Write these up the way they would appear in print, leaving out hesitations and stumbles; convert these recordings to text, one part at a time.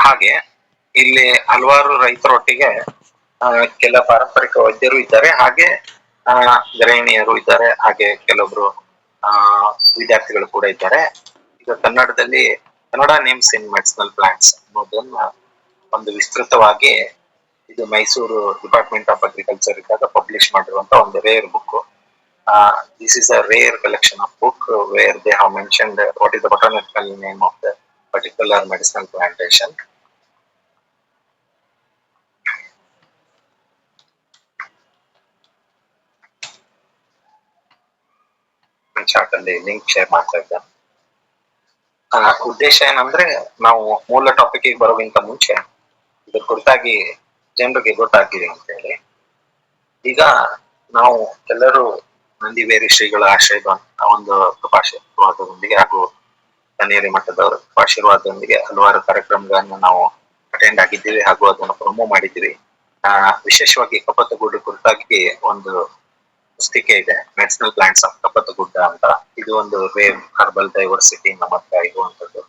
ಹಾಗೆ ಇಲ್ಲಿ ಹಲವಾರು ರೈತರೊಟ್ಟಿಗೆ ಕೆಲ ಪಾರಂಪರಿಕ ವೈದ್ಯರು ಇದ್ದಾರೆ, ಹಾಗೆ ಗೃಹಿಣಿಯರು ಇದ್ದಾರೆ, ಹಾಗೆ ಕೆಲವೊಬ್ರು ವಿದ್ಯಾರ್ಥಿಗಳು ಕೂಡ ಇದ್ದಾರೆ. ಈಗ Kannada names in medicinal plants ಅನ್ನೋದನ್ನ ಒಂದು ವಿಸ್ತೃತವಾಗಿ ಇದು ಮೈಸೂರು ಡಿಪಾರ್ಟ್ಮೆಂಟ್ ಆಫ್ ಅಗ್ರಿಕಲ್ಚರ್ ಇದ್ದಾಗ ಪಬ್ಲಿಷ್ ಮಾಡಿರುವಂತ ಒಂದು rare book. This is a rare collection of book where they have mentioned what is the botanical name of the particular medicinal plantation. Chart ಅಲ್ಲಿ link share ಮಾಡ್ತಾ ಇದ್ದೆ. ಉದ್ದೇಶ ಏನಂದ್ರೆ, ನಾವು ಮೂಲ ಟಾಪಿಕ್ ಬರೋಕ್ಕಿಂತ ಮುಂಚೆ ಇದ್ರ ಕುರಿತಾಗಿ ಜನರಿಗೆ ಗೊತ್ತಾಗಿದೆ ಅಂತ ಹೇಳಿ. ಈಗ ನಾವು ಎಲ್ಲರೂ ನಂದಿವೇರಿ ಶ್ರೀಗಳ ಆಶ್ರಯದ ಒಂದು ಕೃಪಾಶೀರ್ವಾದದೊಂದಿಗೆ ಹಾಗೂ ಕನ್ನೇರಿ ಮಠದವರ ಆಶೀರ್ವಾದದೊಂದಿಗೆ ಹಲವಾರು ಕಾರ್ಯಕ್ರಮಗಳನ್ನು ನಾವು ಅಟೆಂಡ್ ಆಗಿದ್ದೀವಿ ಹಾಗೂ ಅದನ್ನು ಪ್ರೊಮೋ ಮಾಡಿದ್ದೀವಿ. ವಿಶೇಷವಾಗಿ ಕಪ್ಪತ್ತಗುಡ್ಡ ಕುರಿತಾಗಿ ಒಂದು ಪುಸ್ತಿಕೆ ಇದೆ, ಮೆಡಿಸಿನಲ್ ಪ್ಲಾಂಟ್ಸ್ ಆಫ್ ಕಪ್ಪತ್ತಗುಡ್ಡ ಅಂತ. ಇದು ಒಂದು ರೇರ್ ಹರ್ಬಲ್ ಡೈವರ್ಸಿಟಿ ನಮ್ಮ ಹತ್ರ ಇರುವಂತದ್ದು.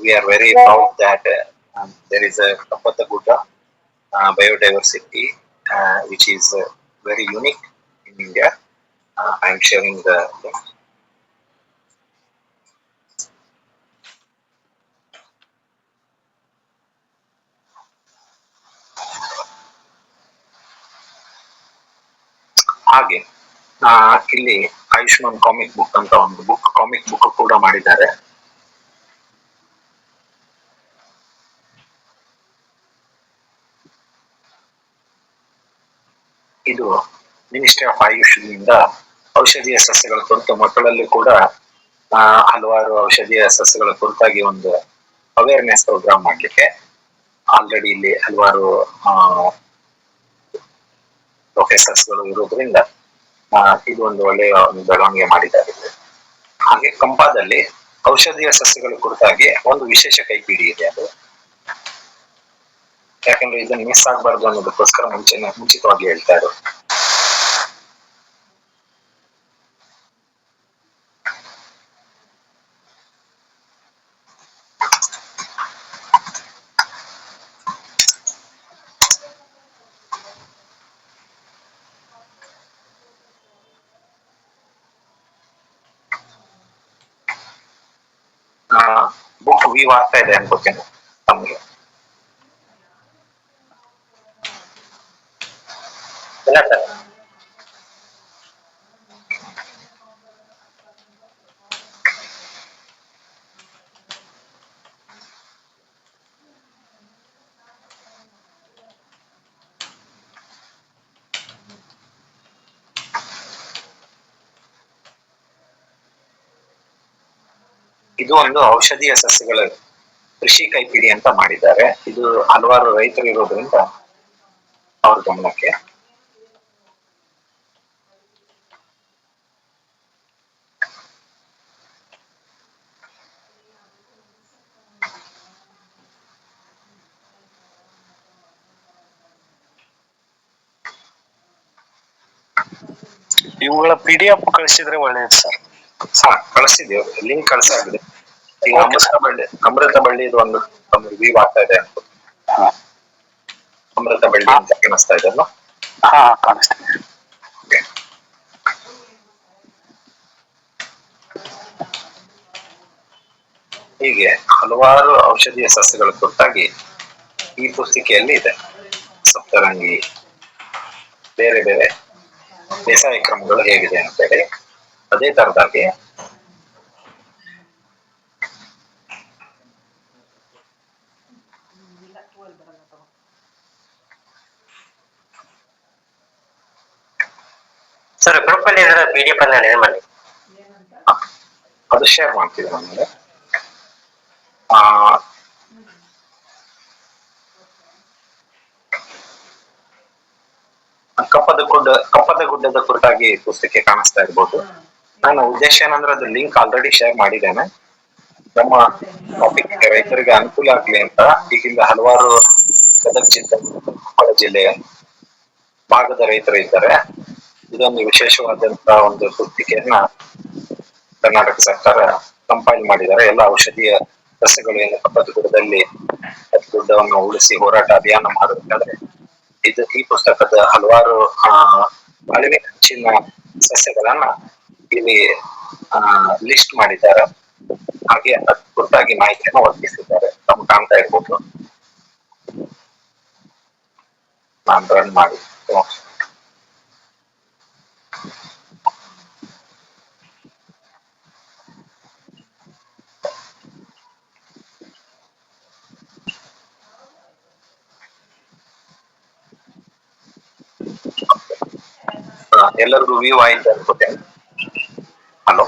We are very proud that there is a Kappatagudda biodiversity which is very unique in India. I am sharing the link. ಹಾಗೆ ಇಲ್ಲಿ ಆಯುಷ್ಮಾನ್ ಕಾಮಿಕ್ ಬುಕ್ ಅಂತ ಒಂದು ಕಾಮಿಕ್ ಬುಕ್ ಕೂಡ ಮಾಡಿದ್ದಾರೆ. ಇದು ಮಿನಿಸ್ಟ್ರಿ ಆಫ್ ಆಯುಷ್ನಿಂದ ಔಷಧೀಯ ಸಸ್ಯಗಳ ಕುರಿತು ಮಕ್ಕಳಲ್ಲಿ ಕೂಡ ಹಲವಾರು ಔಷಧೀಯ ಸಸ್ಯಗಳ ಕುರಿತಾಗಿ ಒಂದು ಅವೇರ್ನೆಸ್ ಪ್ರೋಗ್ರಾಮ್ ಮಾಡ್ಲಿಕ್ಕೆ ಆಲ್ರೆಡಿ ಇಲ್ಲಿ ಹಲವಾರು ಪ್ರೊಫೆಸರ್ಸ್ಗಳು ಇರೋದ್ರಿಂದ ಇದು ಒಂದು ಒಳ್ಳೆಯ ಬೆಳವಣಿಗೆ ಮಾಡಿದ್ದಾರೆ. ಹಾಗೆ ಕಂಪಾದಲ್ಲಿ ಔಷಧೀಯ ಸಸ್ಯಗಳ ಕುರಿತಾಗಿ ಒಂದು ವಿಶೇಷ ಕೈಪಿಡಿ ಇದೆ. ಅದು ಯಾಕಂದ್ರೆ ಇದನ್ನ ಮಿಸ್ ಆಗ್ಬಾರ್ದು ಅನ್ನೋದಕ್ಕೋಸ್ಕರ ಮುಂಚಿತವಾಗಿ ಹೇಳ್ತಾ ಇರೋದು. ಬುಕ್ ವ್ಯೂ ಆಗ್ತಾ ಇದೆ ಅನ್ಕೋತೇನೆ ತಮಗೆ. ಇಲ್ಲ ಸರ್, ಇದು ಒಂದು ಔಷಧೀಯ ಸಸ್ಯಗಳ ಕೃಷಿ ಕೈಪಿಡಿ ಅಂತ ಮಾಡಿದ್ದಾರೆ. ಇದು ಹಲವಾರು ರೈತರು ಇರೋದ್ರಿಂದ ಅವ್ರ ಗಮನಕ್ಕೆ. ಇವುಗಳ PDF ಕಳಿಸಿದ್ರೆ ಒಳ್ಳೇದು ಸರ್. ಕಳಿಸಿದ್ದೇವೆ, ಲಿಂಕ್ ಕಳಿಸಾಗಿದೆ. ಈಗ ಅಮೃತ ಬಳ್ಳಿ ಇದು ಒಂದು ವ್ಯೂ ಆಗ್ತಾ ಇದೆ ಅಂತ. ಅಮೃತ ಬಳ್ಳಿ ಅಂತ ಕಾಣಿಸ್ತಾ ಇದೆ ಅಲ್ವಾ? ಕಾಣಿಸ್ತಾ ಇದೆ. ಹೀಗೆ ಹಲವಾರು ಔಷಧೀಯ ಸಸ್ಯಗಳ ಕುರಿತಾಗಿ ಈ ಪುಸ್ತಿಕೆಯಲ್ಲಿ ಇದೆ. ಸಪ್ತರಂಗಿ, ಬೇರೆ ಬೇರೆ ಬೇಸಾಯ ಕ್ರಮಗಳು ಹೇಗಿದೆ ಅಂತೇಳಿ. ಅದೇ ತರದಾಗಿ ಸರ್ ಗ್ರೂಪ್ ಅಲ್ಲಿ PDF ಅನ್ನ ಏನ್ ಮಾಡಿ ಅದು ಶೇರ್ ಮಾಡ್ತೀವಿ ನಮಗೆ. ಕಪ್ಪದ ಗುಡ್ಡದ ಕುರಿತಾಗಿ ಪುಸ್ತಕ ಕಾಣಿಸ್ತಾ ಇರ್ಬೋದು. ನನ್ನ ಉದ್ದೇಶ ಏನಂದ್ರೆ ಅದು ಲಿಂಕ್ ಆಲ್ರೆಡಿ ಶೇರ್ ಮಾಡಿದ್ದೇನೆ. ನಮ್ಮ ಟಾಪಿಕ್ ರೈತರಿಗೆ ಅನುಕೂಲ ಆಗ್ಲಿ ಅಂತ ಈಗಿಂದ ಹಲವಾರು ಗದಗ ಜಿಲ್ಲೆಯ ಭಾಗದ ರೈತರು ಇದ್ದಾರೆ. ಇದೊಂದು ವಿಶೇಷವಾದಂತಹ ಒಂದು ಪುಸ್ತಿಕೆಯನ್ನ ಕರ್ನಾಟಕ ಸರ್ಕಾರ ಕಂಪೈಲ್ ಮಾಡಿದ್ದಾರೆ. ಎಲ್ಲ ಔಷಧೀಯ ಸಸ್ಯಗಳು ಏನು ಕಪ್ಪತ್ತ ಗುಡ್ಡದಲ್ಲಿ ಗುಡ್ಡವನ್ನು ಉಳಿಸಿ ಹೋರಾಟ ಅಭಿಯಾನ ಮಾಡಬೇಕಾದ್ರೆ ಈ ಪುಸ್ತಕದ ಹಲವಾರು ಅಳಿವಿನ ಸಸ್ಯಗಳನ್ನ ಇಲ್ಲಿ ಲಿಸ್ಟ್ ಮಾಡಿದ್ದಾರೆ. ಹಾಗೆ ಅದ್ ಕುರಿತಾಗಿ ಮಾಹಿತಿಯನ್ನು ಒದಗಿಸಿದ್ದಾರೆ. ನಮ್ಗೆ ಕಾಣ್ತಾ ಇರ್ಬೋದು. ನಾನು ರನ್ ಮಾಡಿ ಎಲ್ಲರಿಗೂ ವ್ಯೂ ಆಯ್ತು ಅನ್ಕೋತೇನೆ. ಹಲೋ,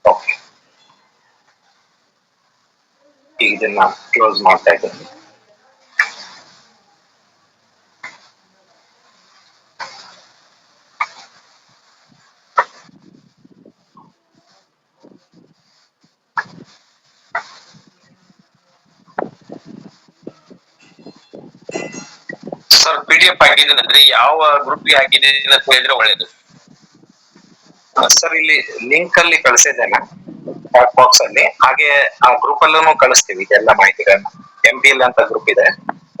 ಓಕೆ, ಈಗ ಇದನ್ನ ಕ್ಲೋಸ್ ಮಾಡ್ತಾ ಇದ್ದೀನಿ. ಸರ್ PDF ಆಗಿದ್ರೆ ಯಾವ ಗ್ರೂಪ್ ಗೆ ಹಾಕಿದ್ದೀನಿ ಅಂತ ಹೇಳಿದ್ರೆ ಒಳ್ಳೇದು. ಸರ್ ಇಲ್ಲಿ ಲಿಂಕ್ ಅಲ್ಲಿ ಕಳಿಸಿದ್ದೇನೆ ಚಾಟ್ ಬಾಕ್ಸ್ ಅಲ್ಲಿ. ಹಾಗೆ ಆ ಗ್ರೂಪ್ ಅಲ್ಲೂ ಕಳಿಸ್ತೀವಿ ಇದೆಲ್ಲ ಮಾಹಿತಿಗಳನ್ನ. MPL ಅಂತ ಗ್ರೂಪ್ ಇದೆ,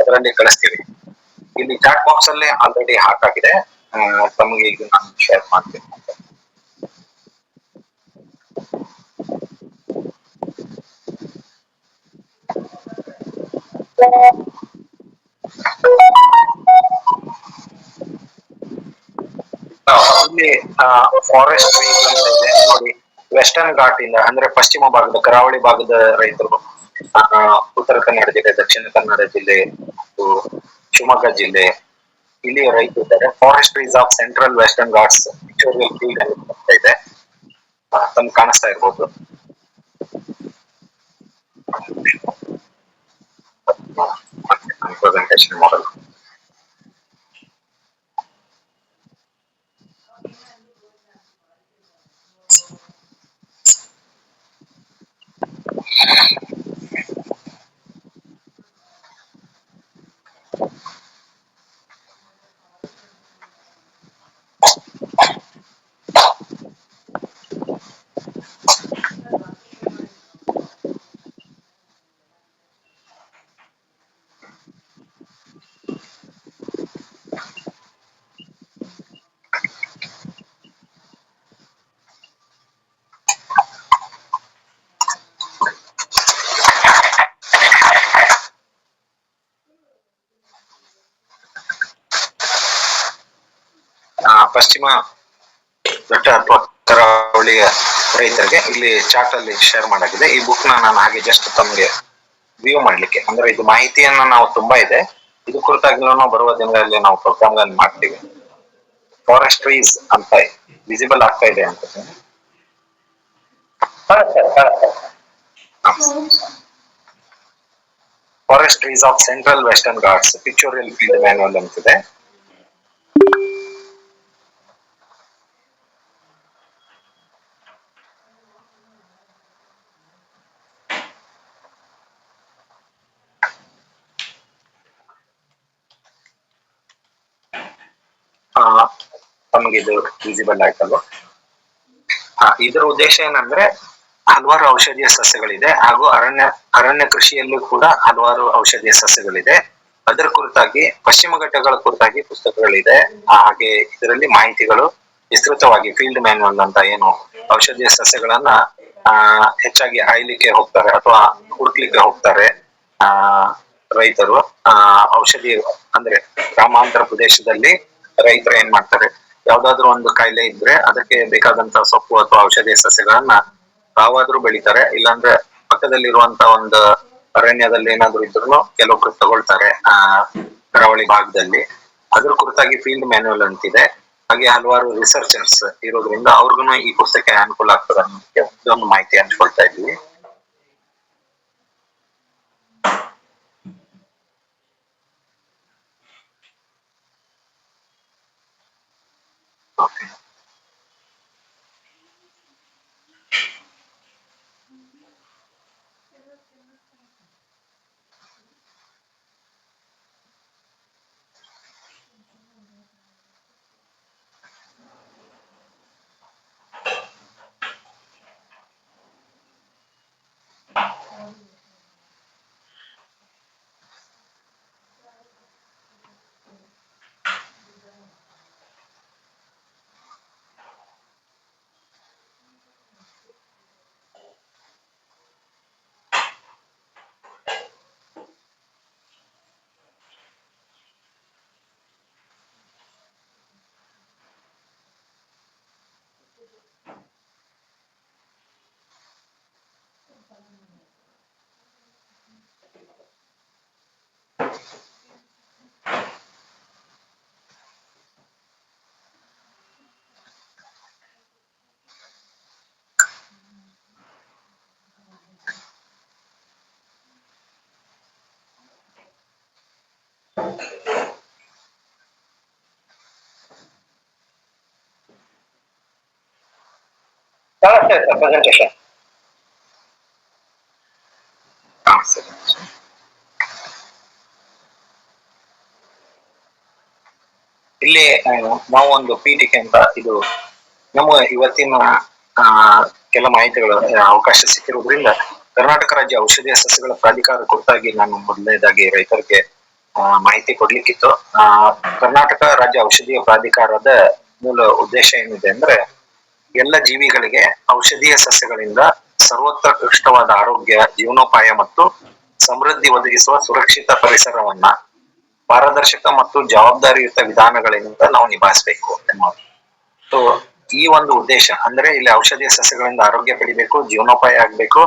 ಅದರಲ್ಲಿ ಕಳಿಸ್ತೀವಿ. ಇಲ್ಲಿ ಚಾಟ್ ಬಾಕ್ಸ್ ಅಲ್ಲಿ ಆಲ್ರೆಡಿ ಹಾಕಾಗಿದೆ. ತಮಗೆ ಈಗ ನಾನು ಶೇರ್ ಮಾಡ್ತೀನಿ. ಇಲ್ಲಿ ಫಾರೆಸ್ಟ್ ಟ್ರೀಸ್ ಅಂತ ಇದೆ ನೋಡಿ. ವೆಸ್ಟರ್ನ್ ಘಾಟ್ ಇಂದ ಅಂದ್ರೆ ಪಶ್ಚಿಮ ಭಾಗದ ಕರಾವಳಿ ಭಾಗದ ರೈತರು, ಉತ್ತರ ಕನ್ನಡ ಜಿಲ್ಲೆ, ದಕ್ಷಿಣ ಕನ್ನಡ ಜಿಲ್ಲೆ, ಶಿವಮೊಗ್ಗ ಜಿಲ್ಲೆ, ಇಲ್ಲಿ ರೈತರು ಇದ್ದಾರೆ. Forest trees of central western Ghats pictorial field ಅಂತ ಇದೆ, ತಮ್ಗೆ ಕಾಣಿಸ್ತಾ ಇರ್ಬೋದು. ಪ್ರೆಸೆಂಟೇಶನ್ ಮಾಡಲ್ ಪಶ್ಚಿಮ ಘಟ್ಟ ಅಥವಾ ಕರಾವಳಿಯ ರೈತರಿಗೆ ಇಲ್ಲಿ ಚಾಟ್ ಅಲ್ಲಿ ಶೇರ್ ಮಾಡಾಗಿದೆ. ಈ ಬುಕ್ ನಾನು ಹಾಗೆ ಜಸ್ಟ್ ತಮಗೆ ವ್ಯೂ ಮಾಡ್ಲಿಕ್ಕೆ, ಅಂದ್ರೆ ಇದು ಮಾಹಿತಿಯನ್ನ ನಾವು ತುಂಬಾ ಇದೆ, ಇದು ಕುರಿತಾಗಿ ಬರುವ ದಿನಗಳಲ್ಲಿ ನಾವು ಪ್ರೋಗ್ರಾಮ್ ಮಾಡ್ತೀವಿ. ಫಾರೆಸ್ಟ್ ಟ್ರೀಸ್ ಅಂತ ವಿಸಿಬಲ್ ಆಗ್ತಾ ಇದೆ ಅಂತ. Forest trees of central western Ghats pictorial field manual ಅಂತಿದೆ. ತಮಗೆ ಇದು ವಿಸಿಬಲ್ ಆಯ್ತಲ್ವ? ಇದರ ಉದ್ದೇಶ ಏನಂದ್ರೆ ಹಲವಾರು ಔಷಧೀಯ ಸಸ್ಯಗಳಿದೆ, ಹಾಗೂ ಅರಣ್ಯ ಕೃಷಿಯಲ್ಲೂ ಕೂಡ ಹಲವಾರು ಔಷಧೀಯ ಸಸ್ಯಗಳಿದೆ. ಅದರ ಕುರಿತಾಗಿ ಪಶ್ಚಿಮ ಘಟ್ಟಗಳ ಕುರಿತಾಗಿ ಪುಸ್ತಕಗಳಿದೆ. ಹಾಗೆ ಇದರಲ್ಲಿ ಮಾಹಿತಿಗಳು ವಿಸ್ತೃತವಾಗಿ ಫೀಲ್ಡ್ ಮ್ಯಾನ್ಯುವಲ್ ಅಂತ ಏನು ಔಷಧೀಯ ಸಸ್ಯಗಳನ್ನ ಹೆಚ್ಚಾಗಿ ಆಯ್ಲಿಕ್ಕೆ ಹೋಗ್ತಾರೆ ಅಥವಾ ಹುಡುಕ್ಲಿಕ್ಕೆ ಹೋಗ್ತಾರೆ ರೈತರು. ಔಷಧಿ ಅಂದ್ರೆ ಗ್ರಾಮಾಂತರ ಪ್ರದೇಶದಲ್ಲಿ ರೈತರು ಏನ್ ಮಾಡ್ತಾರೆ, ಯಾವ್ದಾದ್ರು ಒಂದು ಕಾಯಿಲೆ ಇದ್ರೆ ಅದಕ್ಕೆ ಬೇಕಾದಂತ ಸೊಪ್ಪು ಅಥವಾ ಔಷಧೀಯ ಸಸ್ಯಗಳನ್ನ ತಾವಾದ್ರೂ ಬೆಳಿತಾರೆ, ಇಲ್ಲಾಂದ್ರೆ ಪಕ್ಕದಲ್ಲಿರುವಂತ ಒಂದು ಅರಣ್ಯದಲ್ಲಿ ಏನಾದ್ರು ಇದ್ರು ಕೆಲವೊಬ್ರು ತಗೊಳ್ತಾರೆ ಕರಾವಳಿ ಭಾಗದಲ್ಲಿ. ಅದ್ರ ಕುರಿತಾಗಿ ಫೀಲ್ಡ್ ಮ್ಯಾನ್ಯುವಲ್ ಅಂತಿದೆ. ಹಾಗೆ ಹಲವಾರು ರಿಸರ್ಚರ್ಸ್ ಇರೋದ್ರಿಂದ ಅವ್ರಿಗೂ ಈ ಪುಸ್ತಕ ಅನುಕೂಲ ಆಗ್ತದೆ ಅನ್ನೋದಕ್ಕೆ ಒಂದು ಮಾಹಿತಿ ಹಂಚ್ಕೊಳ್ತಾ ಇದ್ವಿ. ಪ್ರೆಸೆಂಟೇಷನ್ ಸರಿ. ಇಲ್ಲಿ ನಾವು ಒಂದು ಪೀಠಿಕೆ ಅಂತ ಇದು ನಮ್ಮ ಇವತ್ತಿನ ಆ ಕೆಲ ಮಾಹಿತಿಗಳ ಅವಕಾಶ ಸಿಕ್ಕಿರುವುದರಿಂದ ಕರ್ನಾಟಕ ರಾಜ್ಯ ಔಷಧೀಯ ಸಸ್ಯಗಳ ಪ್ರಾಧಿಕಾರ ಕುರಿತಾಗಿ ನಾನು ಮೊದಲನೇದಾಗಿ ರೈತರಿಗೆ ಮಾಹಿತಿ ಕೊಡ್ಲಿಕ್ಕಿತ್ತು. ಕರ್ನಾಟಕ ರಾಜ್ಯ ಔಷಧೀಯ ಪ್ರಾಧಿಕಾರದ ಮೂಲ ಉದ್ದೇಶ ಏನಿದೆ ಅಂದ್ರೆ ಎಲ್ಲ ಜೀವಿಗಳಿಗೆ ಔಷಧೀಯ ಸಸ್ಯಗಳಿಂದ ಸರ್ವೋತ್ಕೃಷ್ಟವಾದ ಆರೋಗ್ಯ, ಜೀವನೋಪಾಯ ಮತ್ತು ಸಮೃದ್ಧಿ ಒದಗಿಸುವ ಸುರಕ್ಷಿತ ಪರಿಸರವನ್ನ ಪಾರದರ್ಶಕ ಮತ್ತು ಜವಾಬ್ದಾರಿಯುತ ವಿಧಾನಗಳಿಂದ ನಾವು ನಿಭಾಯಿಸಬೇಕು ಎನ್ನುವುದು. ಸೊ ಈ ಒಂದು ಉದ್ದೇಶ ಅಂದ್ರೆ ಇಲ್ಲಿ ಔಷಧೀಯ ಸಸ್ಯಗಳಿಂದ ಆರೋಗ್ಯ ಪಡಿಬೇಕು, ಜೀವನೋಪಾಯ ಆಗ್ಬೇಕು,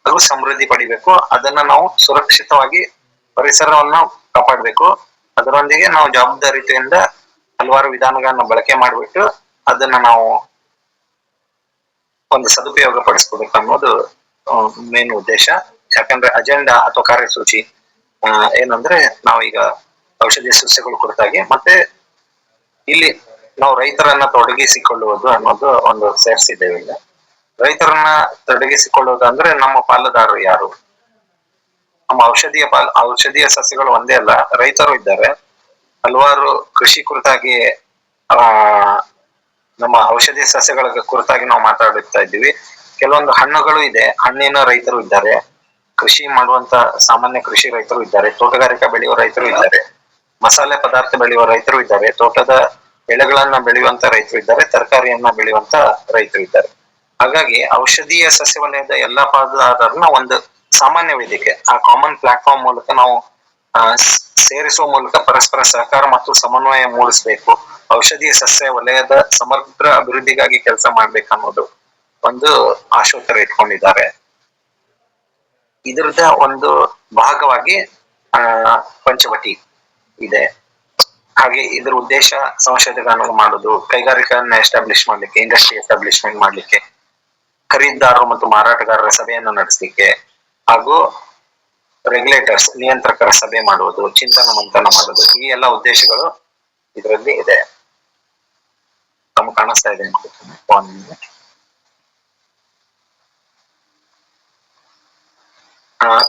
ಹಾಗೂ ಸಮೃದ್ಧಿ ಪಡಿಬೇಕು. ಅದನ್ನ ನಾವು ಸುರಕ್ಷಿತವಾಗಿ ಪರಿಸರವನ್ನ ಕಾಪಾಡಬೇಕು. ಅದರೊಂದಿಗೆ ನಾವು ಜವಾಬ್ದಾರಿತೆಯಿಂದ ಹಲವಾರು ವಿಧಾನಗಳನ್ನ ಬಳಕೆ ಮಾಡಿಬಿಟ್ಟು ಅದನ್ನ ನಾವು ಒಂದು ಸದುಪಯೋಗ ಪಡಿಸ್ಕೋಬೇಕು ಅನ್ನೋದು ಮೇನ್ ಉದ್ದೇಶ. ಯಾಕಂದ್ರೆ ಅಜೆಂಡಾ ಅಥವಾ ಕಾರ್ಯಸೂಚಿ ಏನಂದ್ರೆ ನಾವೀಗ ಔಷಧೀಯ ಸಸ್ಯಗಳು ಕುರಿತಾಗಿ ಮತ್ತೆ ಇಲ್ಲಿ ನಾವು ರೈತರನ್ನ ತೊಡಗಿಸಿಕೊಳ್ಳುವುದು ಅನ್ನೋದು ಒಂದು ಸೇರಿಸಿದ್ದೇವೆ. ಈಗ ರೈತರನ್ನ ತೊಡಗಿಸಿಕೊಳ್ಳುವುದು ಅಂದ್ರೆ ನಮ್ಮ ಪಾಲುದಾರರು ಯಾರು? ನಮ್ಮ ಔಷಧೀಯ ಸಸ್ಯಗಳು ಒಂದೇ ಅಲ್ಲ, ರೈತರು ಇದ್ದಾರೆ. ಹಲವಾರು ಕೃಷಿ ಕುರಿತಾಗಿ ನಮ್ಮ ಔಷಧೀಯ ಸಸ್ಯಗಳ ಕುರಿತಾಗಿ ನಾವು ಮಾತಾಡುತ್ತಾ ಇದ್ದೀವಿ. ಕೆಲವೊಂದು ಹಣ್ಣುಗಳು ಇದೆ, ಹಣ್ಣಿನ ರೈತರು ಇದ್ದಾರೆ, ಕೃಷಿ ಮಾಡುವಂತ ಸಾಮಾನ್ಯ ಕೃಷಿ ರೈತರು ಇದ್ದಾರೆ, ತೋಟಗಾರಿಕಾ ಬೆಳೆಯುವ ರೈತರು ಇದ್ದಾರೆ, ಮಸಾಲೆ ಪದಾರ್ಥ ಬೆಳೆಯುವ ರೈತರು ಇದ್ದಾರೆ, ತೋಟದ ಬೆಳೆಗಳನ್ನ ಬೆಳೆಯುವಂತ ರೈತರು ಇದ್ದಾರೆ, ತರಕಾರಿಯನ್ನ ಬೆಳೆಯುವಂತ ರೈತರು ಇದ್ದಾರೆ. ಹಾಗಾಗಿ ಔಷಧೀಯ ಸಸ್ಯ ವಲಯದ ಎಲ್ಲಾ ಪಾಲುದಾರರನ್ನ ಒಂದು ಸಾಮಾನ್ಯ ವೇದಿಕೆ, ಆ ಕಾಮನ್ ಪ್ಲಾಟ್ಫಾರ್ಮ್ ಮೂಲಕ ನಾವು ಸೇರಿಸುವ ಮೂಲಕ ಪರಸ್ಪರ ಸಹಕಾರ ಮತ್ತು ಸಮನ್ವಯ ಮೂಡಿಸಬೇಕು. ಔಷಧೀಯ ಸಸ್ಯ ವಲಯದ ಸಮಗ್ರ ಅಭಿವೃದ್ಧಿಗಾಗಿ ಕೆಲಸ ಮಾಡ್ಬೇಕನ್ನೋದು ಒಂದು ಆಶೋತ್ತರ ಇಟ್ಕೊಂಡಿದ್ದಾರೆ. ಇದರದ ಒಂದು ಭಾಗವಾಗಿ ಪಂಚವಟಿ ಇದೆ. ಹಾಗೆ ಇದರ ಉದ್ದೇಶ ಸಂಶೋಧನೆಗಳನ್ನು ಮಾಡೋದು, ಕೈಗಾರಿಕೆಗಳನ್ನ ಎಸ್ಟಾಬ್ಲಿಷ್ ಮಾಡ್ಲಿಕ್ಕೆ, ಇಂಡಸ್ಟ್ರಿ ಎಸ್ಟಾಬ್ಲಿಷ್ಮೆಂಟ್ ಮಾಡ್ಲಿಕ್ಕೆ, ಖರೀದಿದಾರರು ಮತ್ತು ಮಾರಾಟಗಾರರ ಸಭೆಯನ್ನು ನಡೆಸಲಿಕ್ಕೆ, ಹಾಗೂ ರೆಗ್ಯುಲೇಟರ್ಸ್ ನಿಯಂತ್ರಕರ ಸಭೆ ಮಾಡುವುದು, ಚಿಂತನ ಮಂಥನ ಮಾಡುವುದು, ಈ ಎಲ್ಲ ಉದ್ದೇಶಗಳು ಇದರಲ್ಲಿ ಇದೆ. ತಮ್ಗೆ ಕಾಣಿಸ್ತಾ ಇದೆ ಅನ್ಕೋತೀನಿ.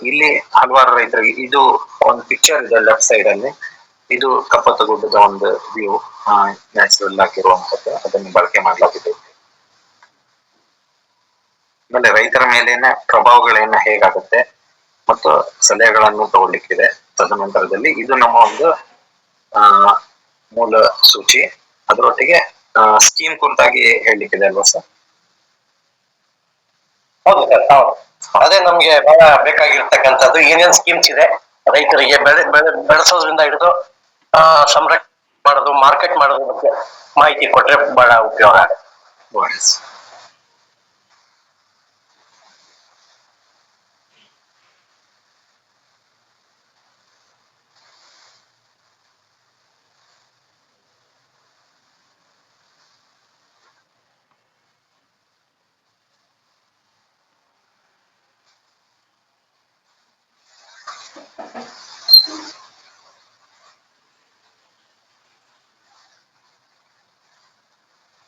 ಇಲ್ಲಿ ಹಲವಾರು ರೈತರಿಗೆ ಇದು ಒಂದು ಪಿಕ್ಚರ್ ಇದೆ ಲೆಫ್ಟ್ ಸೈಡ್ ಅಲ್ಲಿ. ಇದು ಕಪ್ಪತ್ತಗುಡ್ಡದ ಒಂದು ವ್ಯೂ, ನ್ಯಾಚುರಲ್ ಆಗಿರುವಂತದ್ದು, ಅದನ್ನು ಬಳಕೆ ಮಾಡಲಾಗಿದೆ. ಆಮೇಲೆ ರೈತರ ಮೇಲಿನ ಪ್ರಭಾವಗಳೇನ ಹೇಗಾಗುತ್ತೆ ಮತ್ತು ಸಲಹೆಗಳನ್ನು ತಗೊಳ್ಲಿಕ್ಕಿದೆ. ತದನಂತರದಲ್ಲಿ ಇದು ನಮ್ಮ ಒಂದು ಮೂಲ ಸೂಚಿ. ಅದರೊಟ್ಟಿಗೆ ಸ್ಕೀಮ್ ಕುರಿತಾಗಿ ಹೇಳಲಿಕ್ಕಿದೆ ಅಲ್ವಾ ಸರ್? ಹೌದು ಸರ್, ಹೌದು. ಅದೇ ನಮ್ಗೆ ಬಹಳ ಬೇಕಾಗಿರ್ತಕ್ಕಂಥದ್ದು. ಏನೇನ್ ಸ್ಕೀಮ್ಸ್ ಇದೆ ರೈತರಿಗೆ ಬೆಳೆಸೋದ್ರಿಂದ ಹಿಡಿದು ಸಂರಕ್ಷಣೆ ಮಾಡೋದು, ಮಾರ್ಕೆಟ್ ಮಾಡೋದ್ರ ಬಗ್ಗೆ ಮಾಹಿತಿ ಕೊಟ್ರೆ ಬಹಳ ಉಪಯೋಗ ಆಗುತ್ತೆ.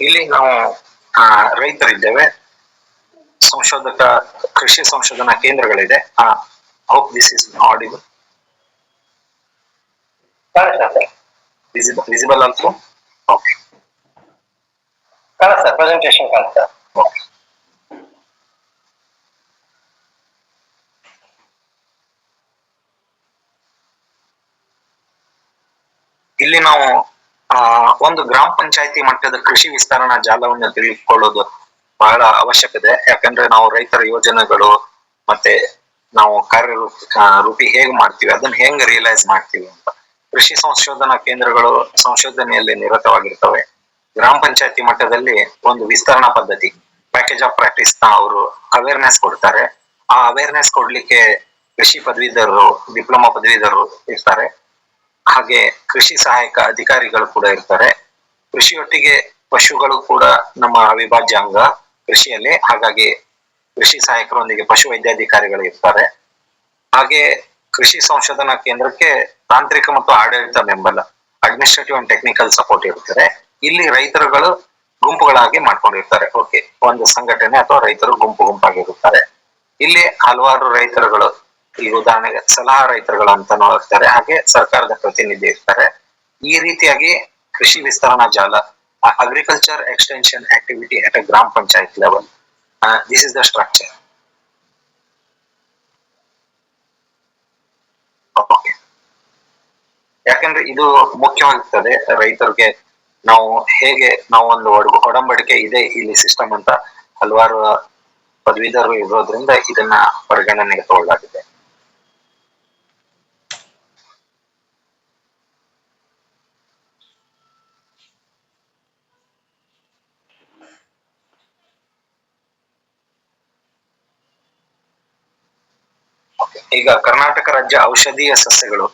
ಇಲ್ಲಿ ನಾವು ರೈತರಿದ್ದೇವೆ, ಕೃಷಿ ಸಂಶೋಧನಾ ಕೇಂದ್ರಗಳಿದೆ. Hope this is audible, visible also. Okay, ಕಾಣುತ್ತೆ ಪ್ರೆಸೆಂಟೇಷನ್ ಕಾಣುತ್ತೆ. ಓಕೆ. ಇಲ್ಲಿ ನಾವು ಒಂದು ಗ್ರಾಮ ಪಂಚಾಯತಿ ಮಟ್ಟದ ಕೃಷಿ ವಿಸ್ತರಣಾ ಜಾಲವನ್ನು ತಿಳಿದುಕೊಳ್ಳೋದು ಬಹಳ ಅವಶ್ಯಕತೆ. ಯಾಕಂದ್ರೆ ನಾವು ರೈತರ ಯೋಜನೆಗಳು ಮತ್ತೆ ನಾವು ರೂಪಿ ಹೇಗ್ ಮಾಡ್ತೀವಿ, ಅದನ್ನ ಹೆಂಗ್ ರಿಯಲೈಸ್ ಮಾಡ್ತೀವಿ ಅಂತ. ಕೃಷಿ ಸಂಶೋಧನಾ ಕೇಂದ್ರಗಳು ಸಂಶೋಧನೆಯಲ್ಲಿ ನಿರತವಾಗಿರ್ತವೆ. ಗ್ರಾಮ ಪಂಚಾಯತಿ ಮಟ್ಟದಲ್ಲಿ ಒಂದು ವಿಸ್ತರಣಾ ಪದ್ಧತಿ, ಪ್ಯಾಕೇಜ್ ಆಫ್ ಪ್ರಾಕ್ಟೀಸ್ ನ ಅವರು ಅವೇರ್ನೆಸ್ ಕೊಡ್ತಾರೆ. ಆ ಅವೇರ್ನೆಸ್ ಕೊಡ್ಲಿಕ್ಕೆ ಕೃಷಿ ಪದವೀಧರರು, ಡಿಪ್ಲೊಮಾ ಪದವೀಧರರು ಇರ್ತಾರೆ. ಹಾಗೆ ಕೃಷಿ ಸಹಾಯಕ ಅಧಿಕಾರಿಗಳು ಕೂಡ ಇರ್ತಾರೆ. ಕೃಷಿಯೊಟ್ಟಿಗೆ ಪಶುಗಳು ಕೂಡ ನಮ್ಮ ಅವಿಭಾಜ್ಯ ಅಂಗ ಕೃಷಿಯಲ್ಲಿ. ಹಾಗಾಗಿ ಕೃಷಿ ಸಹಾಯಕರೊಂದಿಗೆ ಪಶು ವೈದ್ಯಾಧಿಕಾರಿಗಳು ಇರ್ತಾರೆ. ಹಾಗೆ ಕೃಷಿ ಸಂಶೋಧನಾ ಕೇಂದ್ರಕ್ಕೆ ತಾಂತ್ರಿಕ ಮತ್ತು ಆಡಳಿತ ಬೆಂಬಲ, ಅಡ್ಮಿನಿಸ್ಟ್ರೇಟಿವ್ ಅಂಡ್ ಟೆಕ್ನಿಕಲ್ ಸಪೋರ್ಟ್ ಇರುತ್ತದೆ. ಇಲ್ಲಿ ರೈತರುಗಳು ಗುಂಪುಗಳಾಗಿ ಮಾಡ್ಕೊಂಡಿರ್ತಾರೆ. ಓಕೆ, ಒಂದು ಸಂಘಟನೆ ಅಥವಾ ರೈತರು ಗುಂಪಾಗಿರುತ್ತಾರೆ. ಇಲ್ಲಿ ಹಲವಾರು ರೈತರುಗಳು, ಈಗ ಉದಾಹರಣೆಗೆ ಸಲಹಾ ರೈತರುಗಳು ಅಂತ ಇರ್ತಾರೆ, ಹಾಗೆ ಸರ್ಕಾರದ ಪ್ರತಿನಿಧಿ ಇರ್ತಾರೆ. ಈ ರೀತಿಯಾಗಿ ಕೃಷಿ ವಿಸ್ತರಣಾ ಜಾಲ, agriculture extension activity at a gram panchayat level, this is the structure. ಯಾಕಂದ್ರೆ ಇದು ಮುಖ್ಯವಾಗಿರ್ತದೆ ರೈತರಿಗೆ. ನಾವು ಒಂದು ಒಡಂಬಡಿಕೆ ಇದೆ ಇಲ್ಲಿ ಸಿಸ್ಟಮ್ ಅಂತ ಹಲವಾರು ಪದವೀಧರರು ಇರೋದ್ರಿಂದ ಇದನ್ನ ಪರಿಗಣನೆಗೆ ತಗೊಳ್ಳಲಾಗಿದೆ. ಈಗ ಕರ್ನಾಟಕ ರಾಜ್ಯ ಔಷಧೀಯ ಸಸ್ಯಗಳು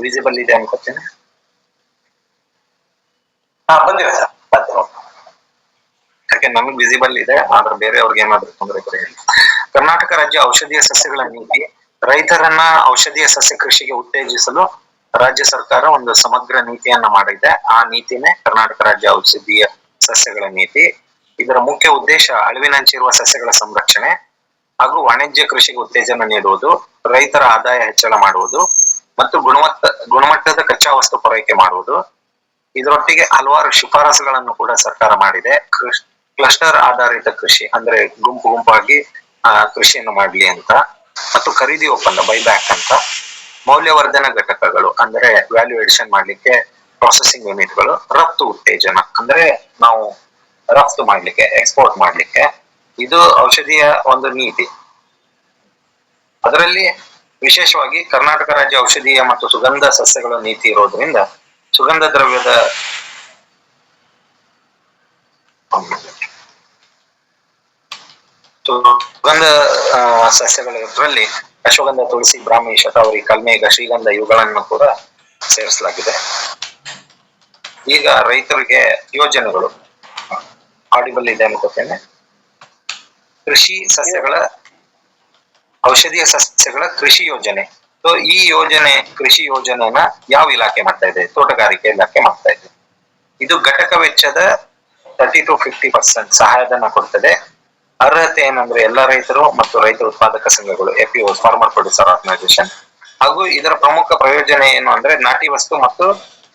ವಿಸಿಬಲ್ ಇದೆ ಅನ್ಕೋತೇನೆ. ಬಂದಿದೆ ಸರ್, ಯಾಕೆ ನಮಗ್ ವಿಸಿಬಲ್ ಇದೆ, ಆದ್ರೆ ಬೇರೆಯವ್ರಿಗೆ ಏನಾದ್ರು ತೊಂದರೆ ಇಲ್ಲ. ಕರ್ನಾಟಕ ರಾಜ್ಯ ಔಷಧೀಯ ಸಸ್ಯಗಳ ನೀತಿ ರೈತರನ್ನ ಔಷಧೀಯ ಸಸ್ಯ ಕೃಷಿಗೆ ಉತ್ತೇಜಿಸಲು ರಾಜ್ಯ ಸರ್ಕಾರ ಒಂದು ಸಮಗ್ರ ನೀತಿಯನ್ನ ಮಾಡಿದೆ. ಆ ನೀತಿನೇ ಕರ್ನಾಟಕ ರಾಜ್ಯ ಔಷಧೀಯ ಸಸ್ಯಗಳ ನೀತಿ. ಇದರ ಮುಖ್ಯ ಉದ್ದೇಶ ಅಳಿವಿನಂಚಿರುವ ಸಸ್ಯಗಳ ಸಂರಕ್ಷಣೆ ಹಾಗೂ ವಾಣಿಜ್ಯ ಕೃಷಿಗೆ ಉತ್ತೇಜನ ನೀಡುವುದು, ರೈತರ ಆದಾಯ ಹೆಚ್ಚಳ ಮಾಡುವುದು ಮತ್ತು ಗುಣಮಟ್ಟದ ಕಚ್ಚಾ ವಸ್ತು ಪೂರೈಕೆ ಮಾಡುವುದು. ಇದರೊಟ್ಟಿಗೆ ಹಲವಾರು ಶಿಫಾರಸುಗಳನ್ನು ಕೂಡ ಸರ್ಕಾರ ಮಾಡಿದೆ. ಕ್ಲಸ್ಟರ್ ಆಧಾರಿತ ಕೃಷಿ ಅಂದ್ರೆ ಗುಂಪಾಗಿ ಕೃಷಿಯನ್ನು ಮಾಡ್ಲಿ ಅಂತ, ಮತ್ತು ಖರೀದಿ ಒಪ್ಪಂದ ಬೈಬ್ಯಾಕ್ ಅಂತ, ಮೌಲ್ಯವರ್ಧನ ಘಟಕಗಳು ಅಂದ್ರೆ ವ್ಯಾಲ್ಯೂ ಎಡಿಷನ್ ಮಾಡ್ಲಿಕ್ಕೆ ಪ್ರೊಸೆಸಿಂಗ್ ಯೂನಿಟ್ಗಳು, ರಫ್ತು ಉತ್ತೇಜನ ಅಂದ್ರೆ ನಾವು ರಫ್ತು ಮಾಡ್ಲಿಕ್ಕೆ, ಎಕ್ಸ್ಪೋರ್ಟ್ ಮಾಡ್ಲಿಕ್ಕೆ. ಇದು ಔಷಧಿಯ ಒಂದು ನೀತಿ. ಅದರಲ್ಲಿ ವಿಶೇಷವಾಗಿ ಕರ್ನಾಟಕ ರಾಜ್ಯ ಔಷಧೀಯ ಮತ್ತು ಸುಗಂಧ ಸಸ್ಯಗಳ ನೀತಿ ಇರೋದ್ರಿಂದ ಸುಗಂಧ ದ್ರವ್ಯದ ಸುಗಂಧ ಸಸ್ಯಗಳಿದ್ರಲ್ಲಿ ಅಶ್ವಗಂಧ, ತುಳಸಿ, ಬ್ರಾಹ್ಮಿ, ಶತಾವರಿ, ಕಲ್ಮೇಘ, ಶ್ರೀಗಂಧ ಇವುಗಳನ್ನು ಕೂಡ ಸೇರಿಸಲಾಗಿದೆ. ಈಗ ರೈತರಿಗೆ ಯೋಜನೆಗಳು ಆಡಿಬಲ್ ಇದೆ ಅನ್ಕೋತೇನೆ. ಕೃಷಿ ಸಸ್ಯಗಳ ಔಷಧೀಯ ಸಸ್ಯಗಳ ಕೃಷಿ ಯೋಜನೆ. ಸೊ ಈ ಕೃಷಿ ಯೋಜನೆನ ಯಾವ ಇಲಾಖೆ ಮಾಡ್ತಾ ಇದೆ? ತೋಟಗಾರಿಕೆ ಇಲಾಖೆ ಮಾಡ್ತಾ ಇದೆ. ಇದು ಘಟಕ ವೆಚ್ಚದ 30 to 50% ಸಹಾಯಧನ ಕೊಡ್ತದೆ. ಅರ್ಹತೆ ಏನಂದ್ರೆ ಎಲ್ಲ ರೈತರು ಮತ್ತು ರೈತ ಉತ್ಪಾದಕ ಸಂಘಗಳು, FPO, ಫಾರ್ಮರ್ ಪ್ರೊಡ್ಯೂಸರ್ ಆರ್ಗನೈಸೇಷನ್. ಹಾಗೂ ಇದರ ಪ್ರಮುಖ ಪ್ರಯೋಜನ ಏನು ಅಂದ್ರೆ ನಾಟಿ ವಸ್ತು ಮತ್ತು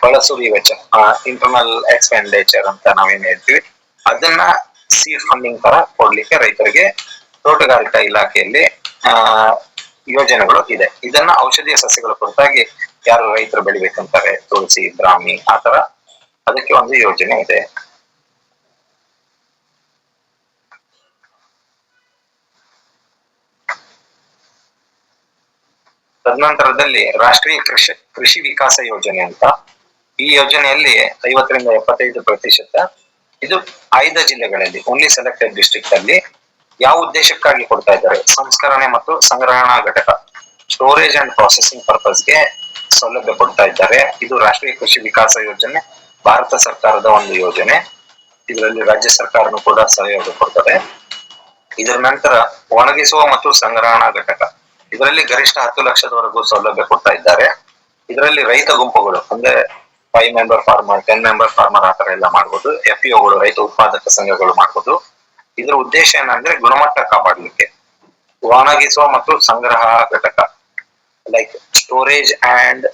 ಬಳಸುವ ವೆಚ್ಚ, ಇಂಟರ್ನಲ್ ಎಕ್ಸ್ಪೆಂಡಿಚರ್ ಅಂತ ನಾವೇನ್ ಹೇಳ್ತೀವಿ, ಅದನ್ನ ಸೀಡ್ ಫಂಡಿಂಗ್ ತರ ಕೊಡ್ಲಿಕ್ಕೆ ರೈತರಿಗೆ ತೋಟಗಾರಿಕಾ ಇಲಾಖೆಯಲ್ಲಿ ಯೋಜನೆಗಳು ಇದೆ. ಇದನ್ನ ಔಷಧೀಯ ಸಸ್ಯಗಳ ಕುರಿತಾಗಿ ಯಾರು ರೈತರು ಬೆಳಿಬೇಕಂತಾರೆ, ತುಳಸಿ, ಬ್ರಾಹ್ಮಿ ಆತರ, ಅದಕ್ಕೆ ಒಂದು ಯೋಜನೆ ಇದೆ. ತದನಂತರದಲ್ಲಿ ರಾಷ್ಟ್ರೀಯ ಕೃಷಿ ವಿಕಾಸ ಯೋಜನೆ ಅಂತ, ಈ ಯೋಜನೆಯಲ್ಲಿ 50 ರಿಂದ 75% ಇದು ಆಯ್ದ ಜಿಲ್ಲೆಗಳಲ್ಲಿ, ಓನ್ಲಿ ಸೆಲೆಕ್ಟೆಡ್ ಡಿಸ್ಟ್ರಿಕ್ಟ್ ಅಲ್ಲಿ ಯಾವ ಉದ್ದೇಶಕ್ಕಾಗಿ ಕೊಡ್ತಾ ಇದ್ದಾರೆ? ಸಂಸ್ಕರಣೆ ಮತ್ತು ಸಂಗ್ರಹಣಾ ಘಟಕ, ಸ್ಟೋರೇಜ್ ಅಂಡ್ ಪ್ರೊಸೆಸಿಂಗ್ ಪರ್ಪಸ್ಗೆ ಸೌಲಭ್ಯ ಕೊಡ್ತಾ ಇದ್ದಾರೆ. ಇದು ರಾಷ್ಟ್ರೀಯ ಕೃಷಿ ವಿಕಾಸ ಯೋಜನೆ, ಭಾರತ ಸರ್ಕಾರದ ಒಂದು ಯೋಜನೆ. ಇದರಲ್ಲಿ ರಾಜ್ಯ ಸರ್ಕಾರನು ಕೂಡ ಸಹಯೋಗ ಕೊಡ್ತದೆ. ಇದರ ನಂತರ ಒಣಗಿಸುವ ಮತ್ತು ಸಂಗ್ರಹಣಾ ಘಟಕ, ಇದರಲ್ಲಿ ಗರಿಷ್ಠ 10 ಲಕ್ಷದವರೆಗೂ ಸೌಲಭ್ಯ ಕೊಡ್ತಾ ಇದ್ದಾರೆ. ಇದರಲ್ಲಿ ರೈತ ಗುಂಪುಗಳು ಅಂದ್ರೆ 5 ಮೆಂಬರ್ ಫಾರ್ಮರ್, 10 ಮೆಂಬರ್ ಫಾರ್ಮರ್ ಆತರ ಎಲ್ಲ ಮಾಡ್ಬೋದು. FPOಗಳು, ರೈತ ಉತ್ಪಾದಕ ಸಂಘಗಳು ಮಾಡ್ಬೋದು. ಇದರ ಉದ್ದೇಶ ಏನಂದ್ರೆ ಗುಣಮಟ್ಟ ಕಾಪಾಡಲಿಕ್ಕೆ. ಒಣಗಿಸುವ ಮತ್ತು ಸಂಗ್ರಹ ಘಟಕ like storage and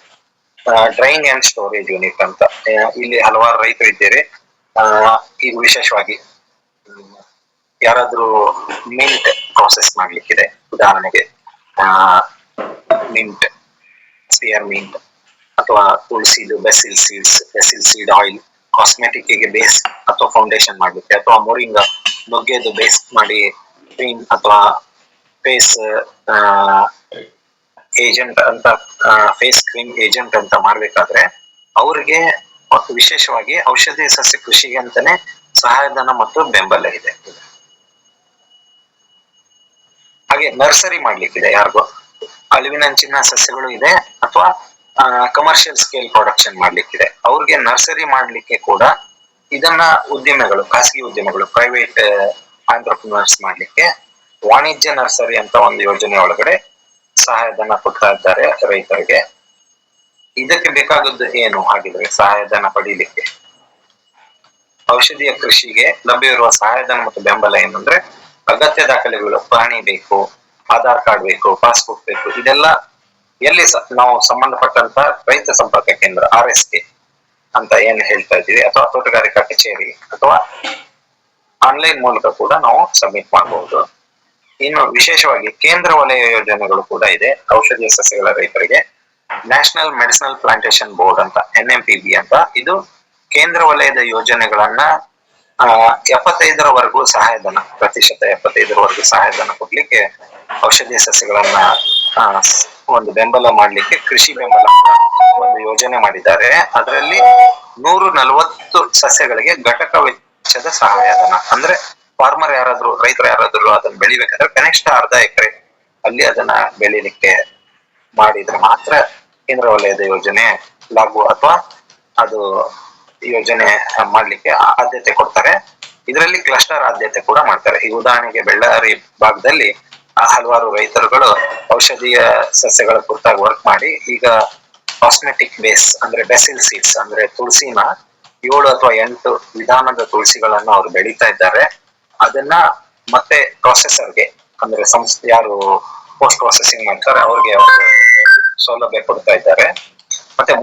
drying and storage unit ಅಂತ. ಇಲ್ಲಿ ಹಲವಾರು ರೈತರು ಇದ್ದೀರಿ. ಈಗ ವಿಶೇಷವಾಗಿ ಯಾರಾದ್ರೂ ಮಿಂಟ್ ಪ್ರೊಸೆಸ್ ಮಾಡ್ಲಿಕ್ಕಿದೆ, ಉದಾಹರಣೆಗೆ ಮಿಂಟ್, ಸ್ಪಿಯರ್ ಮಿಂಟ್, ಅಥವಾ ತುಳಸಿದು ಬೆಸಿಲ್ ಸೀಡ್ ಆಯಿಲ್, ಕಾಸ್ಮೆಟಿಕ್ ಗೆ ಬೇಸ್ ಅಥವಾ ಫೌಂಡೇಶನ್ ಮಾಡ್ಲಿಕ್ಕೆ, ಅಥವಾ ಮೊರಿಂಗ ನುಗ್ಗೆದು ಬೇಸ್ ಮಾಡಿ ಕ್ರೀಮ್ ಅಥವಾ ಫೇಸ್ ಏಜೆಂಟ್ ಅಂತ, ಫೇಸ್ ಕ್ರೀಮ್ ಏಜೆಂಟ್ ಅಂತ ಮಾಡ್ಬೇಕಾದ್ರೆ ಅವ್ರಿಗೆ ವಿಶೇಷವಾಗಿ ಔಷಧೀಯ ಸಸ್ಯ ಕೃಷಿಗೆ ಅಂತಾನೆ ಸಹಾಯಧನ ಮತ್ತು ಬೆಂಬಲ ಇದೆ. ಹಾಗೆ ನರ್ಸರಿ ಮಾಡ್ಲಿಕ್ಕಿದೆ, ಯಾರಿಗೂ ಅಳಿವಿನಂಚಿನ ಸಸ್ಯಗಳು ಇದೆ ಅಥವಾ ಕಮರ್ಷಿಯಲ್ ಸ್ಕೇಲ್ ಪ್ರೊಡಕ್ಷನ್ ಮಾಡ್ಲಿಕ್ಕಿದೆ, ಅವ್ರಿಗೆ ನರ್ಸರಿ ಮಾಡ್ಲಿಕ್ಕೆ ಕೂಡ ಇದನ್ನ ಉದ್ಯಮಿಗಳು, ಖಾಸಗಿ ಉದ್ಯಮಿಗಳು, ಪ್ರೈವೇಟ್ ಆಂಟ್ರಪ್ರಿನರ್ಸ್ ಮಾಡ್ಲಿಕ್ಕೆ ವಾಣಿಜ್ಯ ನರ್ಸರಿ ಅಂತ ಒಂದು ಯೋಜನೆ ಒಳಗಡೆ ಸಹಾಯಧನ ಕೊಡ್ತಾ ಇದ್ದಾರೆ ರೈತರಿಗೆ. ಇದಕ್ಕೆ ಬೇಕಾದದ್ದು ಏನು ಹಾಗಿದ್ರೆ ಸಹಾಯಧನ ಪಡೀಲಿಕ್ಕೆ? ಔಷಧಿಯ ಕೃಷಿಗೆ ಲಭ್ಯವಿರುವ ಸಹಾಯಧನ ಮತ್ತು ಬೆಂಬಲ ಏನಂದ್ರೆ ಅಗತ್ಯ ದಾಖಲೆಗಳು, ಪಹಣಿ ಬೇಕು, ಆಧಾರ್ ಕಾರ್ಡ್ ಬೇಕು, ಪಾಸ್ಬುಕ್ ಬೇಕು. ಇದೆಲ್ಲ ಎಲ್ಲಿ ನಾವು ಸಂಬಂಧಪಟ್ಟಂತ ರೈತ ಸಂಪರ್ಕ ಕೇಂದ್ರ RSK ಅಂತ ಏನ್ ಹೇಳ್ತಾ ಇದೀವಿ, ಅಥವಾ ತೋಟಗಾರಿಕಾ ಕಚೇರಿ ಅಥವಾ ಆನ್ಲೈನ್ ಮೂಲಕ ಕೂಡ ನಾವು ಸಬ್ಮಿಟ್ ಮಾಡಬಹುದು. ಇನ್ನು ವಿಶೇಷವಾಗಿ ಕೇಂದ್ರ ವಲಯ ಯೋಜನೆಗಳು ಕೂಡ ಇದೆ ಔಷಧೀಯ ಸಸ್ಯಗಳ ರೈತರಿಗೆ. ನ್ಯಾಷನಲ್ ಮೆಡಿಸಿನಲ್ ಪ್ಲಾಂಟೇಶನ್ ಬೋರ್ಡ್ ಅಂತ NMPB ಅಂತ, ಇದು ಕೇಂದ್ರ ವಲಯದ ಯೋಜನೆಗಳನ್ನ 75ರವರೆಗೂ ಸಹಾಯಧನ, ಪ್ರತಿಶತ 75ರವರೆಗೂ ಸಹಾಯಧನ ಕೊಡ್ಲಿಕ್ಕೆ, ಔಷಧೀಯ ಸಸ್ಯಗಳನ್ನ ಒಂದು ಬೆಂಬಲ ಮಾಡ್ಲಿಕ್ಕೆ ಕೃಷಿ ಬೆಂಬಲ ಒಂದು ಯೋಜನೆ ಮಾಡಿದ್ದಾರೆ. ಅದರಲ್ಲಿ 140 ಸಸ್ಯಗಳಿಗೆ ಘಟಕ ವೆಚ್ಚದ ಸಹಾಯಧನ. ಅಂದ್ರೆ ಫಾರ್ಮರ್ ಯಾರಾದ್ರೂ, ರೈತರು ಯಾರಾದ್ರೂ ಅದನ್ನ ಬೆಳಿಬೇಕಾದ್ರೆ ಕನಿಷ್ಠ ಅರ್ಧ ಎಕರೆ ಅಲ್ಲಿ ಅದನ್ನ ಬೆಳಿಲಿಕ್ಕೆ ಮಾಡಿದ್ರೆ ಮಾತ್ರ ಕೇಂದ್ರ ವಲಯದ ಯೋಜನೆ ಲಾಗು, ಅಥವಾ ಅದು ಯೋಜನೆ ಮಾಡ್ಲಿಕ್ಕೆ ಆದ್ಯತೆ ಕೊಡ್ತಾರೆ. ಇದರಲ್ಲಿ ಕ್ಲಸ್ಟರ್ ಆದ್ಯತೆ ಕೂಡ ಮಾಡ್ತಾರೆ. ಈ ಉದಾಹರಣೆಗೆ ಬಳ್ಳಾರಿ ಭಾಗದಲ್ಲಿ ಹಲವಾರು ರೈತರುಗಳು ಔಷಧೀಯ ಸಸ್ಯಗಳ ಕುರಿತಾಗಿ ವರ್ಕ್ ಮಾಡಿ ಈಗ ಕಾಸ್ಮೆಟಿಕ್ ಬೇಸ್ ಅಂದ್ರೆ ಬೆಸಿಲ್ ಸೀಡ್ಸ್ ಅಂದ್ರೆ ತುಳಸಿನ 7 ಅಥವಾ 8 ವಿಧಾನದ ತುಳಸಿಗಳನ್ನ ಅವ್ರು ಬೆಳೀತಾ ಇದ್ದಾರೆ. ಅದನ್ನ ಮತ್ತೆ ಪ್ರೊಸೆಸರ್ಗೆ ಅಂದ್ರೆ ಸಂಸ್ಥೆ ಯಾರು ಪೋಸ್ಟ್ ಪ್ರೊಸೆಸಿಂಗ್ ಮಾಡ್ತಾರೆ ಅವ್ರಿಗೆ ಸೌಲಭ್ಯ ಕೊಡ್ತಾ ಇದ್ದಾರೆ. ಮತ್ತೆ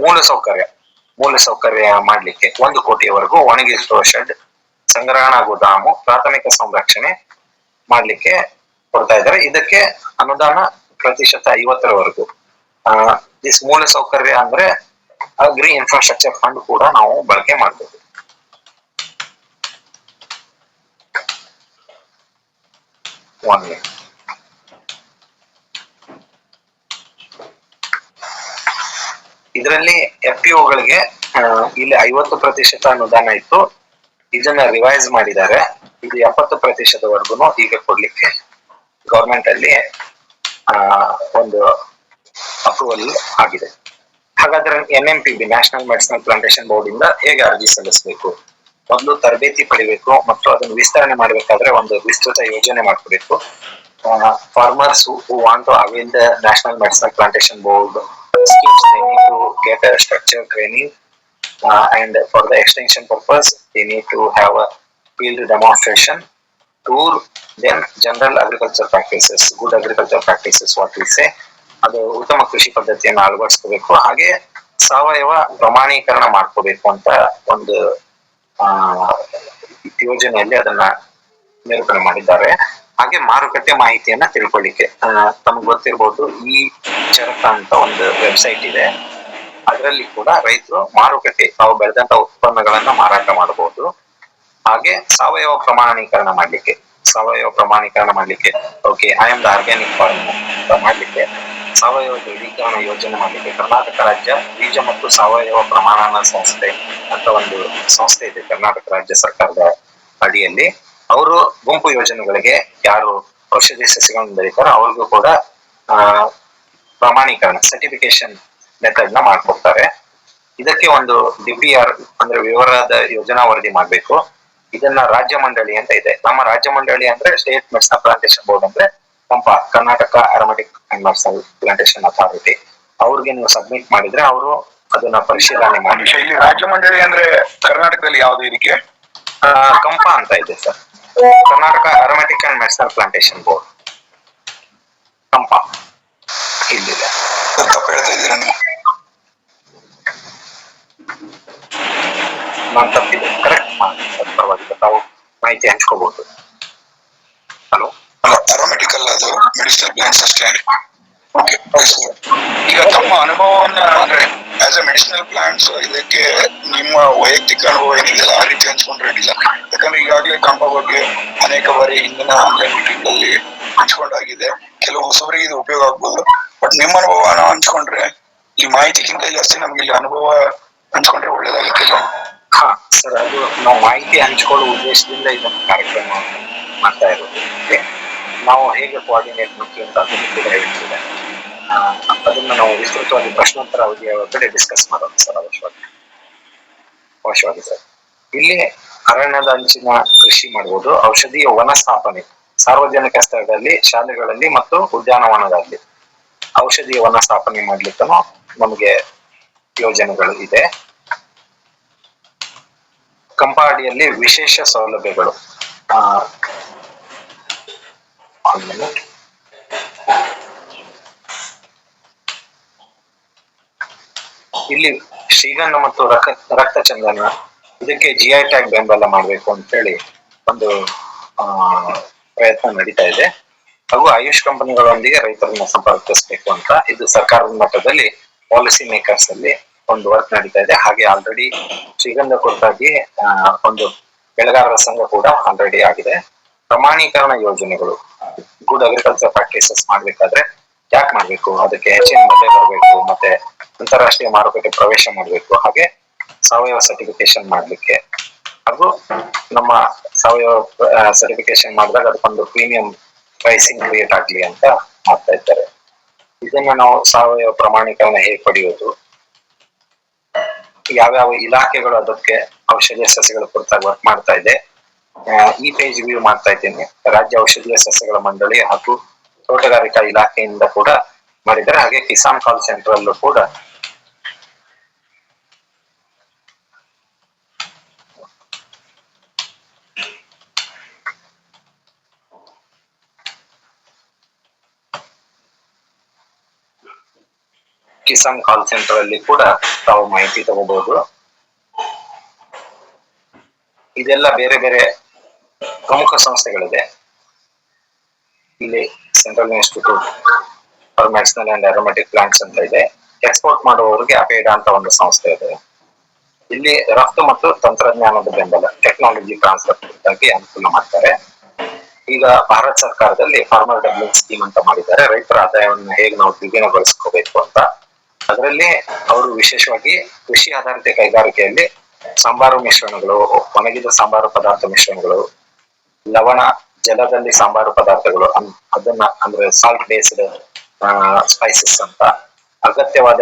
ಮೂಲ ಸೌಕರ್ಯ ಮಾಡ್ಲಿಕ್ಕೆ 1 ಕೋಟಿಯವರೆಗೂ ಒಣಗಿಸುವ ಶೆಡ್, ಸಂಗ್ರಹಣಾ ಗೋದಾಮು, ಪ್ರಾಥಮಿಕ ಸಂರಕ್ಷಣೆ ಮಾಡ್ಲಿಕ್ಕೆ ಕೊಡ್ತಾ ಇದ್ದಾರೆ. ಇದಕ್ಕೆ ಅನುದಾನ ಪ್ರತಿಶತ 50ರವರೆಗೂ. ದಿಸ್ ಮೂಲ ಸೌಕರ್ಯ ಅಂದ್ರೆ ಅಗ್ರಿ ಇನ್ಫ್ರಾಸ್ಟ್ರಕ್ಚರ್ ಫಂಡ್ ಕೂಡ ನಾವು ಬಳಕೆ ಮಾಡಬಹುದು. ಇದರಲ್ಲಿ FPOಗಳಿಗೆ ಇಲ್ಲಿ 50% ಅನುದಾನ ಇತ್ತು, ಇದನ್ನ ರಿವೈಸ್ ಮಾಡಿದ್ದಾರೆ. ಇದು 70%ವರೆಗೂ ಈಗ ಕೊಡ್ಲಿಕ್ಕೆ ಗವರ್ಮೆಂಟ್ ಅಲ್ಲಿ ಒಂದು ಅಪ್ರೂವಲ್ ಆಗಿದೆ. ಹಾಗಾದ್ರೆ NMPB national medicinal plantation board ಇಂದ ಹೇಗೆ ಅರ್ಜಿ ಸಲ್ಲಿಸಬೇಕು? ಮೊದಲು ತರಬೇತಿ ಪಡಿಬೇಕು ಮತ್ತು ಅದನ್ನು ವಿಸ್ತರಣೆ ಮಾಡಬೇಕಾದ್ರೆ ಒಂದು ವಿಸ್ತೃತ ಯೋಜನೆ ಮಾಡ್ಕೋಬೇಕು. Farmers who want to avail the National Medicinal Plantation Board schemes, they need to get a structured training, and for the extension purpose they need to have a field demonstration tour, then general agriculture practices, good agriculture practices what we say, ಅದು ಉತ್ತಮ ಕೃಷಿ ಪದ್ಧತಿಯನ್ನು ಅಳವಡಿಸ್ಕೋಬೇಕು. ಹಾಗೆ ಸಾವಯವ ಪ್ರಮಾಣೀಕರಣ ಮಾಡ್ಕೋಬೇಕು ಅಂತ ಒಂದು ಯೋಜನೆಯಲ್ಲಿ ಅದನ್ನ ನಿರೂಪಣೆ ಮಾಡಿದ್ದಾರೆ. ಹಾಗೆ ಮಾರುಕಟ್ಟೆ ಮಾಹಿತಿಯನ್ನ ತಿಳ್ಕೊಳ್ಳಿಕ್ಕೆ ತಮ್ಗೆ ಗೊತ್ತಿರ್ಬೋದು, ಈ ಚರಕ ಅಂತ ಒಂದು ವೆಬ್ಸೈಟ್ ಇದೆ. ಅದರಲ್ಲಿ ಕೂಡ ರೈತರು ಮಾರುಕಟ್ಟೆ ತಾವು ಬೆಳೆದಂತ ಉತ್ಪನ್ನಗಳನ್ನ ಮಾರಾಟ ಮಾಡಬಹುದು. ಹಾಗೆ ಸಾವಯವ ಪ್ರಮಾಣೀಕರಣ ಮಾಡ್ಲಿಕ್ಕೆ okay I am the organic farm ಅಂತ ಮಾಡ್ಲಿಕ್ಕೆ, ಸಾವಯವ ಧ್ರುವೀಕರಣ ಯೋಜನೆ ಮಾಡ್ಲಿಕ್ಕೆ ಕರ್ನಾಟಕ ರಾಜ್ಯ ಬೀಜ ಮತ್ತು ಸಾವಯವ ಪ್ರಮಾಣನ ಸಂಸ್ಥೆ ಅಂತ ಒಂದು ಸಂಸ್ಥೆ ಇದೆ ಕರ್ನಾಟಕ ರಾಜ್ಯ ಸರ್ಕಾರದ ಅಡಿಯಲ್ಲಿ. ಅವರು ಗುಂಪು ಯೋಜನೆಗಳಿಗೆ ಯಾರು ಔಷಧಿ ಸಸ್ಯಗಳನ್ನು ಬೆಳೀತಾರೋ ಅವ್ರಿಗೂ ಕೂಡ ಪ್ರಮಾಣೀಕರಣ ಸರ್ಟಿಫಿಕೇಶನ್ ಮೆಥಡ್ ನ ಮಾಡ್ಕೊಡ್ತಾರೆ. ಇದಕ್ಕೆ ಒಂದು DPR ಅಂದ್ರೆ ವಿವರದ ಯೋಜನಾ ವರದಿ ಮಾಡ್ಬೇಕು. ಇದನ್ನ ರಾಜ್ಯ ಮಂಡಳಿ ಅಂತ ಇದೆ. ನಮ್ಮ ರಾಜ್ಯ ಮಂಡಳಿ ಅಂದ್ರೆ ಸ್ಟೇಟ್ ಮೆಡಿಸಿನಲ್ ಪ್ಲಾಂಟೇಶನ್ ಬೋರ್ಡ್ ಅಂದ್ರೆ KAMPA, Karnataka aromatic and medicinal plantation authority. ಅವ್ರಿಗೆ ನೀವು ಸಬ್ಮಿಟ್ ಮಾಡಿದ್ರೆ ಅವರು ಅದನ್ನ ಪರಿಶೀಲನೆ ಮಾಡಿ. ಇಲ್ಲಿ ರಾಜ್ಯ ಮಂಡಳಿ ಅಂದ್ರೆ ಕರ್ನಾಟಕದಲ್ಲಿ ಯಾವ್ದು ಇದಕ್ಕೆ? ಕಂಪಾ ಅಂತ ಇದೆ sir, Karnataka aromatic and medicinal plantation board, KAMPA ಇಲ್ಲಿದೆ. ತಪ್ಪು ಹೇಳ್ತಾ ಇದ್ದೀರಾ ನೀವು? ನಾನು ತಪ್ಪಿದೆ, ಕರೆಕ್ಟ್ ಪರವಾಗಿಲ್ಲ, ತಾವು ಮಾಹಿತಿ ಹಂಚ್ಕೋಬಹುದು. ಹಲೋ, ಅರೋಮ್ಯಾಟಿಕ್ ಅಲ್ಲ, ಅದು ಮೆಡಿಸಿನಲ್ ಪ್ಲಾಂಟ್ಸ್ ಅಷ್ಟೇ. ಈಗ ತಮ್ಮ ಅನುಭವವನ್ನ ಅಂದ್ರೆ ಆಸ್ ಎ ಮೆಡಿಸಿನಲ್ ಪ್ಲಾಂಟ್ಸ್ ಇದಕ್ಕೆ ನಿಮ್ಮ ವೈಯಕ್ತಿಕ ಅನುಭವ ಏನಿದೆಯಲ್ಲ ಆ ರೀತಿ ಹಂಚ್ಕೊಂಡ್ರೆ ಅಡ್ಡಿಲ್ಲ. ಯಾಕಂದ್ರೆ ಈಗಾಗಲೇ ಕಂಪ ಬಗ್ಗೆ ಅನೇಕ ಬಾರಿ ಹಿಂದಿನ ಆನ್ಲೈನ್ ಮೀಟಿಂಗ್ ಅಲ್ಲಿ ಹಂಚ್ಕೊಂಡಾಗಿದೆ. ಕೆಲವು ಹೊಸಬರಿಗೆ ಇದು ಉಪಯೋಗ ಆಗ್ಬೋದು. ಬಟ್ ನಿಮ್ಮ ಅನುಭವನ ಹಂಚ್ಕೊಂಡ್ರೆ ಈ ಮಾಹಿತಿಗಿಂತ ಜಾಸ್ತಿ ನಮ್ಗೆ ಇಲ್ಲಿ ಅನುಭವ ಹಂಚ್ಕೊಂಡ್ರೆ ಒಳ್ಳೇದಾಗುತ್ತೆ. ಹಾ ಸರ್, ಅದು ನಾವು ಮಾಹಿತಿ ಹಂಚ್ಕೊಳ್ಳೋ ಉದ್ದೇಶದಿಂದ ಇದನ್ನು ಕಾರ್ಯಕ್ರಮ ಮಾಡ್ತಾ ಇರೋದು. ನಾವು ಹೇಗೆ ಕೋಆರ್ಡಿನೇಟ್ ಮಾಡ್ತೀವಿ ಅಂತ ಅದನ್ನು ಕೂಡ ಹೇಳ್ತಿದೆ. ಅದನ್ನ ನಾವು ವಿಸ್ತೃತವಾಗಿ ಪ್ರಶ್ನೋತ್ತರ ಅವಧಿಯ ಕಡೆ ಡಿಸ್ಕಸ್ ಮಾಡೋದು ಸರ್. ಅವಶ್ಯವಾಗಿ ಸರ್. ಇಲ್ಲಿ ಅರಣ್ಯದ ಅಂಚಿನ ಕೃಷಿ ಮಾಡಬಹುದು, ಔಷಧೀಯ ವನ ಸ್ಥಾಪನೆ ಸಾರ್ವಜನಿಕ ಸ್ಥಳದಲ್ಲಿ, ಶಾಲೆಗಳಲ್ಲಿ ಮತ್ತು ಉದ್ಯಾನವನದಲ್ಲಿ ಔಷಧಿ ವನ ಸ್ಥಾಪನೆ ಮಾಡ್ಲಿಕ್ಕೂ ನಮಗೆ ಯೋಜನೆಗಳು ಇದೆ. ಕಂಪಾಡಿಯಲ್ಲಿ ವಿಶೇಷ ಸೌಲಭ್ಯಗಳು ಆಮೇಲೆ ಇಲ್ಲಿ ಶ್ರೀಗಂಧ ಮತ್ತು ರಕ್ತ ಚಂದನ ಇದಕ್ಕೆ GI ಟ್ಯಾಗ್ ಬೆಂಬಲ ಮಾಡಬೇಕು ಅಂತ ಹೇಳಿ ಒಂದು ಪ್ರಯತ್ನ ನಡೀತಾ ಇದೆ. ಹಾಗೂ ಆಯುಷ್ ಕಂಪನಿಗಳೊಂದಿಗೆ ರೈತರನ್ನ ಸಂಪರ್ಕಿಸಬೇಕು ಅಂತ ಇದು ಸರ್ಕಾರದ ಮಟ್ಟದಲ್ಲಿ ಪಾಲಿಸಿ ಮೇಕರ್ಸ್ ಅಲ್ಲಿ ಒಂದು ವರ್ಕ್ ನಡೀತಾ ಇದೆ. ಹಾಗೆ ಆಲ್ರೆಡಿ ಶ್ರೀಗಂಧ ಕುರಿತಾಗಿ ಒಂದು ಬೆಳೆಗಾರರ ಸಂಘ ಕೂಡ ಆಲ್ರೆಡಿ ಆಗಿದೆ. ಪ್ರಮಾಣೀಕರಣ ಯೋಜನೆಗಳು, ಗುಡ್ ಅಗ್ರಿಕಲ್ಚರ್ ಪ್ರಾಕ್ಟೀಸಸ್ ಮಾಡ್ಬೇಕಾದ್ರೆ ಯಾಕೆ ಮಾಡ್ಬೇಕು, ಅದಕ್ಕೆ ಹೆಚ್ಚಿನ ಬೆಲೆ ಬರಬೇಕು, ಮತ್ತೆ ಅಂತಾರಾಷ್ಟ್ರೀಯ ಮಾರುಕಟ್ಟೆ ಪ್ರವೇಶ ಮಾಡಬೇಕು, ಹಾಗೆ ಸಾವಯವ ಸರ್ಟಿಫಿಕೇಶನ್ ಮಾಡ್ಲಿಕ್ಕೆ, ಹಾಗೂ ನಮ್ಮ ಸಾವಯವ ಸರ್ಟಿಫಿಕೇಶನ್ ಮಾಡಿದಾಗ ಅದಕ್ಕೊಂದು ಪ್ರೀಮಿಯಂ ಪ್ರೈಸಿಂಗ್ ಕ್ರಿಯೇಟ್ ಆಗ್ಲಿ ಅಂತ ಮಾಡ್ತಾ ಇದ್ದಾರೆ. ಇದನ್ನ ನಾವು ಸಾವಯವ ಪ್ರಮಾಣೀಕರಣ ಹೇಗೆ ಪಡೆಯೋದು, ಯಾವ್ಯಾವ ಇಲಾಖೆಗಳು ಅದಕ್ಕೆ ಔಷಧೀಯ ಸಸ್ಯಗಳ ಕುರಿತಾಗಿ ವರ್ಕ್ ಮಾಡ್ತಾ ಇದೆ, ಈ ಪೇಜ್ ವ್ಯೂ ಮಾಡ್ತಾ ಇದ್ದೇನೆ. ರಾಜ್ಯ ಔಷಧೀಯ ಸಸ್ಯಗಳ ಮಂಡಳಿ ಹಾಗೂ ತೋಟಗಾರಿಕಾ ಇಲಾಖೆಯಿಂದ ಕೂಡ ಮಾಡಿದ್ದಾರೆ. ಹಾಗೆ ಕಿಸಾನ್ ಕಾಲ್ ಸೆಂಟರ್ ಅಲ್ಲೂ ಕೂಡ ಕಿಸಾನ್ ಕಾಲ್ ಸೆಂಟರ್ ಅಲ್ಲಿ ಕೂಡ ತಾವು ಮಾಹಿತಿ ತಗೋಬಹುದು. ಇದೆಲ್ಲ ಬೇರೆ ಬೇರೆ ಪ್ರಮುಖ ಸಂಸ್ಥೆಗಳಿದೆ. ಇಲ್ಲಿ central institute for medicinal and aromatic plants ಅಂತ ಇದೆ. ಎಕ್ಸ್ಪೋರ್ಟ್ ಮಾಡುವವರಿಗೆ ಅಪೇಡ ಅಂತ ಒಂದು ಸಂಸ್ಥೆ ಇದೆ. ಇಲ್ಲಿ ರಫ್ತು ಮತ್ತು ತಂತ್ರಜ್ಞಾನದ ಬೆಂಬಲ, ಟೆಕ್ನಾಲಜಿ ಟ್ರಾನ್ಸ್ಫರ್ ಕುರಿತಾಗಿ ಅನುಕೂಲ ಮಾಡ್ತಾರೆ. ಈಗ ಭಾರತ ಸರ್ಕಾರದಲ್ಲಿ ಫಾರ್ಮರ್ ಡೆವಲಪ್ಮೆಂಟ್ ಸ್ಕೀಮ್ ಅಂತ ಮಾಡಿದ್ದಾರೆ. ರೈತರ ಆದಾಯವನ್ನು ಹೇಗೆ ನಾವು ದ್ವಿಗುಣಗೊಳಿಸ್ಕೋಬೇಕು ಅಂತ. ಅದರಲ್ಲಿ ಅವರು ವಿಶೇಷವಾಗಿ ಕೃಷಿ ಆಧಾರಿತ ಕೈಗಾರಿಕೆಯಲ್ಲಿ ಸಾಂಬಾರು ಮಿಶ್ರಣಗಳು, ಒಣಗಿದ ಸಾಂಬಾರು ಪದಾರ್ಥ ಮಿಶ್ರಣಗಳು, ಲವಣ ಜಲದಲ್ಲಿ ಸಾಂಬಾರು ಪದಾರ್ಥಗಳು, ಅದನ್ನ ಅಂದ್ರೆ ಸಾಲ್ಟ್ ಬೇಸ್ಡ್ ಸ್ಪೈಸಸ್ ಅಂತ, ಅಗತ್ಯವಾದ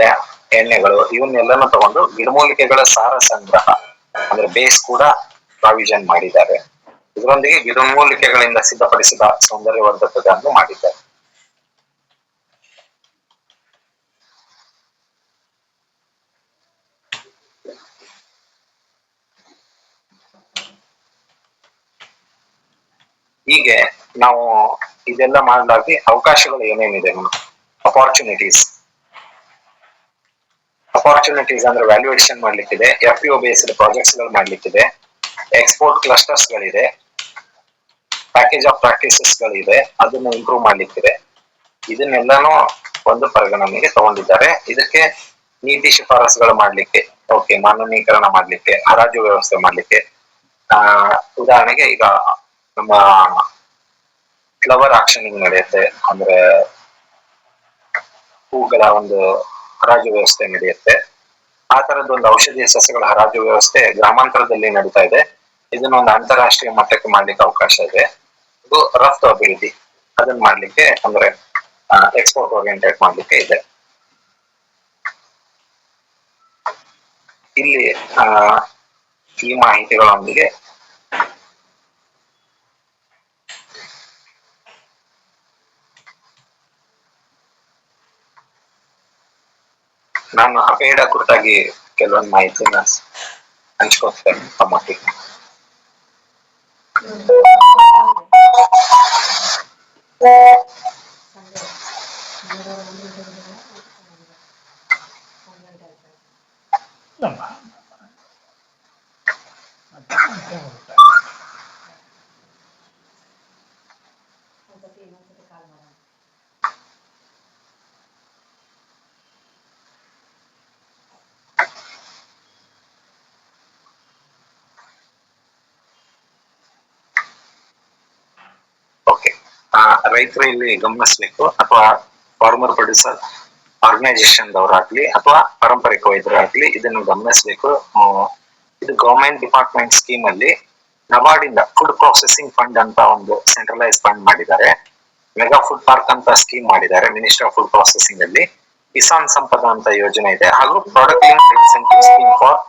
ಎಣ್ಣೆಗಳು, ಇವನ್ನೆಲ್ಲನೂ ತಗೊಂಡು ಗಿಡಮೂಲಿಕೆಗಳ ಸಾರ ಸಂಗ್ರಹ ಅಂದ್ರೆ ಬೇಸ್ ಕೂಡ ಪ್ರಾವಿಷನ್ ಮಾಡಿದ್ದಾರೆ. ಇದರೊಂದಿಗೆ ಗಿಡಮೂಲಿಕೆಗಳಿಂದ ಸಿದ್ಧಪಡಿಸಿದ ಸೌಂದರ್ಯವರ್ಧಕಗಳನ್ನು ಮಾಡಿದ್ದಾರೆ. ಹೀಗೆ ನಾವು ಇದೆಲ್ಲ ಮಾಡಲಾಗಿ ಅವಕಾಶಗಳು ಏನೇನಿದೆ, ಅಪಾರ್ಚುನಿಟೀಸ್ ಅಂದ್ರೆ ವ್ಯಾಲ್ಯೂಯೇಷನ್ ಮಾಡ್ಲಿಕ್ಕಿದೆ, FPO ಬೇಸ್ಡ್ ಪ್ರಾಜೆಕ್ಟ್ಸ್ ಗಳು ಮಾಡ್ಲಿಕ್ಕಿದೆ, ಎಕ್ಸ್ಪೋರ್ಟ್ ಕ್ಲಸ್ಟರ್ಸ್ ಗಳಿದೆ, ಪ್ಯಾಕೇಜ್ ಆಫ್ ಪ್ರಾಕ್ಟೀಸಸ್ ಗಳಿದೆ, ಅದನ್ನ ಇಂಪ್ರೂವ್ ಮಾಡ್ಲಿಕ್ಕಿದೆ. ಇದನ್ನೆಲ್ಲಾನು ಒಂದು ಪರಿಗಣನೆಗೆ ತಗೊಂಡಿದ್ದಾರೆ. ಇದಕ್ಕೆ ನೀತಿ ಶಿಫಾರಸುಗಳು ಮಾಡ್ಲಿಕ್ಕೆ, ಮಾನವೀಕರಣ ಮಾಡ್ಲಿಕ್ಕೆ, ಹರಾಜು ವ್ಯವಸ್ಥೆ ಮಾಡ್ಲಿಕ್ಕೆ, ಉದಾಹರಣೆಗೆ ಈಗ ನಮ್ಮ ಫ್ಲವರ್ ಆಕ್ಷನಿಂಗ್ ನಡೆಯುತ್ತೆ, ಅಂದ್ರೆ ಹೂಗಳ ಒಂದು ಹರಾಜು ವ್ಯವಸ್ಥೆ ನಡೆಯುತ್ತೆ. ಆ ತರದೊಂದು ಔಷಧೀಯ ಸಸ್ಯಗಳ ಹರಾಜು ವ್ಯವಸ್ಥೆ ಗ್ರಾಮಾಂತರದಲ್ಲಿ ನಡೀತಾ ಇದೆ. ಇದನ್ನೊಂದು ಅಂತಾರಾಷ್ಟ್ರೀಯ ಮಟ್ಟಕ್ಕೆ ಮಾಡ್ಲಿಕ್ಕೆ ಅವಕಾಶ ಇದೆ. ಇದು ರಫ್ತು ಅಭಿವೃದ್ಧಿ, ಅದನ್ನ ಮಾಡ್ಲಿಕ್ಕೆ ಅಂದ್ರೆ ಎಕ್ಸ್ಪೋರ್ಟ್ ಓರಿಯೆಂಟೆಡ್ ಮಾಡ್ಲಿಕ್ಕೆ ಇದೆ. ಇಲ್ಲಿ ಈ ಮಾಹಿತಿಗಳೊಂದಿಗೆ ನಾನು ಅಪೇಡ ಕುರಿತಾಗಿ ಕೆಲವೊಂದು ಮಾಹಿತಿನ ಹಂಚ್ಕೊಳ್ತೇನೆ ತಮ್ಮೊಟ್ಟಿಗೆ. ರೈತರು ಇಲ್ಲಿ ಗಮನಿಸ್ಬೇಕು, ಅಥವಾ ಫಾರ್ಮರ್ ಪ್ರೊಡ್ಯೂಸರ್ ಆರ್ಗನೈಸೇಷನ್ ದವರಾಗ್ಲಿ ಅಥವಾ ಪಾರಂಪರಿಕ ವೈದ್ಯರಾಗ್ಲಿ ಇದನ್ನು ಗಮನಿಸ್ಬೇಕು. ಇದು ಗವರ್ಮೆಂಟ್ ಡಿಪಾರ್ಟ್ಮೆಂಟ್ ಸ್ಕೀಮ್ ಅಲ್ಲಿ ನಬಾರ್ಡಿಂದ ಫುಡ್ ಪ್ರೊಸೆಸಿಂಗ್ ಫಂಡ್ ಅಂತ ಒಂದು ಸೆಂಟ್ರಲೈಸ್ ಫಂಡ್ ಮಾಡಿದ್ದಾರೆ. ಮೆಗಾ ಫುಡ್ ಪಾರ್ಕ್ ಅಂತ ಸ್ಕೀಮ್ ಮಾಡಿದ್ದಾರೆ ಮಿನಿಸ್ಟ್ರಿ ಆಫ್ ಫುಡ್ ಪ್ರೊಸೆಸಿಂಗ್ ಅಲ್ಲಿ. ಕಿಸಾನ್ ಸಂಪದ ಅಂತ ಯೋಜನೆ ಇದೆ, ಹಾಗೂ product link incentive scheme for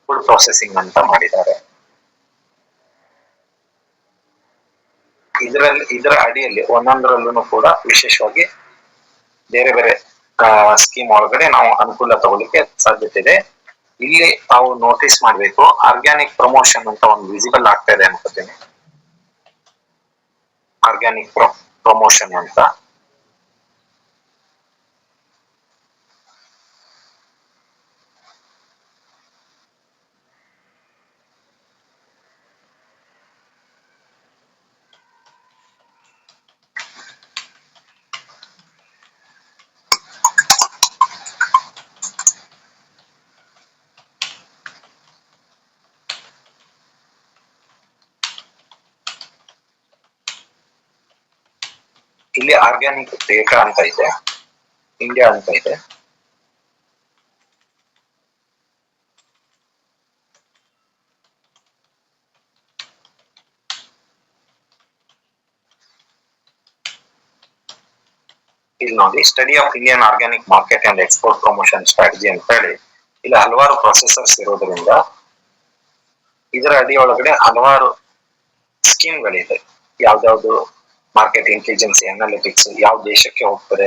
food processing ಅಂತ ಮಾಡಿದ್ದಾರೆ. ಇದರ ಅಡಿಯಲ್ಲಿ ಒಂದೊಂದರಲ್ಲೂ ಕೂಡ ವಿಶೇಷವಾಗಿ ಬೇರೆ ಬೇರೆ ಸ್ಕೀಮ್ ಒಳಗಡೆ ನಾವು ಅನುಕೂಲ ತಗೊಳ್ಳಿಕ್ಕೆ ಸಾಧ್ಯತೆ ಇದೆ. ಇಲ್ಲಿ ತಾವು ನೋಟಿಸ್ ಮಾಡ್ಬೇಕು, ಆರ್ಗ್ಯಾನಿಕ್ ಪ್ರಮೋಷನ್ ಅಂತ ಒಂದು ವಿಸಿಬಲ್ ಆಗ್ತಾ ಇದೆ ಅನ್ಕೋತೀನಿ. ಆರ್ಗ್ಯಾನಿಕ್ ಪ್ರಮೋಷನ್ ಅಂತ ಇಲ್ಲಿ ಆರ್ಗ್ಯಾನಿಕ್ ಡೇಟಾ ಅಂತ ಇದೆ, ಇಂಡಿಯಾ ಅಂತ ಇದೆ. ಇಲ್ಲಿ ನೋಡಿ, study of Indian organic market and export promotion strategy ಅಂತ ಹೇಳಿ ಇಲ್ಲಿ ಹಲವಾರು ಪ್ರೊಸೆಸರ್ಸ್ ಇರೋದ್ರಿಂದ ಇದರ ಅಡಿ ಒಳಗಡೆ ಹಲವಾರು ಸ್ಕೀಮ್ಗಳಿದೆ. ಯಾವ್ದಾವ್ದು ಮಾರ್ಕೆಟ್ ಇಂಟೆಲಿಜೆನ್ಸಿ ಅನಾಲಿಟಿಕ್ಸ್ ಯಾವ ದೇಶಕ್ಕೆ ಹೋಗ್ತದೆ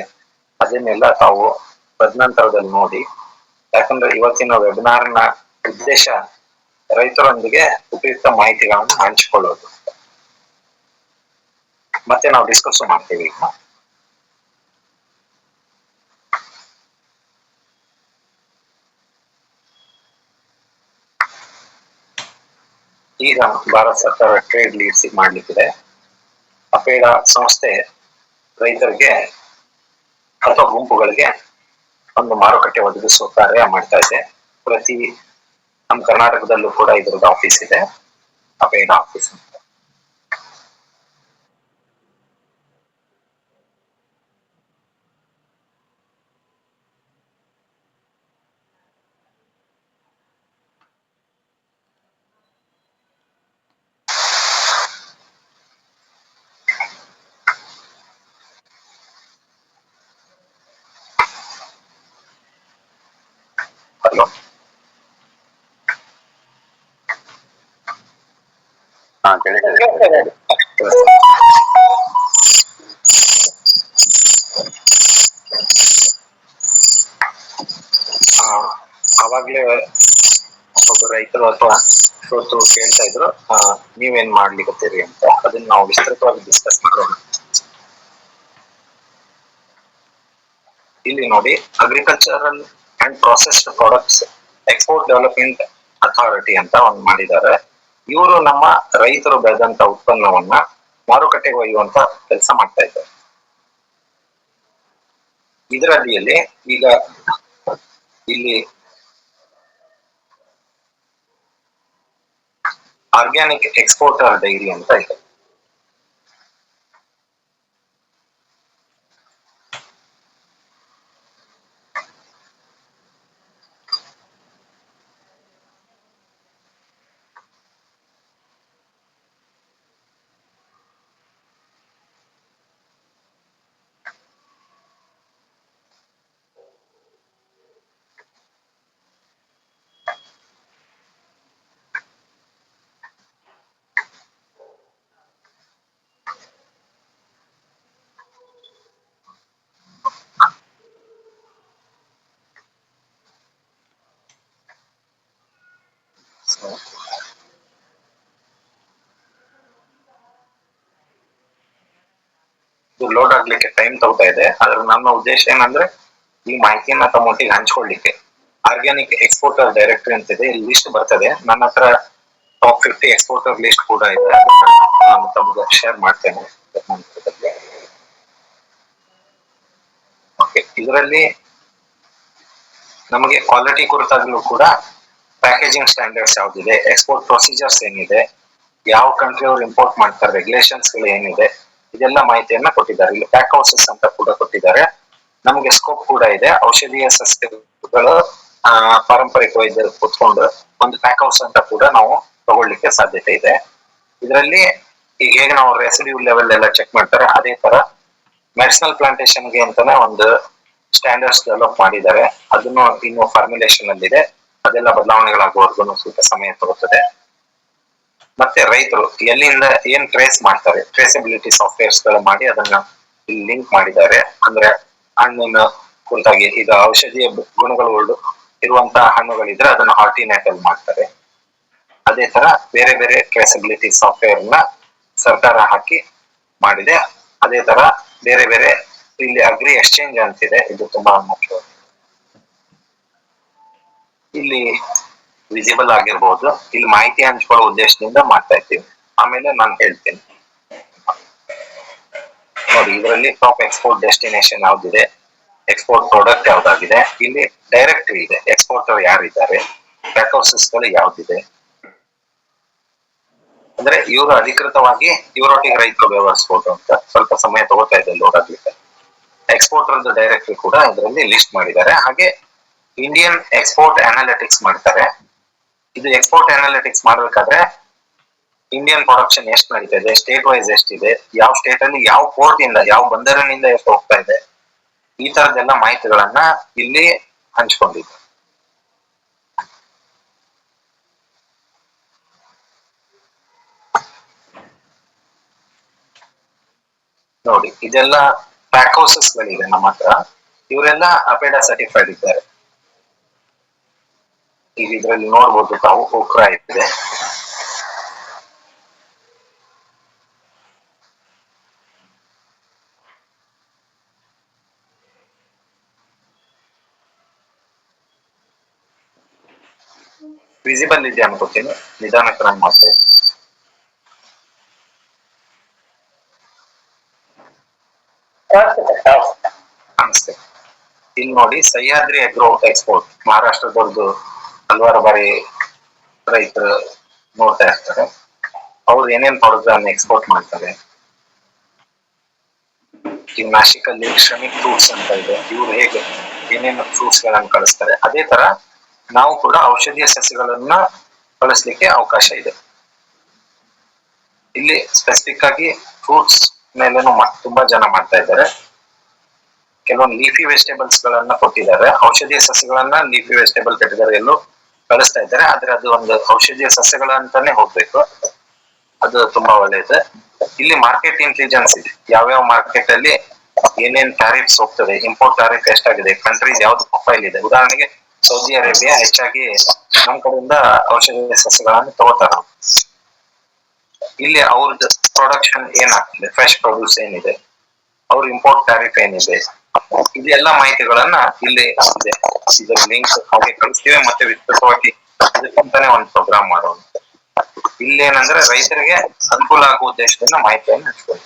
ಅದನ್ನೆಲ್ಲ ತಾವು ತದನಂತರದಲ್ಲಿ ನೋಡಿ. ಯಾಕಂದ್ರೆ ಇವತ್ತಿನ ವೆಬಿನಾರ್ನ ಉದ್ದೇಶ ರೈತರೊಂದಿಗೆ ಉಪಯುಕ್ತ ಮಾಹಿತಿಗಳನ್ನು ಹಂಚಿಕೊಳ್ಳೋದು. ಮತ್ತೆ ನಾವು ಡಿಸ್ಕಸ್ ಮಾಡ್ತೀವಿ ಈಗ ಭಾರತ ಸರ್ಕಾರ ಟ್ರೇಡ್ ಲೀಡ್ಸ್ ಮಾಡ್ಲಿಕ್ಕಿದೆ. ಅಪೇಡಾ ಸಂಸ್ಥೆ ರೈತರಿಗೆ ಅಥವಾ ಗುಂಪುಗಳಿಗೆ ಒಂದು ಮಾರುಕಟ್ಟೆ ಒದಗಿಸುವ ಕಾರ್ಯ ಮಾಡ್ತಾ ಇದೆ. ಪ್ರತಿ ನಮ್ಮ ಕರ್ನಾಟಕದಲ್ಲೂ ಕೂಡ ಇದ್ರದ್ದು ಆಫೀಸ್ ಇದೆ, ಅಪೇಡಾ ಆಫೀಸ್ ಅಂತ. ಹಲೋ, ಅವಾಗ್ಲೇ ಒಬ್ಬ ರೈತರು ಅಥವಾ ಇವತ್ತು ಕೇಳ್ತಾ ಇದ್ರು, ನೀವೇನ್ ಮಾಡ್ಲಿಕ್ಕತ್ತೀರಿ ಅಂತ. ಅದನ್ನ ನಾವು ವಿಸ್ತೃತವಾಗಿ ಡಿಸ್ಕಸ್ ಮಾಡೋಣ. ಇಲ್ಲಿ ನೋಡಿ, agricultural and processed products export development authority ಅಂತ ಒಂದು ಮಾಡಿದ್ದಾರೆ. ಇವರು ನಮ್ಮ ರೈತರು ಬೆಳೆದಂತ ಉತ್ಪನ್ನವನ್ನ ಮಾರುಕಟ್ಟೆಗೆ ಒಯ್ಯುವಂತ ಕೆಲಸ ಮಾಡ್ತಾ ಇದ್ದಾರೆ. ಇದರ ಅಡಿಯಲ್ಲಿ ಈಗ ಇಲ್ಲಿ ಆರ್ಗ್ಯಾನಿಕ್ ಎಕ್ಸ್ಪೋರ್ಟರ್ ಡೈರಿ ಅಂತ ಇದೆ. ಇದು ಲೋಡ್ ಆಗ್ಲಿಕ್ಕೆ ಟೈಮ್ ತಗೋತಾ ಇದೆ. ಆದ್ರೆ ನಮ್ಮ ಉದ್ದೇಶ ಏನಂದ್ರೆ ಈ ಮಾಹಿತಿಯನ್ನ ತಮ್ಮೊಟ್ಟಿಗೆ ಹಂಚ್ಕೊಳ್ಳಿಕ್ಕೆ. ಆರ್ಗ್ಯಾನಿಕ್ ಎಕ್ಸ್ಪೋರ್ಟರ್ ಡೈರೆಕ್ಟರಿ ಅಂತ ಇದೆ, ಇಲ್ಲಿ ಲಿಸ್ಟ್ ಬರ್ತದೆ. ನನ್ನ ಹತ್ರ ಟಾಪ್ 50 ಎಕ್ಸ್ಪೋರ್ಟರ್ ಲಿಸ್ಟ್ ಕೂಡ ಇದೆ, ನಾನು ತಮಗೆ ಶೇರ್ ಮಾಡ್ತೇನೆ. ಓಕೆ, ಇದರಲ್ಲಿ ನಮಗೆ ಕ್ವಾಲಿಟಿ ಕುರಿತಾಗ್ಲೂ ಕೂಡ ಪ್ಯಾಕೇಜಿಂಗ್ ಸ್ಟ್ಯಾಂಡರ್ಡ್ಸ್ ಯಾವ್ದಿದೆ, ಎಕ್ಸ್ಪೋರ್ಟ್ ಪ್ರೊಸೀಜರ್ಸ್ ಏನಿದೆ, ಯಾವ ಕಂಟ್ರಿ ಅವ್ರು ಇಂಪೋರ್ಟ್ ಮಾಡ್ತಾರೆ, ರೆಗ್ಯುಲೇಷನ್ಸ್ ಗಳು ಏನಿದೆ, ಇದೆಲ್ಲ ಮಾಹಿತಿಯನ್ನ ಕೊಟ್ಟಿದ್ದಾರೆ. ಇಲ್ಲಿ ಪ್ಯಾಕ್ ಹೌಸಸ್ ಅಂತ ಕೂಡ ಕೊಟ್ಟಿದ್ದಾರೆ. ನಮಗೆ ಸ್ಕೋಪ್ ಕೂಡ ಇದೆ. ಔಷಧೀಯ ಸಸ್ಯಗಳು ಪಾರಂಪರಿಕ ವೈದ್ಯರು ಕೂತ್ಕೊಂಡು ಒಂದು ಪ್ಯಾಕ್ ಹೌಸ್ ಅಂತ ಕೂಡ ನಾವು ತಗೊಳ್ಳಿಕ್ಕೆ ಸಾಧ್ಯತೆ ಇದೆ. ಇದರಲ್ಲಿ ಈಗ ಹೇಗೆ ನಾವು ರೆಸಿಡ್ಯೂ ಲೆವೆಲ್ ಎಲ್ಲ ಚೆಕ್ ಮಾಡ್ತಾರೆ, ಅದೇ ತರ ಮೆಡಿಸಿನಲ್ ಪ್ಲಾಂಟೇಶನ್ಗೆ ಅಂತಾನೆ ಒಂದು ಸ್ಟ್ಯಾಂಡರ್ಡ್ಸ್ ಡೆವಲಪ್ ಮಾಡಿದ್ದಾರೆ. ಅದನ್ನು ಇನ್ನು ಫಾರ್ಮುಲೇಷನ್ ಅಲ್ಲಿ ಇದೆ. ಅದೆಲ್ಲ ಬದಲಾವಣೆಗಳಾಗುವವರೆಗೂ ಸ್ವಲ್ಪ ಸಮಯ ತಗೋತದೆ. ಮತ್ತೆ ರೈತರು ಎಲ್ಲಿಂದ ಏನ್ ಟ್ರೇಸ್ ಮಾಡ್ತಾರೆ, ಟ್ರೇಸಬಿಲಿಟಿ ಸಾಫ್ಟ್ವೇರ್ಸ್ ಗಳು ಮಾಡಿ ಅದನ್ನ ಇಲ್ಲಿ ಲಿಂಕ್ ಮಾಡಿದ್ದಾರೆ. ಅಂದ್ರೆ ಹಣ್ಣಿನ ಕುರಿತಾಗಿ ಈಗ ಔಷಧೀಯ ಗುಣಗಳು ಇರುವಂತಹ ಹಣ್ಣುಗಳಿದ್ರೆ ಅದನ್ನು ಹಾರ್ಟಿನೇಟಲ್ ಮಾಡ್ತಾರೆ. ಅದೇ ತರ ಬೇರೆ ಬೇರೆ ಟ್ರೇಸಬಿಲಿಟಿ ಸಾಫ್ಟ್ವೇರ್ ನ ಸರ್ಕಾರ ಹಾಕಿ ಮಾಡಿದೆ. ಅದೇ ತರ ಬೇರೆ ಬೇರೆ ಇಲ್ಲಿ ಅಗ್ರಿ ಎಕ್ಸ್ಚೇಂಜ್ ಅಂತಿದೆ, ಇದು ತುಂಬಾ ಮುಖ್ಯ. ಇಲ್ಲಿ ವಿಸಿಬಲ್ ಆಗಿರ್ಬೋದು, ಇಲ್ಲಿ ಮಾಹಿತಿ ಹಂಚ್ಕೊಳ್ಳೋ ಉದ್ದೇಶದಿಂದ ಮಾಡ್ತಾ ಇರ್ತೀವಿ. ಆಮೇಲೆ ನಾನು ಹೇಳ್ತೀನಿ ನೋಡಿ, ಇದರಲ್ಲಿ ಟಾಪ್ ಎಕ್ಸ್ಪೋರ್ಟ್ ಡೆಸ್ಟಿನೇಷನ್ ಯಾವ್ದಿದೆ, ಎಕ್ಸ್ಪೋರ್ಟ್ ಪ್ರಾಡಕ್ಟ್ ಯಾವ್ದಾಗಿದೆ, ಇಲ್ಲಿ ಡೈರೆಕ್ಟರಿ ಇದೆ, ಎಕ್ಸ್ಪೋರ್ಟರ್ ಯಾರಿದ್ದಾರೆ, ಬ್ಯಾಕ್ಔಸಸ್ ಗಳು ಯಾವ್ದಿದೆ, ಅಂದ್ರೆ ಇವರು ಅಧಿಕೃತವಾಗಿ ಇವರೊಟ್ಟಿಗೆ ರೈತರು ವ್ಯವಹರಿಸಬಹುದು ಅಂತ. ಸ್ವಲ್ಪ ಸಮಯ ತಗೋತಾ ಇದೆ ಲೋಡ್ ಆಗ್ಲಿಕ್ಕೆ. ಎಕ್ಸ್ಪೋರ್ಟರ್ ಡೈರೆಕ್ಟರಿ ಕೂಡ ಇದರಲ್ಲಿ ಲಿಸ್ಟ್ ಮಾಡಿದ್ದಾರೆ. ಹಾಗೆ ಇಂಡಿಯನ್ ಎಕ್ಸ್ಪೋರ್ಟ್ ಅನಾಲಿಟಿಕ್ಸ್ ಮಾಡ್ತಾರೆ. ಇದು ಎಕ್ಸ್ಪೋರ್ಟ್ ಅನಾಲಿಟಿಕ್ಸ್ ಮಾಡ್ಬೇಕಾದ್ರೆ ಇಂಡಿಯನ್ ಪ್ರೊಡಕ್ಷನ್ ಎಷ್ಟು ನಡೀತಾ ಇದೆ, ಸ್ಟೇಟ್ ವೈಸ್ ಎಷ್ಟಿದೆ, ಯಾವ ಸ್ಟೇಟ್ ಅಲ್ಲಿ ಯಾವ ಪೋರ್ಟ್ ಇಂದ ಯಾವ ಬಂದರಿನಿಂದ ಎಷ್ಟು ಹೋಗ್ತಾ ಇದೆ, ಈ ತರದೆಲ್ಲ ಮಾಹಿತಿಗಳನ್ನ ಇಲ್ಲಿ ಹಂಚ್ಕೊಂಡಿದೆ. ನೋಡಿ, ಇದೆಲ್ಲ ಪ್ಯಾಕ್ ಹೌಸಸ್ ಗಳಿದೆ ನಮ್ಮ ಹತ್ರ. ಇವರೆಲ್ಲ ಅಪೇಡಾ ಸರ್ಟಿಫೈಡ್ ಇದ್ದಾರೆ. ಈಗ ಇದರಲ್ಲಿ ನೋಡ್ಬೋದು ತಾವು, ಓಕ್ರಾ ಇದೆ, ವಿಸಿಬಲ್ ಇದೆ ಅನ್ಕೋತೀನಿ, ನಿಧಾನಕ್ಕೆ ರನ್ ಮಾಡ್ತಾ ಇದ್ದೀನಿ. ಕಾಣಿಸ್ತೇನೆ ಇಲ್ಲಿ ನೋಡಿ, ಸಹ್ಯಾದ್ರಿ ಅಗ್ರೋ ಎಕ್ಸ್ಪೋರ್ಟ್, ಮಹಾರಾಷ್ಟ್ರದವ್ರದ್ದು ಹಲವಾರು ಬಾರಿ ರೈತರು ನೋಡ್ತಾ ಇರ್ತಾರೆ. ಅವ್ರು ಏನೇನ್ ಪ್ರಾಡಕ್ಟ್ ಅನ್ನು ಎಕ್ಸ್ಪೋರ್ಟ್ ಮಾಡ್ತಾರೆ. ಈ ನಾಶಿಕಲ್ಲಿ ಶ್ರಮಿಕ್ ಫ್ರೂಟ್ಸ್ ಅಂತ ಇದೆ, ಇವ್ರು ಹೇಗೆ ಏನೇನು ಫ್ರೂಟ್ಸ್ ಗಳನ್ನ ಕಳಿಸ್ತಾರೆ, ಅದೇ ತರ ನಾವು ಕೂಡ ಔಷಧೀಯ ಸಸ್ಯಗಳನ್ನ ಕಳಿಸ್ಲಿಕ್ಕೆ ಅವಕಾಶ ಇದೆ. ಇಲ್ಲಿ ಸ್ಪೆಸಿಫಿಕ್ ಆಗಿ ಫ್ರೂಟ್ಸ್ ಮೇಲೇನು ತುಂಬಾ ಜನ ಮಾಡ್ತಾ ಇದ್ದಾರೆ. ಕೆಲವೊಂದು ಲೀಫಿ ವೆಜಿಟೇಬಲ್ಸ್ ಗಳನ್ನ ಕೊಟ್ಟಿದ್ದಾರೆ, ಔಷಧೀಯ ಸಸ್ಯಗಳನ್ನ ಲೀಫಿ ವೆಜಿಟೇಬಲ್ ಕೆಟಗರಿಯಲ್ಲೂ ಕಳಿಸ್ತಾ ಇದ್ದಾರೆ. ಆದ್ರೆ ಅದು ಒಂದು ಔಷಧೀಯ ಸಸ್ಯಗಳಂತಾನೆ ಹೋಗ್ಬೇಕು, ಅದು ತುಂಬಾ ಒಳ್ಳೇದು. ಇಲ್ಲಿ ಮಾರ್ಕೆಟ್ ಇಂಟೆಲಿಜೆನ್ಸ್ ಇದೆ, ಯಾವ್ಯಾವ ಮಾರ್ಕೆಟ್ ಅಲ್ಲಿ ಏನೇನ್ ಟ್ಯಾರಿಫ್ಸ್ ಹೋಗ್ತದೆ, ಇಂಪೋರ್ಟ್ ಟ್ಯಾರಿಫ್ ಎಷ್ಟಾಗಿದೆ, ಕಂಟ್ರೀಸ್ ಯಾವ್ದು ಪ್ರೊಫೈಲ್ ಇದೆ. ಉದಾಹರಣೆಗೆ ಸೌದಿ ಅರೇಬಿಯಾ ಹೆಚ್ಚಾಗಿ ನಮ್ಮ ಕಡೆಯಿಂದ ಔಷಧೀಯ ಸಸ್ಯಗಳನ್ನು ತಗೋತಾರ. ಇಲ್ಲಿ ಅವ್ರದ್ದು ಪ್ರೊಡಕ್ಷನ್ ಏನಾಗ್ತದೆ, ಫ್ರೆಶ್ ಪ್ರೊಡ್ಯೂಸ್ ಏನಿದೆ, ಅವ್ರ ಇಂಪೋರ್ಟ್ ಟ್ಯಾರಿಫ್ ಏನಿದೆ, ಇದೆಲ್ಲ ಮಾಹಿತಿಗಳನ್ನ ಇಲ್ಲಿ ಇದೆ. ಇದರ ಲಿಂಕ್ ಹಾಗೆ ಕಳಿಸ್ತೀವಿ, ಮತ್ತೆ ವಿಸ್ತೃತವಾಗಿ ಇದಕ್ಕಂತಾನೆ ಒಂದು ಪ್ರೋಗ್ರಾಮ್ ಮಾಡೋಣ. ಇಲ್ಲೇನಂದ್ರೆ ರೈತರಿಗೆ ಅನುಕೂಲ ಆಗುವ ಉದ್ದೇಶದಿಂದ ಮಾಹಿತಿಯನ್ನು ಹಂಚ್ಕೊಳ್ಳಿ.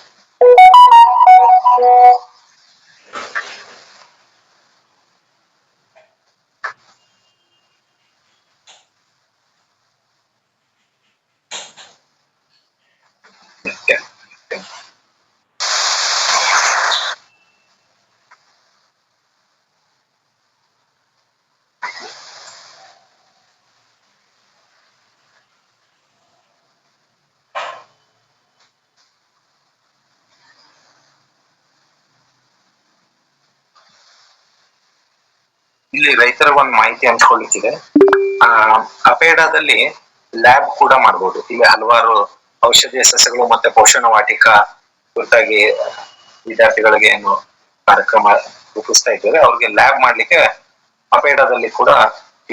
ಇಲ್ಲಿ ರೈತರ ಒಂದು ಮಾಹಿತಿ ಹಂಚ್ಕೊಳ್ಳಿಕ್ಕಿದೆ. ಅಪೇಡಾದಲ್ಲಿ ಲ್ಯಾಬ್ ಕೂಡ ಮಾಡಬಹುದು. ಇಲ್ಲಿ ಹಲವಾರು ಔಷಧೀಯ ಸಸ್ಯಗಳು ಮತ್ತೆ ಪೋಷಣ ವಾಟಿಕಾ ಕುರಿತಾಗಿ ವಿದ್ಯಾರ್ಥಿಗಳಿಗೆ ಏನು ಕಾರ್ಯಕ್ರಮ ರೂಪಿಸ್ತಾ ಇದ್ದೇವೆ, ಅವ್ರಿಗೆ ಲ್ಯಾಬ್ ಮಾಡ್ಲಿಕ್ಕೆ ಅಪೇಡಾದಲ್ಲಿ ಕೂಡ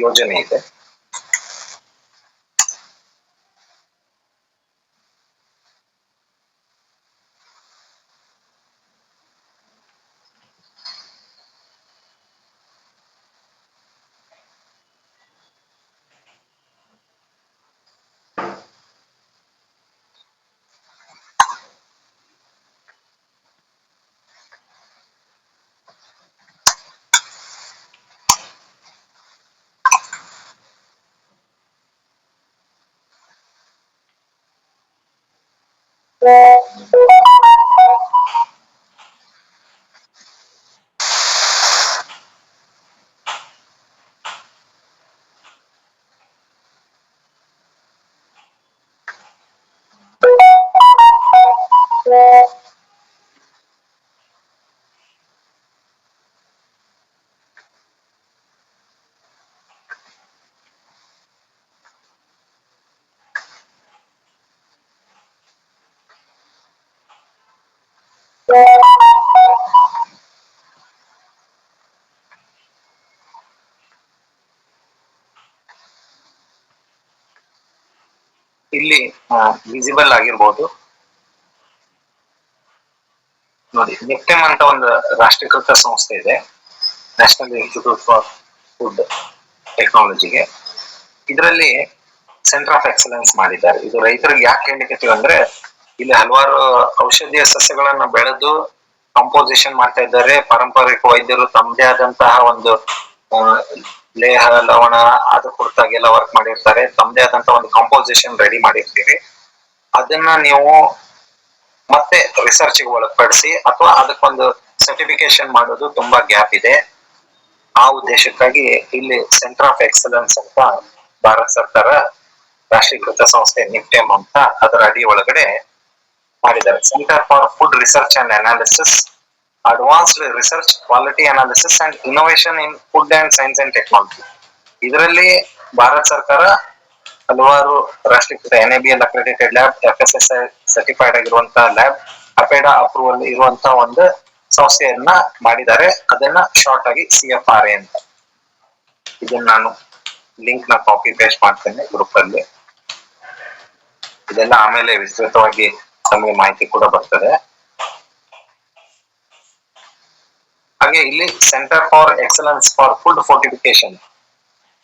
ಯೋಜನೆ ಇದೆ. ಇಲ್ಲಿ ವಿಸಿಬಲ್ ಆಗಿರ್ಬೋದು ನೋಡಿ. ನಿಫ್ಟೆಮ್ ಅಂತ ಒಂದು ರಾಷ್ಟ್ರೀಕೃತ ಸಂಸ್ಥೆ ಇದೆ, ನ್ಯಾಷನಲ್ ಇನ್ಸ್ಟಿಟ್ಯೂಟ್ ಫಾರ್ ಫುಡ್ ಟೆಕ್ನಾಲಜಿಗೆ. ಇದರಲ್ಲಿ ಸೆಂಟರ್ ಆಫ್ ಎಕ್ಸಲೆನ್ಸ್ ಮಾಡಿದ್ದಾರೆ. ಇದು ರೈತರಿಗೆ ಯಾಕೆ ಹೇಳಿಕತ್ತೀವಿ ಅಂದ್ರೆ, ಇಲ್ಲಿ ಹಲವಾರು ಔಷಧೀಯ ಸಸ್ಯಗಳನ್ನ ಬೆಳೆದು ಕಂಪೋಸಿಷನ್ ಮಾಡ್ತಾ ಇದ್ದಾರೆ. ಪಾರಂಪರಿಕ ವೈದ್ಯರು ತಮ್ಮದೇ ಆದಂತಹ ಒಂದು ಲೇಹ ಲವಣ ಅದ್ರ ಕುರಿತಾಗೆಲ್ಲ ವರ್ಕ್ ಮಾಡಿರ್ತಾರೆ. ತಮ್ಮದೇ ಆದಂತಹ ಒಂದು ಕಂಪೋಸಿಷನ್ ರೆಡಿ ಮಾಡಿರ್ತೀವಿ. ಅದನ್ನ ನೀವು ಮತ್ತೆ ರಿಸರ್ಚ್ಗೆ ಒಳಪಡಿಸಿ ಅಥವಾ ಅದಕ್ಕೊಂದು ಸರ್ಟಿಫಿಕೇಶನ್ ಮಾಡೋದು ತುಂಬಾ ಗ್ಯಾಪ್ ಇದೆ. ಆ ಉದ್ದೇಶಕ್ಕಾಗಿ ಇಲ್ಲಿ ಸೆಂಟರ್ ಆಫ್ ಎಕ್ಸಲೆನ್ಸ್ ಅಂತ ಭಾರತ ಸರ್ಕಾರ ರಾಷ್ಟ್ರೀಕೃತ ಸಂಸ್ಥೆ ನಿಫ್ಟೆಮ್ ಅಂತ ಅದರ ಅಡಿ ಒಳಗಡೆ ಮಾಡಿದ್ದಾರೆ. Centre for food research and analysis, advanced research, quality analysis and innovation in food and science and technology. ಇದರಲ್ಲಿ ಭಾರತ ಸರ್ಕಾರ ಹಲವಾರು ರಾಷ್ಟ್ರೀಕೃತ NABL accredited lab, FSSAI certified ಆಗಿರುವಂತಹ ಲ್ಯಾಬ್, ಅಪೆಡಾ ಅಪ್ರೂವಲ್ ಇರುವಂತಹ ಒಂದು ಸಂಸ್ಥೆಯನ್ನ ಮಾಡಿದ್ದಾರೆ. ಅದನ್ನ ಶಾರ್ಟ್ ಆಗಿ CFRA ಅಂತ. ಇದನ್ನ ನಾನು ಲಿಂಕ್ ನ ಕಾಪಿ ಪೇಸ್ಟ್ ಮಾಡ್ತೇನೆ ಗ್ರೂಪ್ ಅಲ್ಲಿ. ಇದೆಲ್ಲ ಆಮೇಲೆ ವಿಸ್ತೃತವಾಗಿ ನಮಗೆ ಮಾಹಿತಿ ಕೂಡ ಬರ್ತದೆ. ಹಾಗೆ ಇಲ್ಲಿ centre for excellence for food fortification,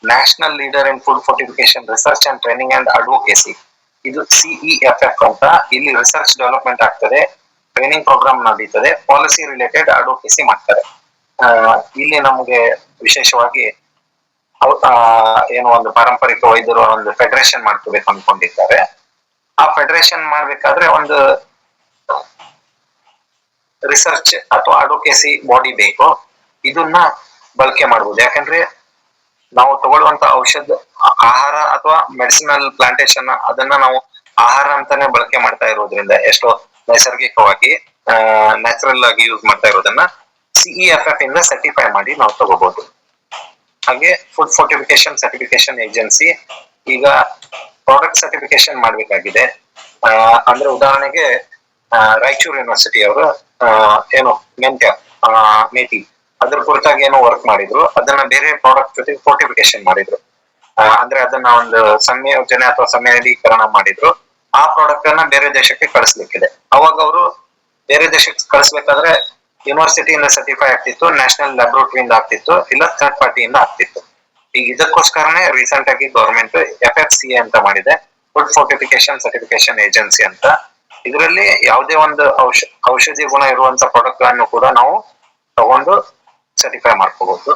national leader in food fortification research and training and advocacy, ಇದು CEFF ಅಂತ. ಇಲ್ಲಿ ರಿಸರ್ಚ್ ಡೆವಲಪ್ಮೆಂಟ್ ಆಗ್ತದೆ, ಟ್ರೈನಿಂಗ್ ಪ್ರೋಗ್ರಾಮ್ ನಡೀತದೆ, ಪಾಲಿಸಿ ರಿಲೇಟೆಡ್ ಅಡ್ವೊಕೇಸಿ ಮಾಡ್ತಾರೆ. ಇಲ್ಲಿ ನಮಗೆ ವಿಶೇಷವಾಗಿ ಏನೋ ಒಂದು ಪಾರಂಪರಿಕ ವೈದ್ಯರು ಒಂದು ಫೆಡರೇಷನ್ ಮಾಡ್ಕೋಬೇಕು ಅನ್ಕೊಂಡಿದ್ದಾರೆ. ಆ ಫೆಡರೇಷನ್ ಮಾಡ್ಬೇಕಾದ್ರೆ ಒಂದು ರಿಸರ್ಚ್ ಅಥವಾ ಅಡ್ವೊಕೇಸಿ ಬಾಡಿ ಬೇಕು. ಇದನ್ನ ಬಳಕೆ ಮಾಡಬಹುದು. ಯಾಕಂದ್ರೆ ನಾವು ತಗೊಳ್ಳುವಂತ ಔಷಧ, ಆಹಾರ ಅಥವಾ ಮೆಡಿಸಿನಲ್ ಪ್ಲಾಂಟೇಶನ್ ಅದನ್ನ ನಾವು ಆಹಾರ ಅಂತಾನೆ ಬಳಕೆ ಮಾಡ್ತಾ ಇರೋದ್ರಿಂದ, ಎಷ್ಟೋ ನೈಸರ್ಗಿಕವಾಗಿ ನ್ಯಾಚುರಲ್ ಆಗಿ ಯೂಸ್ ಮಾಡ್ತಾ ಇರೋದನ್ನ CEFF ಇಂದ ಸರ್ಟಿಫೈ ಮಾಡಿ ನಾವು ತಗೋಬಹುದು. ಹಾಗೆ ಫುಡ್ ಫೋರ್ಟಿಫಿಕೇಶನ್ ಸರ್ಟಿಫಿಕೇಶನ್ ಏಜೆನ್ಸಿ ಈಗ ಪ್ರಾಡಕ್ಟ್ ಸರ್ಟಿಫಿಕೇಶನ್ ಮಾಡ್ಬೇಕಾಗಿದೆ. ಅಂದ್ರೆ ಉದಾಹರಣೆಗೆ ರಾಯಚೂರು ಯೂನಿವರ್ಸಿಟಿ ಅವರು ಏನು ಮೇಥಿ ಅದ್ರ ಕುರಿತಾಗಿ ಏನೋ ವರ್ಕ್ ಮಾಡಿದ್ರು, ಅದನ್ನ ಬೇರೆ ಪ್ರಾಡಕ್ಟ್ ಜೊತೆ ಫೋರ್ಟಿಫಿಕೇಶನ್ ಮಾಡಿದ್ರು. ಅಂದ್ರೆ ಅದನ್ನ ಒಂದು ಸಂಯೋಜನೆ ಅಥವಾ ಸಂಯೋಜೀಕರಣ ಮಾಡಿದ್ರು. ಆ ಪ್ರಾಡಕ್ಟ್ ಅನ್ನ ಬೇರೆ ದೇಶಕ್ಕೆ ಕಳಿಸ್ಲಿಕ್ಕಿದೆ. ಅವಾಗ ಅವರು ಬೇರೆ ದೇಶಕ್ಕೆ ಕಳಿಸ್ಬೇಕಾದ್ರೆ ಯೂನಿವರ್ಸಿಟಿಯಿಂದ ಸರ್ಟಿಫೈ ಆಗ್ತಿತ್ತು, ನ್ಯಾಷನಲ್ ಲ್ಯಾಬೋರೇಟರಿಯಿಂದ ಆಗ್ತಿತ್ತು, ಇಲ್ಲ ಥರ್ಡ್ ಪಾರ್ಟಿಯಿಂದ ಆಗ್ತಿತ್ತು. ಈಗ ಇದಕ್ಕೋಸ್ಕರನೇ ರೀಸೆಂಟ್ ಆಗಿ ಗವರ್ಮೆಂಟ್ FFCA ಅಂತ ಮಾಡಿದೆ, ಫುಡ್ ಫೋರ್ಟಿಫಿಕೇಶನ್ ಸರ್ಟಿಫಿಕೇಶನ್ ಏಜೆನ್ಸಿ ಅಂತ. ಇದರಲ್ಲಿ ಯಾವುದೇ ಒಂದು ಔಷಧಿ ಗುಣ ಇರುವಂತ ಪ್ರಾಡಕ್ಟ್ ಗಳನ್ನು ಕೂಡ ನಾವು ತಗೊಂಡು ಸರ್ಟಿಫೈ ಮಾಡ್ಕೋಬಹುದು.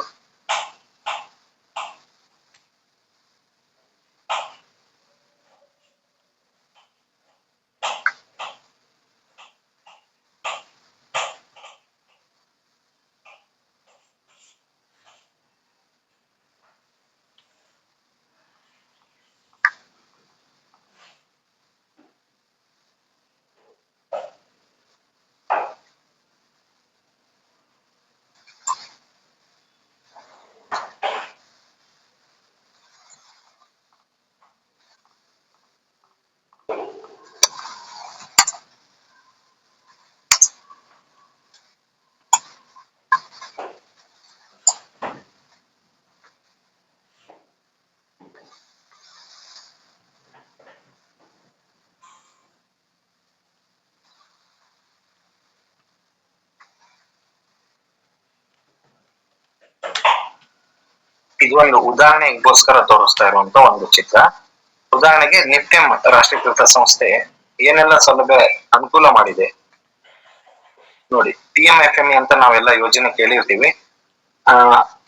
ಇದು ಒಂದು ಉದಾಹರಣೆಗೋಸ್ಕರ ತೋರಿಸ್ತಾ ಇರುವಂತ ಒಂದು ಚಿತ್ರ. ಉದಾಹರಣೆಗೆ ನಿಫ್ಟೆಮ್ ರಾಷ್ಟ್ರೀಕೃತ ಸಂಸ್ಥೆ ಏನೆಲ್ಲ ಸೌಲಭ್ಯ ಅನುಕೂಲ ಮಾಡಿದೆ ನೋಡಿ. PMFME ಅಂತ ನಾವೆಲ್ಲ ಯೋಜನೆ ಕೇಳಿರ್ತೀವಿ.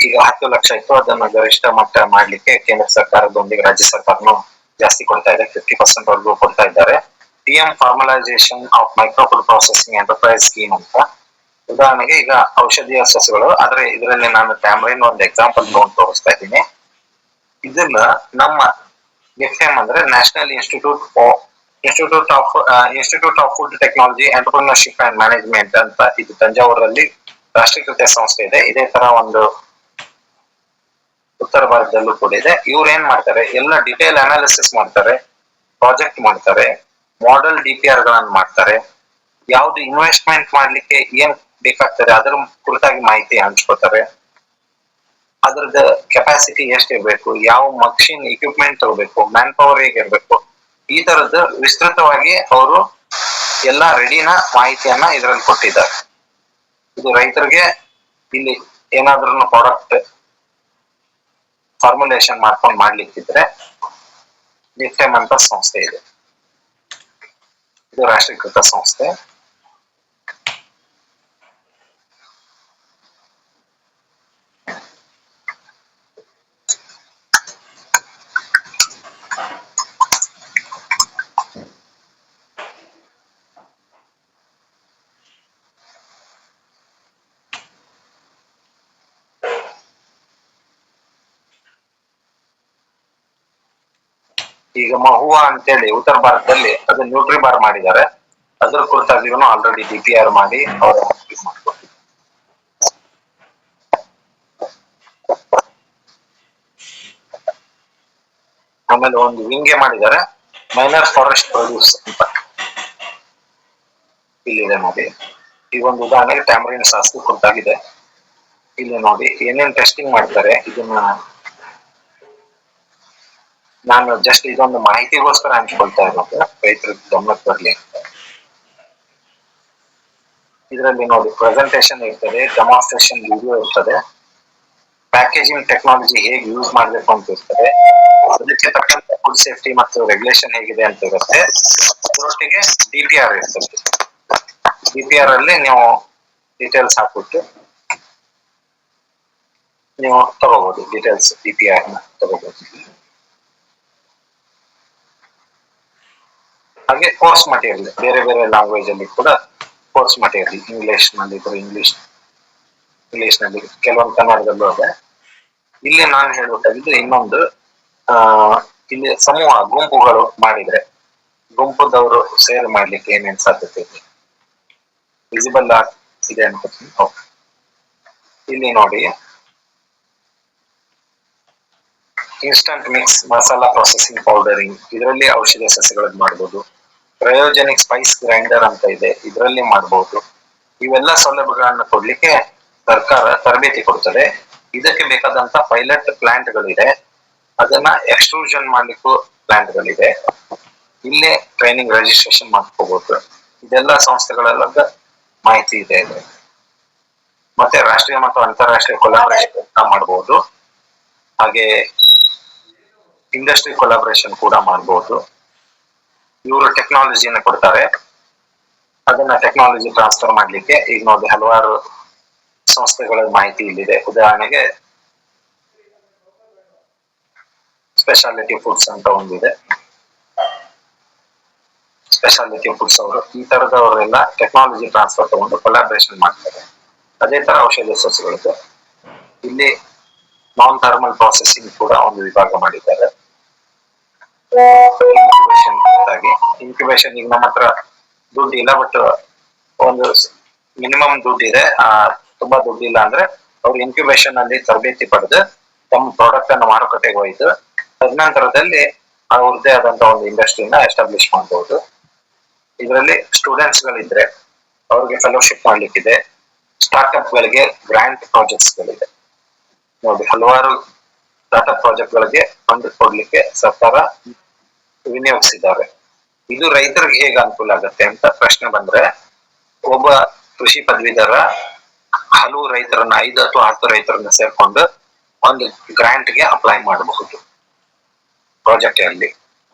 ಈಗ 10 ಲಕ್ಷ ಇತ್ತು, ಅದನ್ನ ಗರಿಷ್ಠ ಮಟ್ಟ ಮಾಡ್ಲಿಕ್ಕೆ ಕೇಂದ್ರ ಸರ್ಕಾರದೊಂದಿಗೆ ರಾಜ್ಯ ಸರ್ಕಾರನು ಜಾಸ್ತಿ ಕೊಡ್ತಾ ಇದೆ, 50% ವರೆಗೂ ಕೊಡ್ತಾ ಇದ್ದಾರೆ. PM formalisation of micro food processing enterprise scheme ಅಂತ. ಉದಾಹರಣೆಗೆ ಈಗ ಔಷಧೀಯ ಸಸ್ಯಗಳು, ಆದ್ರೆ ಇದರಲ್ಲಿ ನಾನು ಟ್ಯಾಮ್ರಿನ್ ಒಂದು ಎಕ್ಸಾಂಪಲ್ ತಗೊಂಡು ತೋರಿಸ್ತಾ ಇದ್ದೀನಿ. ಇದನ್ನ ನಮ್ಮ ನಿಫ್ಟೆಮ್ ಅಂದ್ರೆ national institute of food technology entrepreneurship and management ಅಂತ, ಇದು ತಂಜಾವೂರಲ್ಲಿ ರಾಷ್ಟ್ರೀಕೃತ ಸಂಸ್ಥೆ ಇದೆ. ಇದೇ ತರ ಒಂದು ಉತ್ತರ ಭಾರತದಲ್ಲೂ ಕೂಡ ಇದೆ. ಇವ್ರು ಏನ್ ಮಾಡ್ತಾರೆ, ಎಲ್ಲ ಡಿಟೇಲ್ ಅನಾಲಿಸಿಸ್ ಮಾಡ್ತಾರೆ, ಪ್ರಾಜೆಕ್ಟ್ ಮಾಡ್ತಾರೆ, ಮಾಡೆಲ್ DPR ಗಳನ್ನ ಮಾಡ್ತಾರೆ, ಯಾವ್ದು ಇನ್ವೆಸ್ಟ್ಮೆಂಟ್ ಮಾಡ್ಲಿಕ್ಕೆ ಏನ್ ಬೇಕಾಗ್ತದೆ ಅದ್ರ ಕುರಿತಾಗಿ ಮಾಹಿತಿ ಹಂಚ್ಕೋತಾರೆ, ಅದ್ರದ್ದು ಕೆಪಾಸಿಟಿ ಎಷ್ಟಿರ್ಬೇಕು, ಯಾವ ಮಷಿನ್ ಇಕ್ವಿಪ್ಮೆಂಟ್ ತಗೋಬೇಕು, ಮ್ಯಾನ್ ಪವರ್ ಹೇಗಿರ್ಬೇಕು, ಈ ತರದ್ದು ವಿಸ್ತೃತವಾಗಿ ಅವರು ಎಲ್ಲಾ ರೆಡಿನ ಮಾಹಿತಿಯನ್ನ ಇದರಲ್ಲಿ ಕೊಟ್ಟಿದ್ದಾರೆ. ಇದು ರೈತರಿಗೆ ಇಲ್ಲಿ ಏನಾದ್ರೂ ಪ್ರಾಡಕ್ಟ್ ಫಾರ್ಮುಲೇಷನ್ ಮಾಡ್ಕೊಂಡು ಮಾಡ್ಲಿಕ್ಕಿದ್ರೆ ನಿಫ್ಟೆಮ್ ಅಂತ ಸಂಸ್ಥೆ ಇದೆ. ಇದು ರಾಷ್ಟ್ರೀಕೃತ ಸಂಸ್ಥೆ. ಈಗ ಮಹುವಾ ಅಂತೇಳಿ ಉತ್ತರ ಭಾರತದಲ್ಲಿ ಅದು ನ್ಯೂಟ್ರಿ ಬಾರ್ ಮಾಡಿದ್ದಾರೆ. ಅದ್ರ ಕುರಿತಾಗಿಯೂ ಆಲ್ರೆಡಿ DPR ಮಾಡಿ ಅವರು ಮಾಡ್ಕೊಟ್ಟಿದ್ದಾರೆ. ಆಮೇಲೆ ಒಂದು ವಿಂಗೆ ಮಾಡಿದ್ದಾರೆ, ಮೈನರ್ ಫಾರೆಸ್ಟ್ ಪ್ರೊಡ್ಯೂಸ್ ಅಂತ ಇಲ್ಲಿದೆ ನೋಡಿ. ಈ ಒಂದು ಉದಾಹರಣೆಗೆ ಟ್ಯಾಮರಿನ್ ಸಾಸ್ಗೆ ಕುರಿತಾಗಿದೆ. ಇಲ್ಲಿ ನೋಡಿ ಏನೇನ್ ಟೆಸ್ಟಿಂಗ್ ಮಾಡ್ತಾರೆ. ಇದನ್ನ ನಾನು ಜಸ್ಟ್ ಇದೊಂದು ಮಾಹಿತಿಗೋಸ್ಕರ ಹಂಚ್ಕೊಳ್ತಾ ಇರೋದು, ರೈತರಿಗೆ ಗಮನಕ್ಕೆ ಬರ್ಲಿ ಅಂತ. ಇದರಲ್ಲಿ ನೋಡಿ ಪ್ರೆಸೆಂಟೇಶನ್ ಇರ್ತದೆ, ಡೆಮಾನ್ಸ್ಟ್ರೇಷನ್ ವಿಡಿಯೋ ಇರ್ತದೆ, ಪ್ಯಾಕೇಜಿಂಗ್ ಟೆಕ್ನಾಲಜಿ ಹೇಗೆ ಯೂಸ್ ಮಾಡ್ಬೇಕು ಅಂತ ಇರ್ತದೆ, ಅದಕ್ಕೆ ತಕ್ಕಂತೆ ಫುಡ್ ಸೇಫ್ಟಿ ಮತ್ತು ರೆಗ್ಯುಲೇಷನ್ ಹೇಗಿದೆ ಅಂತ ಇರುತ್ತೆ. ಅದರೊಟ್ಟಿಗೆ DPR ಇರ್ತದೆ. DPR ಅಲ್ಲಿ ನೀವು ಡೀಟೇಲ್ಸ್ ಹಾಕ್ಬಿಟ್ಟು ನೀವು ತಗೋಬಹುದು, ಡೀಟೇಲ್ಸ್ DPR ನ ತಗೋಬಹುದು. ಹಾಗೆ ಕೋರ್ಸ್ ಮಟೀರಿಯಲ್ ಬೇರೆ ಬೇರೆ ಲ್ಯಾಂಗ್ವೇಜ್ ಅಲ್ಲಿ ಕೂಡ ಕೋರ್ಸ್ ಮಟೀರಿಯಲ್, ಇಂಗ್ಲಿಷ್ ನಲ್ಲಿ ಇದ್ರೆ ಇಂಗ್ಲಿಷ್ ನಲ್ಲಿ, ಕೆಲವೊಂದು ಕನ್ನಡದಲ್ಲೂ ಇದೆ. ಇಲ್ಲಿ ನಾನು ಹೇಳ್ಬೇಕಾಗಿದ್ದು ಇನ್ನೊಂದು, ಇಲ್ಲಿ ಸಮೂಹ ಗುಂಪುಗಳು ಮಾಡಿದ್ರೆ ಗುಂಪುದವರು ಸೇರ್ ಮಾಡ್ಲಿಕ್ಕೆ ಏನೇನ್ ಸಾಧ್ಯತೆ ಇದೆ, ವಿಸಿಬಲ್ ಇದೆ ಅನ್ಕೋತೀನಿ. ಇಲ್ಲಿ ನೋಡಿ ಇನ್ಸ್ಟಂಟ್ ಮಿಕ್ಸ್ ಮಸಾಲಾ ಪ್ರೊಸೆಸಿಂಗ್ ಪೌಡರಿಂಗ್, ಇದರಲ್ಲಿ ಔಷಧಿ ಸಸ್ಯಗಳನ್ನ ಮಾಡ್ಬೋದು. ಕ್ರಯೋಜೆನಿಕ್ ಸ್ಪೈಸ್ ಗ್ರೈಂಡರ್ ಅಂತ ಇದೆ, ಇದರಲ್ಲಿ ಮಾಡ್ಬೋದು. ಇವೆಲ್ಲ ಸೌಲಭ್ಯಗಳನ್ನ ಕೊಡ್ಲಿಕ್ಕೆ ಸರ್ಕಾರ ತರಬೇತಿ ಕೊಡ್ತದೆ. ಇದಕ್ಕೆ ಬೇಕಾದಂತ ಪೈಲಟ್ ಪ್ಲಾಂಟ್ಗಳಿದೆ, ಅದನ್ನ ಎಕ್ಸ್ಟ್ರೂಷನ್ ಮಾಡ್ಲಿಕ್ಕೂ ಪ್ಲಾಂಟ್ಗಳಿದೆ. ಇಲ್ಲೇ ಟ್ರೈನಿಂಗ್ ರಿಜಿಸ್ಟ್ರೇಷನ್ ಮಾಡ್ಕೋಬಹುದು. ಇದೆಲ್ಲ ಸಂಸ್ಥೆಗಳೆಲ್ಲ ಮಾಹಿತಿ ಇದೆ. ಮತ್ತೆ ರಾಷ್ಟ್ರೀಯ ಮತ್ತು ಅಂತಾರಾಷ್ಟ್ರೀಯ ಕೊಲಾಬರೇಷನ್ ಮಾಡಬಹುದು. ಹಾಗೆ ಇಂಡಸ್ಟ್ರಿ ಕೊಲಾಬರೇಷನ್ ಕೂಡ ಮಾಡಬಹುದು. ಇವರು ಟೆಕ್ನಾಲಜಿನ ಕೊಡ್ತಾರೆ, ಅದನ್ನ ಟೆಕ್ನಾಲಜಿ ಟ್ರಾನ್ಸ್ಫರ್ ಮಾಡ್ಲಿಕ್ಕೆ ಈಗ ನೋಡಿ ಹಲವಾರು ಸಂಸ್ಥೆಗಳ ಮಾಹಿತಿ ಇಲ್ಲಿದೆ. ಉದಾಹರಣೆಗೆ ಸ್ಪೆಷಾಲಿಟಿ ಫುಡ್ಸ್ ಅಂತ ಒಂದಿದೆ. ಸ್ಪೆಷಾಲಿಟಿ ಫುಡ್ಸ್ ಅವರು ಈ ತರದವರೆಲ್ಲ ಟೆಕ್ನಾಲಜಿ ಟ್ರಾನ್ಸ್ಫರ್ ತಗೊಂಡು ಕೊಲಾಬರೇಷನ್ ಮಾಡ್ತಾರೆ. ಅದೇ ತರ ಔಷಧಿ ಸಸ್ಯಗಳಿದೆ. ಇಲ್ಲಿ ನಾನ್ ಥರ್ಮಲ್ ಪ್ರಾಸೆಸಿಂಗ್ ಕೂಡ ಒಂದು ವಿಭಾಗ ಮಾಡಿದ್ದಾರೆ. ಇನ್ಕ್ಯುಬೇಷನ್ ಈಗ ನಮ್ಮ ಹತ್ರ ದುಡ್ಡು ಇಲ್ಲ, ಬಟ್ ಒಂದು ಮಿನಿಮಮ್ ದುಡ್ಡು ಇದೆ, ತುಂಬಾ ದುಡ್ಡು ಇಲ್ಲ ಅಂದ್ರೆ ಅವ್ರು ಇನ್ಕ್ಯುಬೇಷನ್ ಅಲ್ಲಿ ತರಬೇತಿ ಪಡೆದು ತಮ್ಮ ಪ್ರಾಡಕ್ಟ್ ಅನ್ನು ಮಾರುಕಟ್ಟೆಗೆ ಒಯ್ದು ತದನಂತರದಲ್ಲಿ ಅವ್ರದ್ದೇ ಆದಂತ ಒಂದು ಇಂಡಸ್ಟ್ರಿನ ಎಸ್ಟಾಬ್ಲಿಷ್ ಮಾಡಬಹುದು. ಇದರಲ್ಲಿ ಸ್ಟೂಡೆಂಟ್ಸ್ ಗಳಿದ್ರೆ ಅವ್ರಿಗೆ ಫೆಲೋಶಿಪ್ ಮಾಡ್ಲಿಕ್ಕಿದೆ. ಸ್ಟಾರ್ಟ್ಅಪ್ ಗಳಿಗೆ ಗ್ರಾಂಟ್ ಪ್ರಾಜೆಕ್ಟ್ಸ್ ಗಳಿದೆ ನೋಡಿ. ಹಲವಾರು ಸ್ಟಾರ್ಟ್ಅಪ್ ಪ್ರಾಜೆಕ್ಟ್ ಗಳಿಗೆ ಫಂಡ್ ಕೊಡ್ಲಿಕ್ಕೆ ಸರ್ಕಾರ ವಿನಿಯೋಗಿಸಿದ್ದಾರೆ. ಇದು ರೈತರಿಗೆ ಹೇಗೆ ಅನುಕೂಲ ಆಗುತ್ತೆ ಅಂತ ಪ್ರಶ್ನೆ ಬಂದ್ರೆ, ಒಬ್ಬ ಕೃಷಿ ಪದವೀಧರ ಹಲವು ರೈತರನ್ನ 5 ಅಥವಾ 10 ರೈತರನ್ನ ಸೇರ್ಕೊಂಡು ಒಂದು ಗ್ರಾಂಟ್ ಗೆ ಅಪ್ಲೈ ಮಾಡಬಹುದು. ಪ್ರಾಜೆಕ್ಟ್ ಅಲ್ಲಿ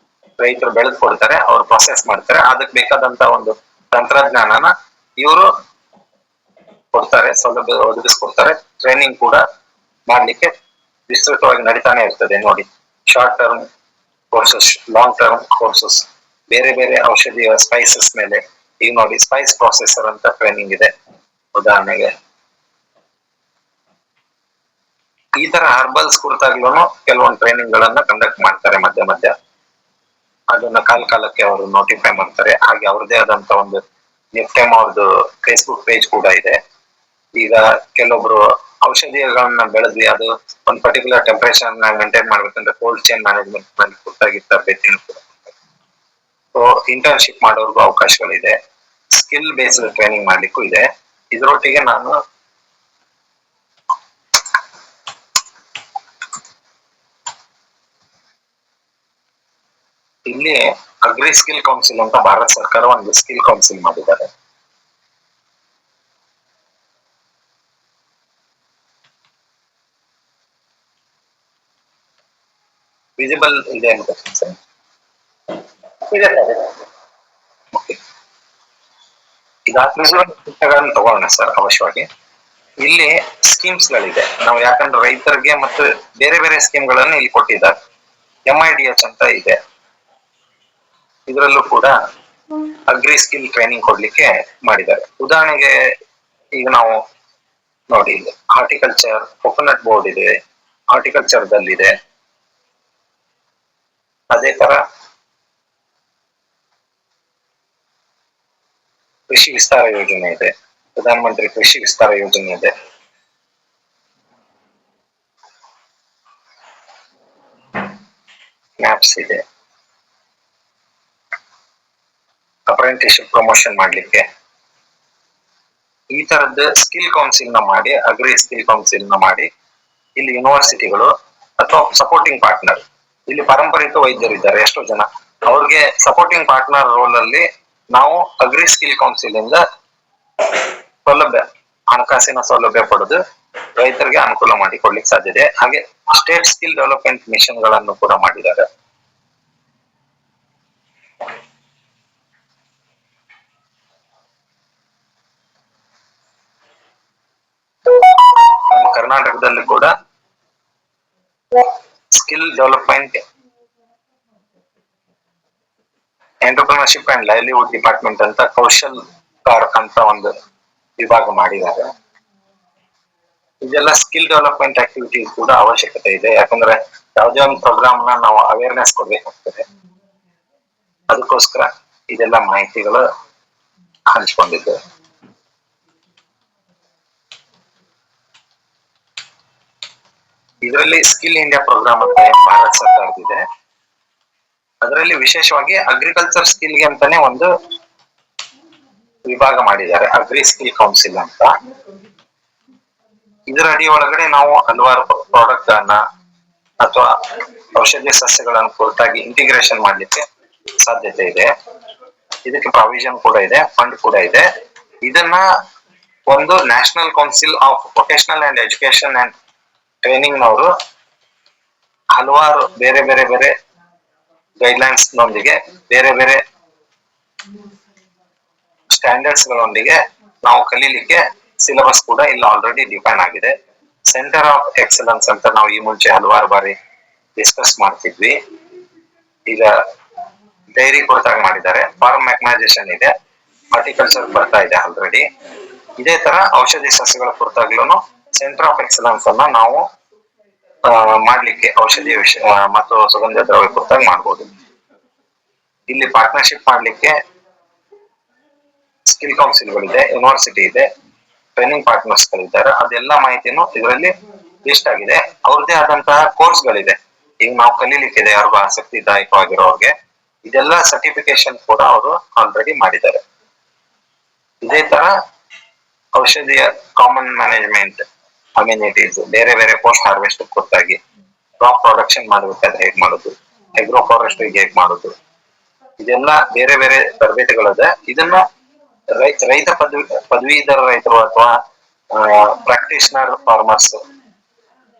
ರೈತರು ಬೆಳೆದು ಕೊಡ್ತಾರೆ, ಅವ್ರು ಪ್ರೊಸೆಸ್ ಮಾಡ್ತಾರೆ, ಅದಕ್ಕೆ ಬೇಕಾದಂತ ಒಂದು ತಂತ್ರಜ್ಞಾನನ ಇವರು ಕೊಡ್ತಾರೆ, ಸೌಲಭ್ಯ ಒದಗಿಸ್ಕೊಡ್ತಾರೆ. ಟ್ರೈನಿಂಗ್ ಕೂಡ ಮಾಡ್ಲಿಕ್ಕೆ ವಿಸ್ತೃತವಾಗಿ ನಡೀತಾನೆ ಇರ್ತದೆ ನೋಡಿ. Short term courses, long term courses, ಬೇರೆ ಬೇರೆ ಔಷಧಿಯ ಸ್ಪೈಸಸ್ ಮೇಲೆ. ಈಗ ನೋಡಿ ಸ್ಪೈಸ್ ಪ್ರೊಸೆಸರ್ ಅಂತ ಟ್ರೈನಿಂಗ್ ಇದೆ ಉದಾಹರಣೆಗೆ. ಈ ತರ ಹರ್ಬಲ್ಸ್ ಕುರಿತಾಗ್ಲೂ ಕೆಲವೊಂದು ಟ್ರೈನಿಂಗ್ ಗಳನ್ನ ಕಂಡಕ್ಟ್ ಮಾಡ್ತಾರೆ ಮಧ್ಯ ಮಧ್ಯ. ಅದನ್ನ ಕಾಲಕ್ಕೆ ಅವರು ನೋಟಿಫೈ ಮಾಡ್ತಾರೆ. ಹಾಗೆ ಅವ್ರದೇ ಆದಂತ ಒಂದು ನಿಫ್ಟೆಮ್ ಅವ್ರದ್ದು ಫೇಸ್ಬುಕ್ ಪೇಜ್ ಕೂಡ ಇದೆ. ಈಗ ಕೆಲವೊಬ್ರು ಔಷಧಿಗಳನ್ನ ಬೆಳೆದ್ವಿ, ಅದು ಒಂದು ಪರ್ಟಿಕ್ಯುಲರ್ ಟೆಂಪರೇಚರ್ ಮೇಂಟೈನ್ ಮಾಡ್ಬೇಕಂದ್ರೆ ಕೋಲ್ಡ್ ಚೈನ್ ಮ್ಯಾನೇಜ್ಮೆಂಟ್ ಮಾಡಿ ಕುರಿತಾಗಿ ತರಬೇತಿನೂ ಕೂಡ. ಸೊ ಇಂಟರ್ನ್ಶಿಪ್ ಮಾಡೋರ್ಗು ಅವಕಾಶಗಳಿದೆ. ಸ್ಕಿಲ್ ಬೇಸ್ಡ್ ಟ್ರೈನಿಂಗ್ ಮಾಡ್ಲಿಕ್ಕೂ ಇದೆ. ಇದರೊಟ್ಟಿಗೆ ನಾನು ಇಲ್ಲಿ ಅಗ್ರಿ ಸ್ಕಿಲ್ ಕೌನ್ಸಿಲ್ ಅಂತ ಭಾರತ ಸರ್ಕಾರ ಒಂದು ಸ್ಕಿಲ್ ಕೌನ್ಸಿಲ್ ಮಾಡಿದ್ದಾರೆ. ವಿಸಿಬಲ್ ಇದೆ ಅನ್ಕೋತೀನಿ ಸರ್. ಇದೆ ಸರ್. ಓಕೆ, ಈಗ ಪುಸ್ತಕಗಳನ್ನು ತಗೊಳ್ಳೋಣ ಸರ್ ಅವಶ್ಯವಾಗಿ. ಇಲ್ಲಿ ಸ್ಕೀಮ್ಸ್ ಗಳಿದೆ. ನಾವು ಯಾಕಂದ್ರೆ ರೈತರಿಗೆ ಮತ್ತು ಬೇರೆ ಬೇರೆ ಸ್ಕೀಮ್ಗಳನ್ನು ಇಲ್ಲಿ ಕೊಟ್ಟಿದ್ದಾರೆ. MIDH ಅಂತ ಇದೆ. ಇದರಲ್ಲೂ ಕೂಡ ಅಗ್ರಿ ಸ್ಕಿಲ್ ಟ್ರೈನಿಂಗ್ ಕೊಡ್ಲಿಕ್ಕೆ ಮಾಡಿದ್ದಾರೆ. ಉದಾಹರಣೆಗೆ ಈಗ ನಾವು ನೋಡಿ, ಇಲ್ಲಿ ಹಾರ್ಟಿಕಲ್ಚರ್, ಕೊಕೊನಟ್ ಬೋರ್ಡ್ ಇದೆ, ಹಾರ್ಟಿಕಲ್ಚರ್ ದಲ್ಲಿದೆ. ಅದೇ ತರ ಕೃಷಿ ವಿಸ್ತಾರ ಯೋಜನೆ ಇದೆ, ಪ್ರಧಾನ ಮಂತ್ರಿ ಕೃಷಿ ವಿಸ್ತಾರ ಯೋಜನೆ ಇದೆ. ಮ್ಯಾಪ್ಸ್ ಇದೆ, ಅಪ್ರೆಂಟಿಸ್ಶಿಪ್ ಪ್ರಮೋಷನ್ ಮಾಡ್ಲಿಕ್ಕೆ. ಈ ತರದ ಸ್ಕಿಲ್ ಕೌನ್ಸಿಲ್ ನ ಮಾಡಿ, ಅಗ್ರಿ ಸ್ಕಿಲ್ ಕೌನ್ಸಿಲ್ ನ ಮಾಡಿ, ಇಲ್ಲಿ ಯೂನಿವರ್ಸಿಟಿಗಳು ಅಥವಾ ಸಪೋರ್ಟಿಂಗ್ ಪಾರ್ಟ್ನರ್, ಇಲ್ಲಿ ಪಾರಂಪರಿಕ ವೈದ್ಯರಿದ್ದಾರೆ ಎಷ್ಟೋ ಜನ, ಅವ್ರಿಗೆ ಸಪೋರ್ಟಿಂಗ್ ಪಾರ್ಟ್ನರ್ ರೋಲ್ ಅಲ್ಲಿ ನಾವು ಅಗ್ರಿ ಸ್ಕಿಲ್ ಕೌನ್ಸಿಲ್ ಇಂದ ಸೌಲಭ್ಯ, ಹಣಕಾಸಿನ ಸೌಲಭ್ಯ ಪಡೆದು ರೈತರಿಗೆ ಅನುಕೂಲ ಮಾಡಿ ಕೊಡ್ಲಿಕ್ಕೆ ಸಾಧ್ಯತೆ. ಹಾಗೆ ಸ್ಟೇಟ್ ಸ್ಕಿಲ್ ಡೆವಲಪ್ಮೆಂಟ್ ಮಿಷನ್ ಗಳನ್ನು ಕೂಡ ಮಾಡಿದ್ದಾರೆ. ಕರ್ನಾಟಕದಲ್ಲಿ ಕೂಡ skill development, entrepreneurship and livelihood department ಅಂತ ಕೌಶಲ್ ಕಾರ್ಡ್ ಅಂತ ಒಂದು ವಿಭಾಗ ಮಾಡಿದ್ದಾರೆ. ಇದೆಲ್ಲ ಸ್ಕಿಲ್ ಡೆವಲಪ್ಮೆಂಟ್ ಆಕ್ಟಿವಿಟೀಸ್ ಕೂಡ ಅವಶ್ಯಕತೆ ಇದೆ. ಯಾಕಂದ್ರೆ ಯಾವುದೇ ಒಂದು ಪ್ರೋಗ್ರಾಮ್ ನ ನಾವು ಅವೇರ್ನೆಸ್ ಕೊಡ್ಬೇಕಾಗ್ತದೆ. ಅದಕ್ಕೋಸ್ಕರ ಇದೆಲ್ಲ ಮಾಹಿತಿಗಳು ಹಂಚ್ಕೊಂಡಿದ್ದು. ಇದರಲ್ಲಿ ಸ್ಕಿಲ್ ಇಂಡಿಯಾ ಪ್ರೋಗ್ರಾಮ್ ಅಂತ ಭಾರತ ಸರ್ಕಾರದಿದೆ. ಅದರಲ್ಲಿ ವಿಶೇಷವಾಗಿ ಅಗ್ರಿಕಲ್ಚರ್ ಸ್ಕಿಲ್ಗೆ ಅಂತಾನೆ ಒಂದು ವಿಭಾಗ ಮಾಡಿದ್ದಾರೆ, ಅಗ್ರಿ ಸ್ಕಿಲ್ ಕೌನ್ಸಿಲ್ ಅಂತ. ಇದರ ಅಡಿ ಒಳಗಡೆ ನಾವು ಹಲವಾರು ಪ್ರಾಡಕ್ಟ್ ಗಳನ್ನ ಅಥವಾ ಔಷಧೀಯ ಸಸ್ಯಗಳನ್ನು ಕುರಿತಾಗಿ ಇಂಟಿಗ್ರೇಷನ್ ಮಾಡ್ಲಿಕ್ಕೆ ಸಾಧ್ಯತೆ ಇದೆ. ಇದಕ್ಕೆ ಪ್ರಾವಿಷನ್ ಕೂಡ ಇದೆ, ಫಂಡ್ ಕೂಡ ಇದೆ. ಇದನ್ನ ಒಂದು national council of professional and education and training ನವರು ಹಲವಾರು ಬೇರೆ ಬೇರೆ ಬೇರೆ ಗೈಡ್ಲೈನ್ಸ್ ನೊಂದಿಗೆ, ಬೇರೆ ಬೇರೆ ಸ್ಟ್ಯಾಂಡರ್ಡ್ಸ್ ಗಳೊಂದಿಗೆ ನಾವು ಕಲೀಲಿಕ್ಕೆ ಸಿಲೆಬಸ್ ಕೂಡ ಇಲ್ಲಿ ಆಲ್ರೆಡಿ ಡಿಫೈನ್ ಆಗಿದೆ. ಸೆಂಟರ್ ಆಫ್ ಎಕ್ಸಲೆನ್ಸ್ ಅಂತ ನಾವು ಈ ಮುಂಚೆ ಹಲವಾರು ಬಾರಿ ಡಿಸ್ಕಸ್ ಮಾಡ್ತಿದ್ವಿ. ಈಗ ಡೈರಿ ಕುರಿತಾಗ ಮಾಡಿದ್ದಾರೆ, ಫಾರ್ಮ್ ಮೆಕನೈಸೇಷನ್ ಇದೆ, ಹಾರ್ಟಿಕಲ್ಚರ್ ಬರ್ತಾ ಇದೆ ಆಲ್ರೆಡಿ. ಇದೇ ತರ ಔಷಧಿ ಸಸ್ಯಗಳ ಕುರಿತಾಗ್ಲೂ ಸೆಂಟರ್ ಆಫ್ ಎಕ್ಸಲೆನ್ಸ್ ಅನ್ನ ನಾವು ಮಾಡ್ಲಿಕ್ಕೆ, ಔಷಧಿ ಮತ್ತು ಸುಗಂಧ ದ್ರವ್ಯ ಕುರಿತಾಗಿ ಮಾಡ್ಬೋದು. ಇಲ್ಲಿ ಪಾರ್ಟ್ನರ್ಶಿಪ್ ಮಾಡ್ಲಿಕ್ಕೆ ಸ್ಕಿಲ್ ಕೌನ್ಸಿಲ್ಗಳಿದೆ, ಯೂನಿವರ್ಸಿಟಿ ಇದೆ, ಟ್ರೈನಿಂಗ್ ಪಾರ್ಟ್ನರ್ಸ್ ಗಳಿದ್ದಾರೆ. ಅದೆಲ್ಲ ಮಾಹಿತಿನೂ ಇದರಲ್ಲಿ ಲಿಸ್ಟ್ ಆಗಿದೆ. ಅವ್ರದ್ದೇ ಆದಂತಹ ಕೋರ್ಸ್ ಗಳಿದೆ. ಈಗ ನಾವು ಕಲೀಲಿಕ್ಕಿದೆ ಯಾರಿಗೂ ಆಸಕ್ತಿದಾಯಕವಾಗಿರೋರಿಗೆ, ಇದೆಲ್ಲ ಸರ್ಟಿಫಿಕೇಶನ್ ಕೂಡ ಅವರು ಆಲ್ರೆಡಿ ಮಾಡಿದ್ದಾರೆ. ಇದೇ ತರ ಔಷಧಿಯ ಕಾಮನ್ ಮ್ಯಾನೇಜ್ಮೆಂಟ್, ಅಮ್ಯುನಿಟೀಸ್, ಬೇರೆ ಬೇರೆ ಪೋಸ್ಟ್ ಹಾರ್ವೆಸ್ಟ್ ಕುರಿತಾಗಿ, ಕ್ರಾಪ್ ಪ್ರೊಡಕ್ಷನ್ ಮಾಡಬೇಕಾದ್ರೆ ಹೇಗ್ ಮಾಡೋದು, ಅಗ್ರೋ ಫಾರೆಸ್ಟ್ರಿ ಹೇಗ್ ಮಾಡೋದು, ಇದೆಲ್ಲ ಬೇರೆ ಬೇರೆ ತರಬೇತಿಗಳಿದೆ. ಇದನ್ನ ರೈತ ಪದವೀಧರ ರೈತರು ಅಥವಾ ಪ್ರಾಕ್ಟೀಷನರ್ ಫಾರ್ಮರ್ಸ್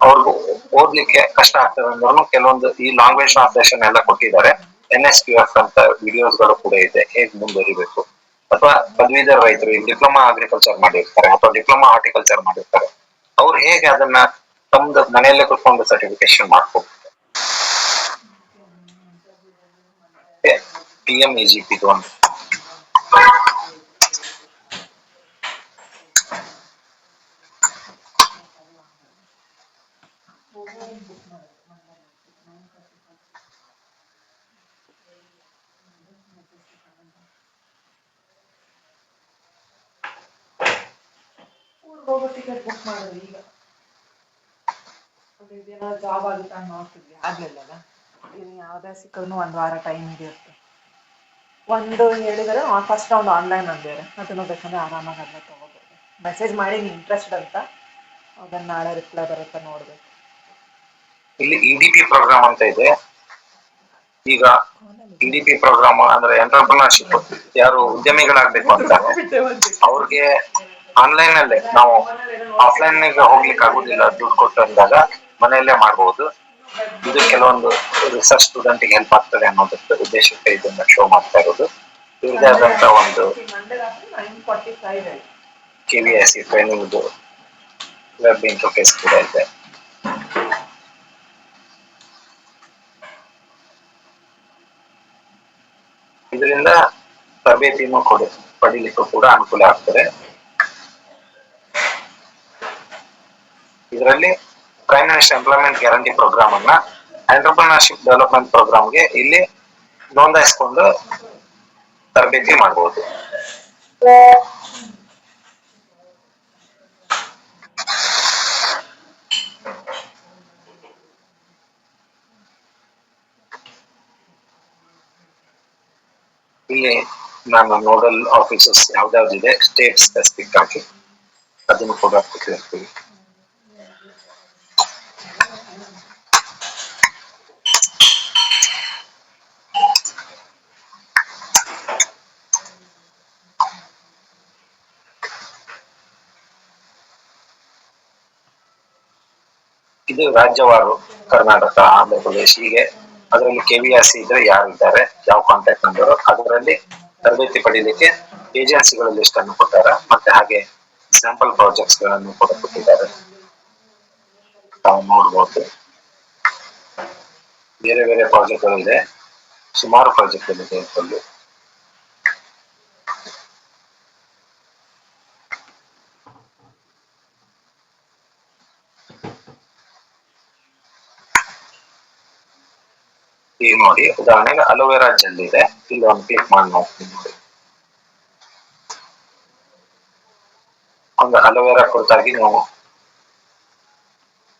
ಅವ್ರಿಗೂ ಓದ್ಲಿಕ್ಕೆ ಕಷ್ಟ ಆಗ್ತದೆ ಅಂದ್ರೂ ಕೆಲವೊಂದು ಈ ಲ್ಯಾಂಗ್ವೇಜ್ ಟ್ರಾನ್ಸ್ಲೇಷನ್ ಎಲ್ಲ ಕೊಟ್ಟಿದ್ದಾರೆ. NSQF ಅಂತ ವಿಡಿಯೋಸ್ ಗಳು ಕೂಡ ಇದೆ, ಹೇಗ್ ಮುಂದುವರಿಬೇಕು. ಅಥವಾ ಪದವೀಧರ ರೈತರು ಈಗ ಡಿಪ್ಲೊಮಾ ಅಗ್ರಿಕಲ್ಚರ್ ಮಾಡಿರ್ತಾರೆ ಅಥವಾ ಡಿಪ್ಲೊಮಾ ಹಾರ್ಟಿಕಲ್ಚರ್ ಮಾಡಿರ್ತಾರೆ, ಅವ್ರು ಹೇಗೆ ಅದನ್ನ ತಮ್ದು ಮನೆಯಲ್ಲೇ ಕುತ್ಕೊಂಡು ಸರ್ಟಿಫಿಕೇಶನ್ ಮಾಡ್ಕೋಬಹುದು. PMEGP ಇದು ಒಂದು. ಹೋಗೋ ಟಿಕೆಟ್ ಬುಕ್ ಮಾಡಿದ್ವಿ. ಈಗ ಇದೇನಾದ್ರು ಜಾಬ್ ಆಗುತ್ತೆ ಅಂತ ನೋಡ್ತಿದ್ವಿ, ಆಗ್ಲಿಲ್ಲಲ್ಲ. ಇನ್ನು ಯಾವ್ದೇ ಸಿಕ್ಕೂ ಒಂದು ವಾರ ಟೈಮ್ ಹಿಡಿಯುತ್ತೆ. ಒಂದು ಹೇಳಿದರೆ ಫಸ್ಟ್ ರೌಂಡ್ ಆನ್ಲೈನ್ ಅಂದಿದ್ದಾರೆ, ಅದನ್ನು ಬೇಕಂದ್ರೆ ಆರಾಮಾಗಿ ಅದನ್ನ ತೊಗೋಬೋದು. ಮೆಸೇಜ್ ಮಾಡಿ ನೀವು ಇಂಟ್ರೆಸ್ಟೆಡ್ ಅಂತ, ಅದನ್ನ ನಾಳೆ ರಿಪ್ಲೈ ಬರುತ್ತೆ ನೋಡ್ಬೇಕು. ಇಲ್ಲಿ EDP ಪ್ರೋಗ್ರಾಮ್ ಅಂತ ಇದೆ, ಈಗ EDP ಪ್ರೋಗ್ರಾಮ್ ಅಂದ್ರೆ ಎಂಟರ್ಪ್ರಿನರ್ಶಿಪ್, ಯಾರು ಉದ್ಯಮಿಗಳಾಗ್ಬೇಕು ಅಂತಾರೆ ಅವ್ರಿಗೆ ಆನ್ಲೈನ್ ಅಲ್ಲೇ, ನಾವು ಆಫ್ಲೈನ್ ಹೋಗ್ಲಿಕ್ಕೆ ಆಗುದಿಲ್ಲ ದುಡ್ಡು ಕೊಟ್ಟು ಅಂದಾಗ ಮನೆಯಲ್ಲೇ ಮಾಡಬಹುದು. ಇದು ಕೆಲವೊಂದು ರಿಸರ್ಚ್ ಸ್ಟೂಡೆಂಟ್ ಗೆ ಹೆಲ್ಪ್ ಆಗ್ತದೆ ಅನ್ನೋದಕ್ಕೆ ಉದ್ದೇಶಕ್ಕೆ ಇದನ್ನ ಶೋ ಮಾಡ್ತಾ ಇರೋದು. ಇವ್ರದೇ ಆದಂತ ಒಂದು KVIC ಟ್ರೈನಿಂಗ್ ವೆಬ್ ಇಂಟರ್ಫೇಸ್ ಕೂಡ ಇದೆ. ಇದರಿಂದ ತರಬೇತಿಯನ್ನು ಪಡಿಲಿಕ್ಕೂ ಕೂಡ ಅನುಕೂಲ ಆಗ್ತದೆ. ಇದರಲ್ಲಿ prime minister employment guarantee programme ಅನ್ನ ಎಂಟರ್ಪ್ರಿನರ್ಶಿಪ್ ಡೆವಲಪ್ಮೆಂಟ್ ಪ್ರೋಗ್ರಾಮ್ಗೆ ಇಲ್ಲಿ ನೋಂದಾಯಿಸಿಕೊಂಡು ತರಬೇತಿ ಮಾಡಬಹುದು. ಇಲ್ಲಿ ನಾನು ನೋಡಲ್ ಆಫೀಸಸ್ ಯಾವ್ದಾವ್ದಿದೆ ಸ್ಟೇಟ್ ಸ್ಪೆಸಿಫಿಕ್ ಆಗಿ ಅದನ್ನು ಕೂಡ ಕೊಟ್ಟಿರ್ತೀವಿ. ಇದು ರಾಜ್ಯವಾರು ಕರ್ನಾಟಕ, ಆಂಧ್ರ ಪ್ರದೇಶ, ಹೀಗೆ ಅದರಲ್ಲಿ KVIC ಇದ್ರೆ ಯಾರಿದ್ದಾರೆ, ಯಾವ ಕಾಂಟ್ಯಾಕ್ಟ್ ನಂಬರ್, ಅದರಲ್ಲಿ ತರಬೇತಿ ಪಡೀಲಿಕ್ಕೆ ಏಜೆನ್ಸಿಗಳ ಲಿಸ್ಟ್ ಅನ್ನು ಕೊಟ್ಟಾರ. ಮತ್ತೆ ಹಾಗೆ ಸ್ಯಾಂಪಲ್ ಪ್ರಾಜೆಕ್ಟ್ಸ್ ಗಳನ್ನು ಕೂಡ ಕೊಟ್ಟಿದ್ದಾರೆ, ತಾವು ನೋಡ್ಬೋದು. ಬೇರೆ ಬೇರೆ ಪ್ರಾಜೆಕ್ಟ್ಗಳಿದೆ, ಸುಮಾರು ಪ್ರಾಜೆಕ್ಟ್ಗಳಿದೆ ಇದರಲ್ಲಿ. ಈಗ ನೋಡಿ, ಉದಾಹರಣೆಗೆ ಅಲೋವೆರಾ ಜೆಲ್ ಇದೆ, ಇಲ್ಲಿ ಒಂದು ಕ್ಲಿಕ್ ಮಾಡಿ ನೋಡ್ತೀನಿ ನೋಡಿ. ಒಂದು ಅಲೋವೆರಾ ಕುರಿತಾಗಿ ನೀವು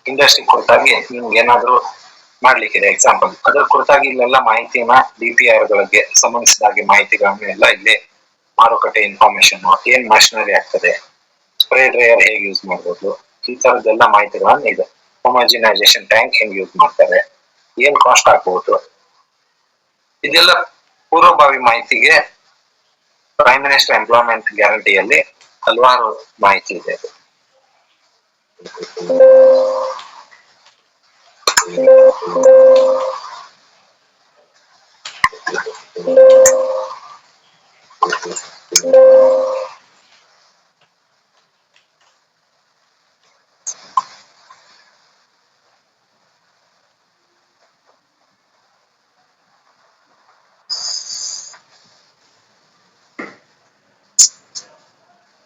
ಇಂಡಸ್ಟ್ರಿ ಕುರಿತಾಗಿ ನಿಮ್ಗೆ ಏನಾದ್ರು ಮಾಡ್ಲಿಕ್ಕಿದೆ ಎಕ್ಸಾಂಪಲ್, ಅದ್ರ ಕುರಿತಾಗಿ ಇಲ್ಲೆಲ್ಲ ಮಾಹಿತಿನ DPR ಗಳಿಗೆ ಸಂಬಂಧಿಸಿದ ಹಾಗೆ ಮಾಹಿತಿಗಳನ್ನ ಎಲ್ಲ ಇಲ್ಲಿ ಮಾರುಕಟ್ಟೆ ಇನ್ಫಾರ್ಮೇಶನ್, ಏನ್ ಮಷಿನರಿ ಆಗ್ತದೆ, ಸ್ಪ್ರೇ ಡ್ರೈಯರ್ ಹೇಗೆ ಯೂಸ್ ಮಾಡ್ಬೋದು, ಈ ತರದ್ದೆಲ್ಲ ಮಾಹಿತಿಗಳನ್ನ ಇದೆ. ಹೋಮೋಜಿನೈಸೇಷನ್ ಟ್ಯಾಂಕ್ ಹೆಂಗ್ ಯೂಸ್ ಮಾಡ್ತಾರೆ, ಏನ್ ಕಾಸ್ಟ್ ಆಗ್ಬಹುದು, ಇದೆಲ್ಲ ಪೂರ್ವಭಾವಿ ಮಾಹಿತಿಗೆ ಪ್ರೈಮ್ ಮಿನಿಸ್ಟರ್ ಎಂಪ್ಲಾಯ್ಮೆಂಟ್ ಗ್ಯಾರಂಟಿಯಲ್ಲಿ ಹಲವಾರು ಮಾಹಿತಿ ಇದೆ.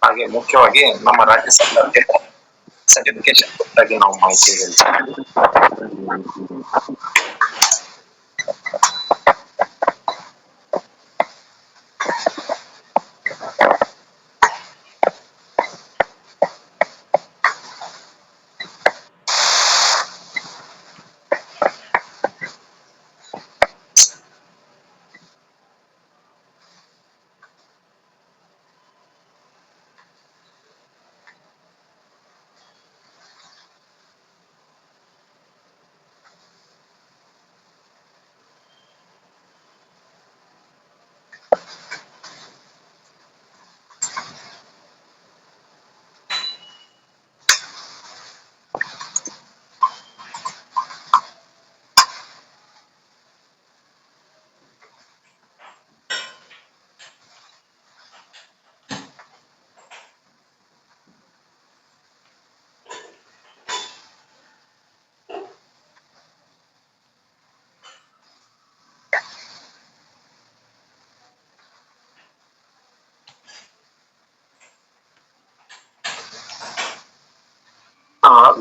ಹಾಗೆ ಮುಖ್ಯವಾಗಿ ನಮ್ಮ ರಾಜ್ಯ ಸರ್ಕಾರಕ್ಕೆ ಸರ್ಟಿಫಿಕೇಶನ್ ಬಗ್ಗೆ ನಾವು ಮಾಹಿತಿ ಹೇಳ್ತೀವಿ.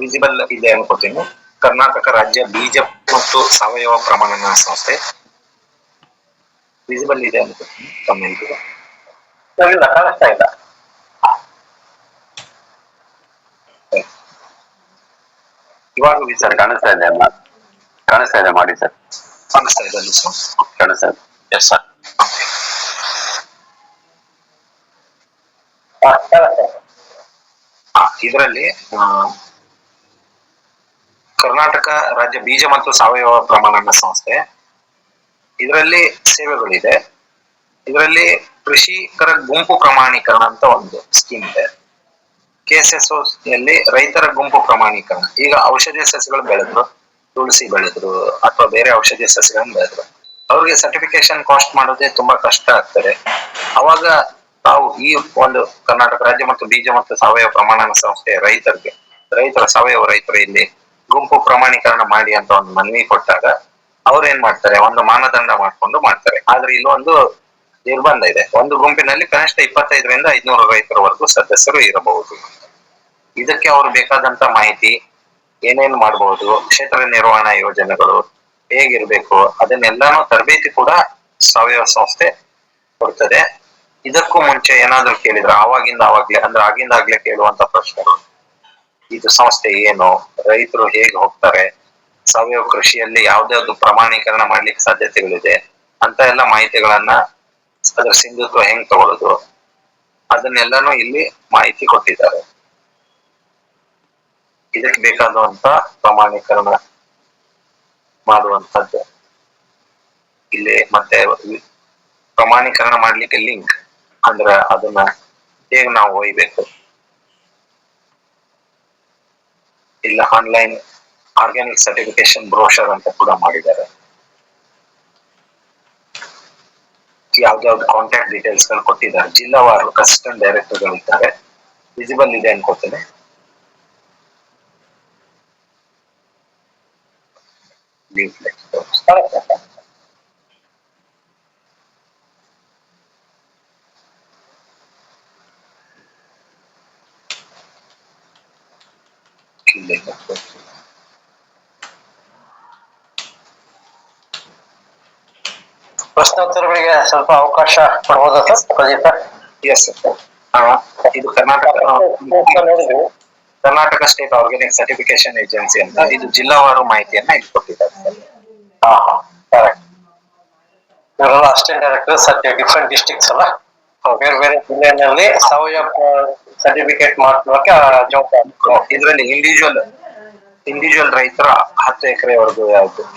ವಿಸಿಬಲ್ ಇದೆ ಅನ್ಕೋತೀನಿ. ಕರ್ನಾಟಕ ರಾಜ್ಯ ಬೀಜ ಮತ್ತು ಸಾವಯವ ಪ್ರಮಾಣನ ಸಂಸ್ಥೆ ವಿಸಿಬಲ್ ಇದೆ ಅನ್ಕೋತೀನಿ ತಮ್ಮೆಲ್ರಿಗೂ. ಇಲ್ಲ, ಕಾಣಿಸ್ತಾ ಇಲ್ಲ. ಇವಾಗ ಸರ್ ಕಾಣಿಸ್ತಾ ಇದೆ ಅಮ್ಮ, ಕಾಣಿಸ್ತಾ ಇದೆ ಮಾಡಿ ಸರ್. ಕಾಣಿಸ್ತಾ ಇದೆ ಅಲ್ಲಿ ಸರ್, ಕಾಣಿಸ್ತಾ ಇದೆ. Yes sir. ಇದರಲ್ಲಿ ಕರ್ನಾಟಕ ರಾಜ್ಯ ಬೀಜ ಮತ್ತು ಸಾವಯವ ಪ್ರಮಾಣನ ಸಂಸ್ಥೆ ಇದರಲ್ಲಿ ಸೇವೆಗಳಿದೆ. ಇದರಲ್ಲಿ ಕೃಷಿಕರ ಗುಂಪು ಪ್ರಮಾಣೀಕರಣ ಅಂತ ಒಂದು ಸ್ಕೀಮ್ ಇದೆ. KSSO ಯಲ್ಲಿ ರೈತರ ಗುಂಪು ಪ್ರಮಾಣೀಕರಣ. ಈಗ ಔಷಧೀಯ ಸಸ್ಯಗಳು ಬೆಳೆದ್ರು, ತುಳಸಿ ಬೆಳೆದ್ರು ಅಥವಾ ಬೇರೆ ಔಷಧೀಯ ಸಸ್ಯಗಳನ್ನ ಬೆಳೆದ್ರು, ಅವ್ರಿಗೆ ಸರ್ಟಿಫಿಕೇಶನ್ ಕಾಸ್ಟ್ ಮಾಡೋದೇ ತುಂಬಾ ಕಷ್ಟ ಆಗ್ತದೆ. ಅವಾಗ ತಾವು ಈ ಒಂದು ಕರ್ನಾಟಕ ರಾಜ್ಯ ಮತ್ತು ಬೀಜ ಮತ್ತು ಸಾವಯವ ಪ್ರಮಾಣನ ಸಂಸ್ಥೆ ರೈತರ ಸಾವಯವ ರೈತರು ಇಲ್ಲಿ ಗುಂಪು ಪ್ರಮಾಣೀಕರಣ ಮಾಡಿ ಅಂತ ಒಂದು ಮನವಿ ಕೊಟ್ಟಾಗ ಅವ್ರು ಏನ್ ಮಾಡ್ತಾರೆ, ಒಂದು ಮಾನದಂಡ ಮಾಡ್ಕೊಂಡು ಮಾಡ್ತಾರೆ. ಆದ್ರೆ ಇಲ್ಲೊಂದು ನಿರ್ಬಂಧ ಇದೆ. ಒಂದು ಗುಂಪಿನಲ್ಲಿ ಕನಿಷ್ಠ 25ರಿಂದ 500 ರೈತರವರೆಗೂ ಸದಸ್ಯರು ಇರಬಹುದು. ಇದಕ್ಕೆ ಅವ್ರು ಬೇಕಾದಂತ ಮಾಹಿತಿ ಏನೇನ್ ಮಾಡಬಹುದು, ಕ್ಷೇತ್ರ ನಿರ್ವಹಣಾ ಯೋಜನೆಗಳು ಹೇಗಿರ್ಬೇಕು, ಅದನ್ನೆಲ್ಲಾನು ತರಬೇತಿ ಕೂಡ ಸಾವಯವ ಸಂಸ್ಥೆ ಕೊಡ್ತದೆ. ಇದಕ್ಕೂ ಮುಂಚೆ ಏನಾದ್ರು ಕೇಳಿದ್ರೆ ಆಗಿಂದಾಗ್ಲೇ ಕೇಳುವಂತ ಪ್ರಶ್ನೆಗಳು, ಇದು ಸಂಸ್ಥೆ ಏನು, ರೈತರು ಹೇಗೆ ಹೋಗ್ತಾರೆ, ಸಾವಯವ ಕೃಷಿಯಲ್ಲಿ ಯಾವ್ದಾವ್ದು ಪ್ರಮಾಣೀಕರಣ ಮಾಡ್ಲಿಕ್ಕೆ ಸಾಧ್ಯತೆಗಳಿದೆ ಅಂತ ಎಲ್ಲ ಮಾಹಿತಿಗಳನ್ನ, ಅದರ ಸಿಂಧುತ್ವ ಹೆಂಗ್ ತಗೊಳ್ಳೋದು, ಅದನ್ನೆಲ್ಲಾನು ಇಲ್ಲಿ ಮಾಹಿತಿ ಕೊಟ್ಟಿದ್ದಾರೆ. ಇದಕ್ಕೆ ಬೇಕಾದಂತ ಪ್ರಮಾಣೀಕರಣ ಮಾಡುವಂತದ್ದು ಇಲ್ಲಿ. ಮತ್ತೆ ಪ್ರಮಾಣೀಕರಣ ಮಾಡ್ಲಿಕ್ಕೆ ಲಿಂಕ್ ಅಂದ್ರ ಅದನ್ನ ಹೇಗ್ ನಾವು ಒಯ್ಬೇಕು, ಇಲ್ಲ ಆನ್ಲೈನ್ ಆರ್ಗ್ಯಾನಿಕ್ ಸರ್ಟಿಫಿಕೇಶನ್ ಬ್ರೋಷರ್ ಅಂತ ಕೂಡ ಮಾಡಿದ್ದಾರೆ. ಯಾವ್ದಾವ್ದು ಕಾಂಟ್ಯಾಕ್ಟ್ ಡೀಟೇಲ್ಸ್ ಗಳು ಕೊಟ್ಟಿದ್ದಾರೆ. ಜಿಲ್ಲಾವಾರು ಅಸಿಸ್ಟೆಂಟ್ ಡೈರೆಕ್ಟರ್ ಗಳಿದ್ದಾರೆ. ವಿಸಿಬಲ್ ಇದೆ ಅನ್ಕೋತೇನೆ. ಪ್ರಶ್ನೋತ್ತರಗಳಿಗೆ ಸ್ವಲ್ಪ ಅವಕಾಶ ಕೊಡ್ಬೋದಾ ಸರ್? ಪ್ರದೀಪ. Yes sir. ಇದು Karnataka state organic certification agency ಅಂತ, ಇದು ಜಿಲ್ಲಾವಾರು ಮಾಹಿತಿಯನ್ನ ಇಲ್ಲಿ ಕೊಟ್ಟಿದ್ದಾರೆ. ಇವರೆಲ್ಲ ಅಸಿಸ್ಟೆಂಟ್ ಡೈರೆಕ್ಟರ್ ಡಿಫ್ರೆಂಟ್ ಡಿಸ್ಟ್ರಿಕ್ಟ್ಸ್ ಅಲ್ಲ, ಬೇರೆ ಬೇರೆ ಜಿಲ್ಲೆಯಲ್ಲಿ ಸಾವಯವ ಸರ್ಟಿಫಿಕೇಟ್ ಮಾಡ್ಕೊಳ್ಳೋಕೆ ಜವಾಬ್ದಾರಿ. ಇದರಲ್ಲಿ ಇಂಡಿವಿಜುವಲ್ ರೈತರ 10 ಎಕರೆವರೆಗೂ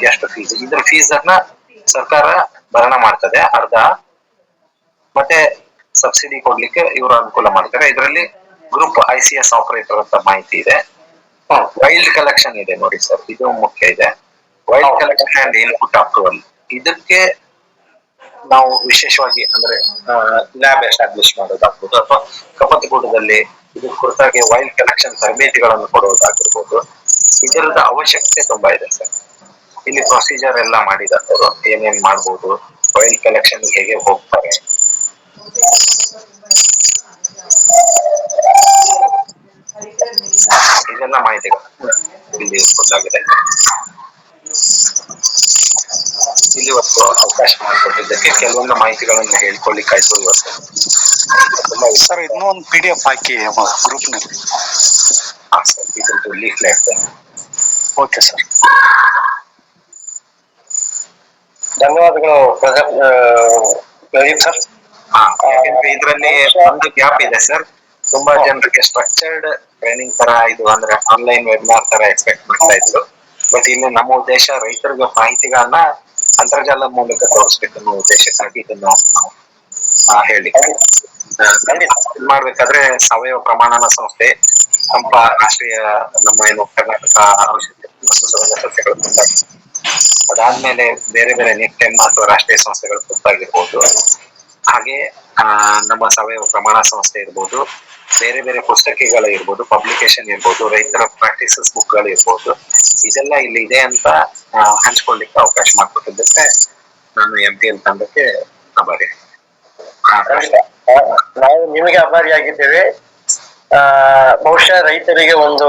ಎಷ್ಟು ಫೀಸ್, ಇದ್ರ ಫೀಸ್ ಅನ್ನ ಸರ್ಕಾರ ಭರಣ ಮಾಡ್ತದೆ ಅರ್ಧ, ಮತ್ತೆ ಸಬ್ಸಿಡಿ ಕೊಡ್ಲಿಕ್ಕೆ ಇವರು ಅನುಕೂಲ ಮಾಡ್ತಾರೆ. ಇದರಲ್ಲಿ ಗ್ರೂಪ್ ICS ಆಪರೇಟರ್ ಅಂತ ಮಾಹಿತಿ ಇದೆ. ವೈಲ್ಡ್ ಕಲೆಕ್ಷನ್ ಇದೆ ನೋಡಿ ಸರ್, ಇದು ಮುಖ್ಯ ಇದೆ. Wild collection and input approval, ಇದಕ್ಕೆ ನಾವು ವಿಶೇಷವಾಗಿ ಅಂದ್ರೆ ಲ್ಯಾಬ್ ಎಸ್ಟಾಬ್ಲಿಷ್ ಮಾಡೋದಾಗ್ಬೋದು ಅಥವಾ ಕಪ್ಪತ್ತಗೂಡದಲ್ಲಿ ಇದ್ರ ಕುರಿತಾಗಿ ವೈಲ್ಡ್ ಕಲೆಕ್ಷನ್ ತರಬೇತಿಗಳನ್ನು ಕೊಡುವುದಾಗಿರ್ಬೋದು. ಇದರದ ಅವಶ್ಯಕತೆ ತುಂಬಾ ಇದೆ ಸರ್. ಇಲ್ಲಿ ಪ್ರೊಸೀಜರ್ ಎಲ್ಲ ಮಾಡಿದವರು ಏನೇನ್ ಮಾಡ್ಬೋದು, ವೈಲ್ಡ್ ಕಲೆಕ್ಷನ್ ಹೇಗೆ ಹೋಗ್ತಾರೆ, ಇದೆಲ್ಲ ಮಾಹಿತಿಗಳು ಇಲ್ಲಿ ಕೊಡಲಾಗಿದೆ. ಇಲ್ಲಿ ಇವತ್ತು ಅವಕಾಶ ಮಾಡಿಕೊಟ್ಟಿದ್ದಕ್ಕೆ ಕೆಲವೊಂದು ಮಾಹಿತಿಗಳನ್ನು ಹೇಳ್ಕೊಳ್ಳಿಕ್ಕಾಯ್ತು ಇವತ್ತು. ಸರ್ ಇನ್ನೂ ಒಂದು PDF ಹಾಕಿ ಗ್ರೂಪ್ ನಲ್ಲಿ. ಸರ್, ಇದ್ರದ್ದು ಲೀಫ್ಲೆಟ್. ಓಕೆ ಸರ್, ಧನ್ಯವಾದಗಳು ಪ್ರದೀಪ್ ಸರ್. ಯಾಕೆಂದ್ರೆ ಇದರಲ್ಲಿ ಒಂದು ಗ್ಯಾಪ್ ಇದೆ ಸರ್. ತುಂಬಾ ಜನರಿಗೆ ಸ್ಟ್ರಕ್ಚರ್ಡ್ ಟ್ರೈನಿಂಗ್ ತರ ಇದು ಅಂದ್ರೆ ಆನ್ಲೈನ್ ವೆಬಿನಾರ್ ತರ ಎಕ್ಸ್ಪೆಕ್ಟ್ ಮಾಡ್ತಾ ಇದ್ರು. ಬಟ್ ಇಲ್ಲಿ ನಮ್ಮ ಉದ್ದೇಶ ರೈತರಿಗೆ ಮಾಹಿತಿಗಳನ್ನ ಅಂತರ್ಜಾಲದ ಮೂಲಕ ತೋರಿಸ್ಬೇಕು ಅನ್ನೋ ಉದ್ದೇಶಕ್ಕಾಗಿ ಇದನ್ನು ನಾವು ಹೇಳಿ ಮಾಡ್ಬೇಕಾದ್ರೆ ಸಾವಯವ ಪ್ರಮಾಣನ ಸಂಸ್ಥೆ ರಾಷ್ಟ್ರೀಯ ನಮ್ಮ ಏನು ಕರ್ನಾಟಕ ಔಷಧಿ ಮತ್ತು ಸುಗಂಧ ಸಸ್ಯಗಳ ಅದಾದ್ಮೇಲೆ ಬೇರೆ ಬೇರೆ ನಿಫ್ಟೆಮ್ ಅಥವಾ ರಾಷ್ಟ್ರೀಯ ಸಂಸ್ಥೆಗಳ ಕುರಿತಾಗಿರ್ಬೋದು, ಹಾಗೆ ನಮ್ಮ ಸಾವಯವ ಪ್ರಮಾಣ ಸಂಸ್ಥೆ ಇರ್ಬೋದು, ಬೇರೆ ಬೇರೆ ಪುಸ್ತಕಗಳು ಇರ್ಬೋದು, ಪಬ್ಲಿಕೇಶನ್ ಇರ್ಬೋದು, ರೈತರ ಪ್ರಾಕ್ಟೀಸಸ್ ಬುಕ್ ಗಳು ಇರ್ಬೋದು, ಇದೆಲ್ಲ ಇಲ್ಲಿ ಇದೆ ಅಂತ ಹಂಚ್ಕೊಳ್ಳಿಕ್ಕೆ ಅವಕಾಶ ಮಾಡಿಕೊಟ್ಟಿದ್ದಕ್ಕೆ ನಾನು MTL ತಂಡಕ್ಕೆ ಆಭಾರಿ. ನಾವು ನಿಮಗೆ ಆಭಾರಿಯಾಗಿದ್ದೇವೆ. ಬಹುಶಃ ರೈತರಿಗೆ ಒಂದು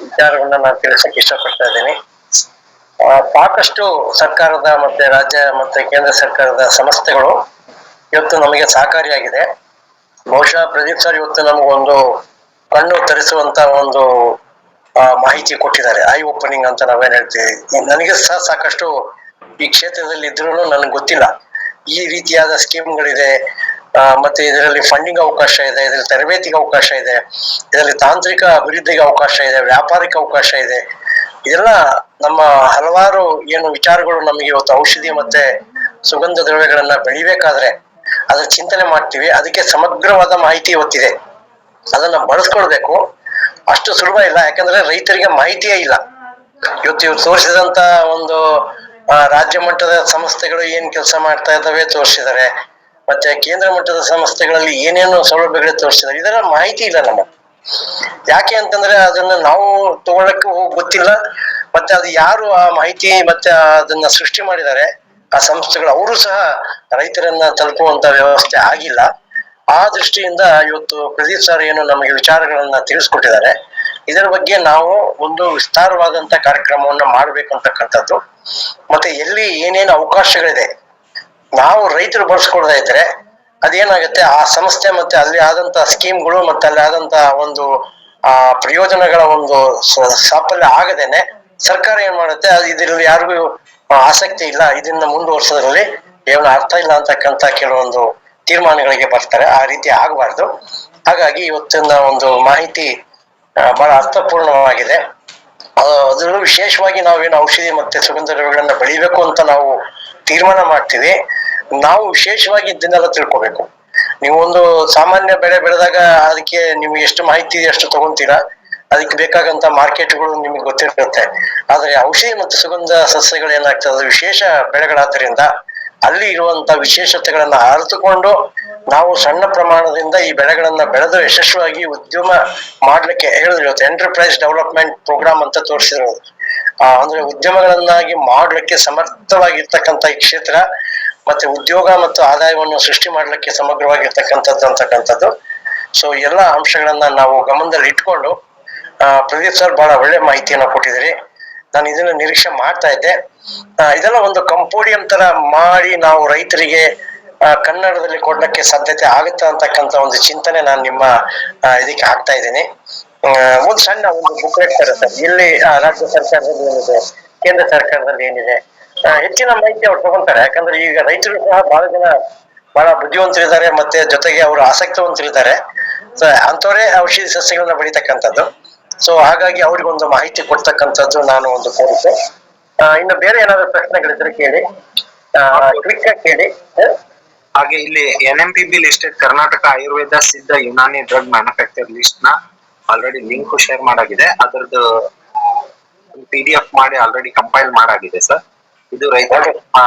ವಿಚಾರವನ್ನ ನಾನು ತಿಳಿಸಕ್ಕೆ ಇಷ್ಟಪಡ್ತಾ ಇದ್ದೇನೆ. ಸಾಕಷ್ಟು ಸರ್ಕಾರದ ಮತ್ತೆ ರಾಜ್ಯ ಮತ್ತೆ ಕೇಂದ್ರ ಸರ್ಕಾರದ ಸಂಸ್ಥೆಗಳು ಇವತ್ತು ನಮಗೆ ಸಹಕಾರಿಯಾಗಿದೆ. ಬಹುಶಃ ಪ್ರದೀಪ್ ಸರ್ ಇವತ್ತು ನಮಗೊಂದು ಕಣ್ಣು ತರಿಸುವಂತ ಒಂದು ಮಾಹಿತಿ ಕೊಟ್ಟಿದ್ದಾರೆ. ಐ ಓಪನಿಂಗ್ ಅಂತ ನಾವೇನ್ ಹೇಳ್ತೀವಿ. ನನಗೆ ಸಹ ಸಾಕಷ್ಟು ಈ ಕ್ಷೇತ್ರದಲ್ಲಿ ಇದ್ರೂ ನನಗೆ ಗೊತ್ತಿಲ್ಲ ಈ ರೀತಿಯಾದ ಸ್ಕೀಮ್ಗಳಿದೆ, ಮತ್ತೆ ಇದರಲ್ಲಿ ಫಂಡಿಂಗ್ ಅವಕಾಶ ಇದೆ, ಇದರಲ್ಲಿ ತರಬೇತಿಗೆ ಅವಕಾಶ ಇದೆ, ಇದರಲ್ಲಿ ತಾಂತ್ರಿಕ ಅಭಿವೃದ್ಧಿಗೆ ಅವಕಾಶ ಇದೆ, ವ್ಯಾಪಾರಿಕ ಅವಕಾಶ ಇದೆ. ಇದೆಲ್ಲ ನಮ್ಮ ಹಲವಾರು ಏನು ವಿಚಾರಗಳು ನಮಗೆ ಇವತ್ತು ಔಷಧಿ ಮತ್ತೆ ಸುಗಂಧ ದ್ರವ್ಯಗಳನ್ನ ಬೆಳಿಬೇಕಾದ್ರೆ ಅದ್ರ ಚಿಂತನೆ ಮಾಡ್ತೀವಿ. ಅದಕ್ಕೆ ಸಮಗ್ರವಾದ ಮಾಹಿತಿ ಇವತ್ತಿದೆ, ಅದನ್ನ ಬಳಸ್ಕೊಳ್ಬೇಕು. ಅಷ್ಟು ಸುಲಭ ಇಲ್ಲ, ಯಾಕಂದ್ರೆ ರೈತರಿಗೆ ಮಾಹಿತಿಯೇ ಇಲ್ಲ. ಇವ್ರು ತೋರಿಸಿದಂತ ಒಂದು ರಾಜ್ಯ ಮಟ್ಟದ ಸಂಸ್ಥೆಗಳು ಏನ್ ಕೆಲಸ ಮಾಡ್ತಾ ಇದ್ದಾವೆ ತೋರಿಸಿದ್ದಾರೆ, ಮತ್ತೆ ಕೇಂದ್ರ ಮಟ್ಟದ ಸಂಸ್ಥೆಗಳಲ್ಲಿ ಏನೇನು ಸೌಲಭ್ಯಗಳು ತೋರಿಸಿದ್ದಾರೆ, ಇದರ ಮಾಹಿತಿ ಇಲ್ಲ ನಮಗೆ. ಯಾಕೆ ಅಂತಂದ್ರೆ ಅದನ್ನ ನಾವು ತಗೊಳಕ್ಕೆ ಗೊತ್ತಿಲ್ಲ, ಮತ್ತೆ ಅದು ಯಾರು ಆ ಮಾಹಿತಿ ಮತ್ತೆ ಅದನ್ನ ಸೃಷ್ಟಿ ಮಾಡಿದ್ದಾರೆ ಆ ಸಂಸ್ಥೆಗಳು, ಅವರು ಸಹ ರೈತರನ್ನ ತಲುಪುವಂತ ವ್ಯವಸ್ಥೆ ಆಗಿಲ್ಲ. ಆ ದೃಷ್ಟಿಯಿಂದ ಇವತ್ತು ಪ್ರದೀಪ್ ಸರ್ ಏನು ನಮಗೆ ವಿಚಾರಗಳನ್ನ ತಿಳಿಸ್ಕೊಟ್ಟಿದ್ದಾರೆ, ಇದರ ಬಗ್ಗೆ ನಾವು ಒಂದು ವಿಸ್ತಾರವಾದಂತ ಕಾರ್ಯಕ್ರಮವನ್ನ ಮಾಡ್ಬೇಕಂತಕ್ಕಂಥದ್ದು. ಮತ್ತೆ ಎಲ್ಲಿ ಏನೇನು ಅವಕಾಶಗಳಿದೆ ನಾವು ರೈತರು ಬಳಸ್ಕೊಳ್ತಾ ಇದ್ರೆ ಅದೇನಾಗುತ್ತೆ, ಆ ಸಂಸ್ಥೆ ಮತ್ತೆ ಅಲ್ಲಿ ಆದಂತ ಸ್ಕೀಮ್ಗಳು ಮತ್ತೆ ಅಲ್ಲಿ ಆದಂತ ಒಂದು ಪ್ರಯೋಜನಗಳ ಒಂದು ಸಾಫಲ್ಯ ಆಗದೇನೆ ಸರ್ಕಾರ ಏನ್ ಮಾಡುತ್ತೆ, ಇದರಲ್ಲಿ ಯಾರಿಗೂ ಆಸಕ್ತಿ ಇಲ್ಲ, ಇದನ್ನ ಮುಂದುವರ್ಸೋದ್ರಲ್ಲಿ ಏನು ಅರ್ಥ ಇಲ್ಲ ಅಂತಕ್ಕಂತ ಕೆಲವೊಂದು ತೀರ್ಮಾನಗಳಿಗೆ ಬರ್ತಾರೆ. ಆ ರೀತಿ ಆಗಬಾರ್ದು. ಹಾಗಾಗಿ ಇವತ್ತಿನ ಒಂದು ಮಾಹಿತಿ ಬಹಳ ಅರ್ಥಪೂರ್ಣವಾಗಿದೆ. ಅದರಲ್ಲೂ ವಿಶೇಷವಾಗಿ ನಾವೇನು ಔಷಧಿ ಮತ್ತೆ ಸುಗಂಧ ದ್ರವ್ಯಗಳನ್ನ ಬೆಳಿಬೇಕು ಅಂತ ನಾವು ತೀರ್ಮಾನ ಮಾಡ್ತೀವಿ, ನಾವು ವಿಶೇಷವಾಗಿ ಇದನ್ನೆಲ್ಲ ತಿಳ್ಕೊಬೇಕು. ನೀವು ಒಂದು ಸಾಮಾನ್ಯ ಬೆಳೆ ಬೆಳೆದಾಗ ಅದಕ್ಕೆ ನಿಮ್ಗೆ ಎಷ್ಟು ಮಾಹಿತಿ ಇದೆ ಅಷ್ಟು ತಗೊಂತೀರಾ, ಅದಕ್ಕೆ ಬೇಕಾಗಂತ ಮಾರ್ಕೆಟ್ಗಳು ನಿಮ್ಗೆ ಗೊತ್ತಿರುತ್ತೆ. ಆದ್ರೆ ಔಷಧಿ ಮತ್ತು ಸುಗಂಧ ಸಸ್ಯಗಳು ಏನಾಗ್ತದೆ, ವಿಶೇಷ ಬೆಳೆಗಳಾದ್ರಿಂದ ಅಲ್ಲಿ ಇರುವಂತ ವಿಶೇಷತೆಗಳನ್ನ ಅರಿತುಕೊಂಡು ನಾವು ಸಣ್ಣ ಪ್ರಮಾಣದಿಂದ ಈ ಬೆಳೆಗಳನ್ನ ಬೆಳೆದು ಯಶಸ್ವಿಯಾಗಿ ಉದ್ಯಮ ಮಾಡ್ಲಿಕ್ಕೆ ಹೇಳಿದ್ರು. ಎಂಟರ್ಪ್ರೈಸ್ ಡೆವಲಪ್ಮೆಂಟ್ ಪ್ರೋಗ್ರಾಮ್ ಅಂತ ತೋರಿಸಿರೋದು. ಅಂದ್ರೆ ಉದ್ಯಮಗಳನ್ನಾಗಿ ಮಾಡ್ಲಿಕ್ಕೆ ಸಮರ್ಥವಾಗಿರ್ತಕ್ಕಂಥ ಈ ಕ್ಷೇತ್ರ ಮತ್ತೆ ಉದ್ಯೋಗ ಮತ್ತು ಆದಾಯವನ್ನು ಸೃಷ್ಟಿ ಮಾಡ್ಲಿಕ್ಕೆ ಸಮಗ್ರವಾಗಿರ್ತಕ್ಕಂಥದ್ದು ಅಂತಕ್ಕಂಥದ್ದು. ಸೊ ಎಲ್ಲ ಅಂಶಗಳನ್ನ ನಾವು ಗಮನದಲ್ಲಿ ಇಟ್ಕೊಂಡು ಪ್ರದೀಪ್ ಸರ್ ಬಹಳ ಒಳ್ಳೆ ಮಾಹಿತಿಯನ್ನ ಕೊಟ್ಟಿದ್ದೀರಿ. ನಾನು ಇದನ್ನ ನಿರೀಕ್ಷೆ ಮಾಡ್ತಾ ಇದ್ದೆ. ಇದೆಲ್ಲ ಒಂದು ಕಂಪೋಡಿಯಂ ತರ ಮಾಡಿ ನಾವು ರೈತರಿಗೆ ಕನ್ನಡದಲ್ಲಿ ಕೊಡ್ಲಿಕ್ಕೆ ಸಾಧ್ಯತೆ ಆಗುತ್ತಾ ಅಂತಕ್ಕಂಥ ಒಂದು ಚಿಂತನೆ ನಾನು ನಿಮ್ಮ ಇದಕ್ಕೆ ಹಾಕ್ತಾ ಇದ್ದೀನಿ. ಒಂದು ಸಣ್ಣ ಒಂದು ಬುಕ್ಲೆಟ್ ಇರುತ್ತೆ, ಇಲ್ಲಿ ರಾಜ್ಯ ಸರ್ಕಾರದಲ್ಲಿ ಏನಿದೆ, ಕೇಂದ್ರ ಸರ್ಕಾರದಲ್ಲಿ ಏನಿದೆ, ಹೆಚ್ಚಿನ ಮಾಹಿತಿ ಅವ್ರು ತಗೊಂತಾರೆ. ಯಾಕಂದ್ರೆ ಈಗ ರೈತರು ಸಹ ಬಹಳ ಬುದ್ಧಿವಂತರಿದ್ದಾರೆ, ಮತ್ತೆ ಜೊತೆಗೆ ಅವರು ಆಸಕ್ತಿವಂತರಿದ್ದಾರೆ. ಸೊ ಅಂತವರೇ ಔಷಧಿ ಸಸ್ಯಗಳನ್ನ ಬೆಳಿತಕ್ಕಂಥದ್ದು. ಸೊ ಹಾಗಾಗಿ ಅವ್ರಿಗೊಂದು ಮಾಹಿತಿ ಕೊಡ್ತಕ್ಕಂಥದ್ದು ನಾನು ಒಂದು ಕೋರಿಕೆ. ಇನ್ನು ಬೇರೆ ಏನಾದ್ರು ಪ್ರಶ್ನೆಗಳಿದ್ರೆ ಕೇಳಿ, ಕ್ವಿಕ್ ಆಗಿ ಕೇಳಿ. ಹಾಗೆ ಇಲ್ಲಿ NMPB ಲಿಸ್ಟೆಡ್ ಕರ್ನಾಟಕ ಆಯುರ್ವೇದ ಸಿದ್ಧ ಯುನಾನಿ ಡ್ರಗ್ ಮ್ಯಾನುಫ್ಯಾಕ್ಚರ್ ಲಿಸ್ಟ್ ನ ಆಲ್ರೆಡಿ ಲಿಂಕ್ ಶೇರ್ ಮಾಡಾಗಿದೆ. ಅದರದ್ದು PDF ಮಾಡಿ ಆಲ್ರೆಡಿ ಕಂಪೈಲ್ ಮಾಡಾಗಿದೆ ಸರ್. ಇದು ರೈತರಿಗೆ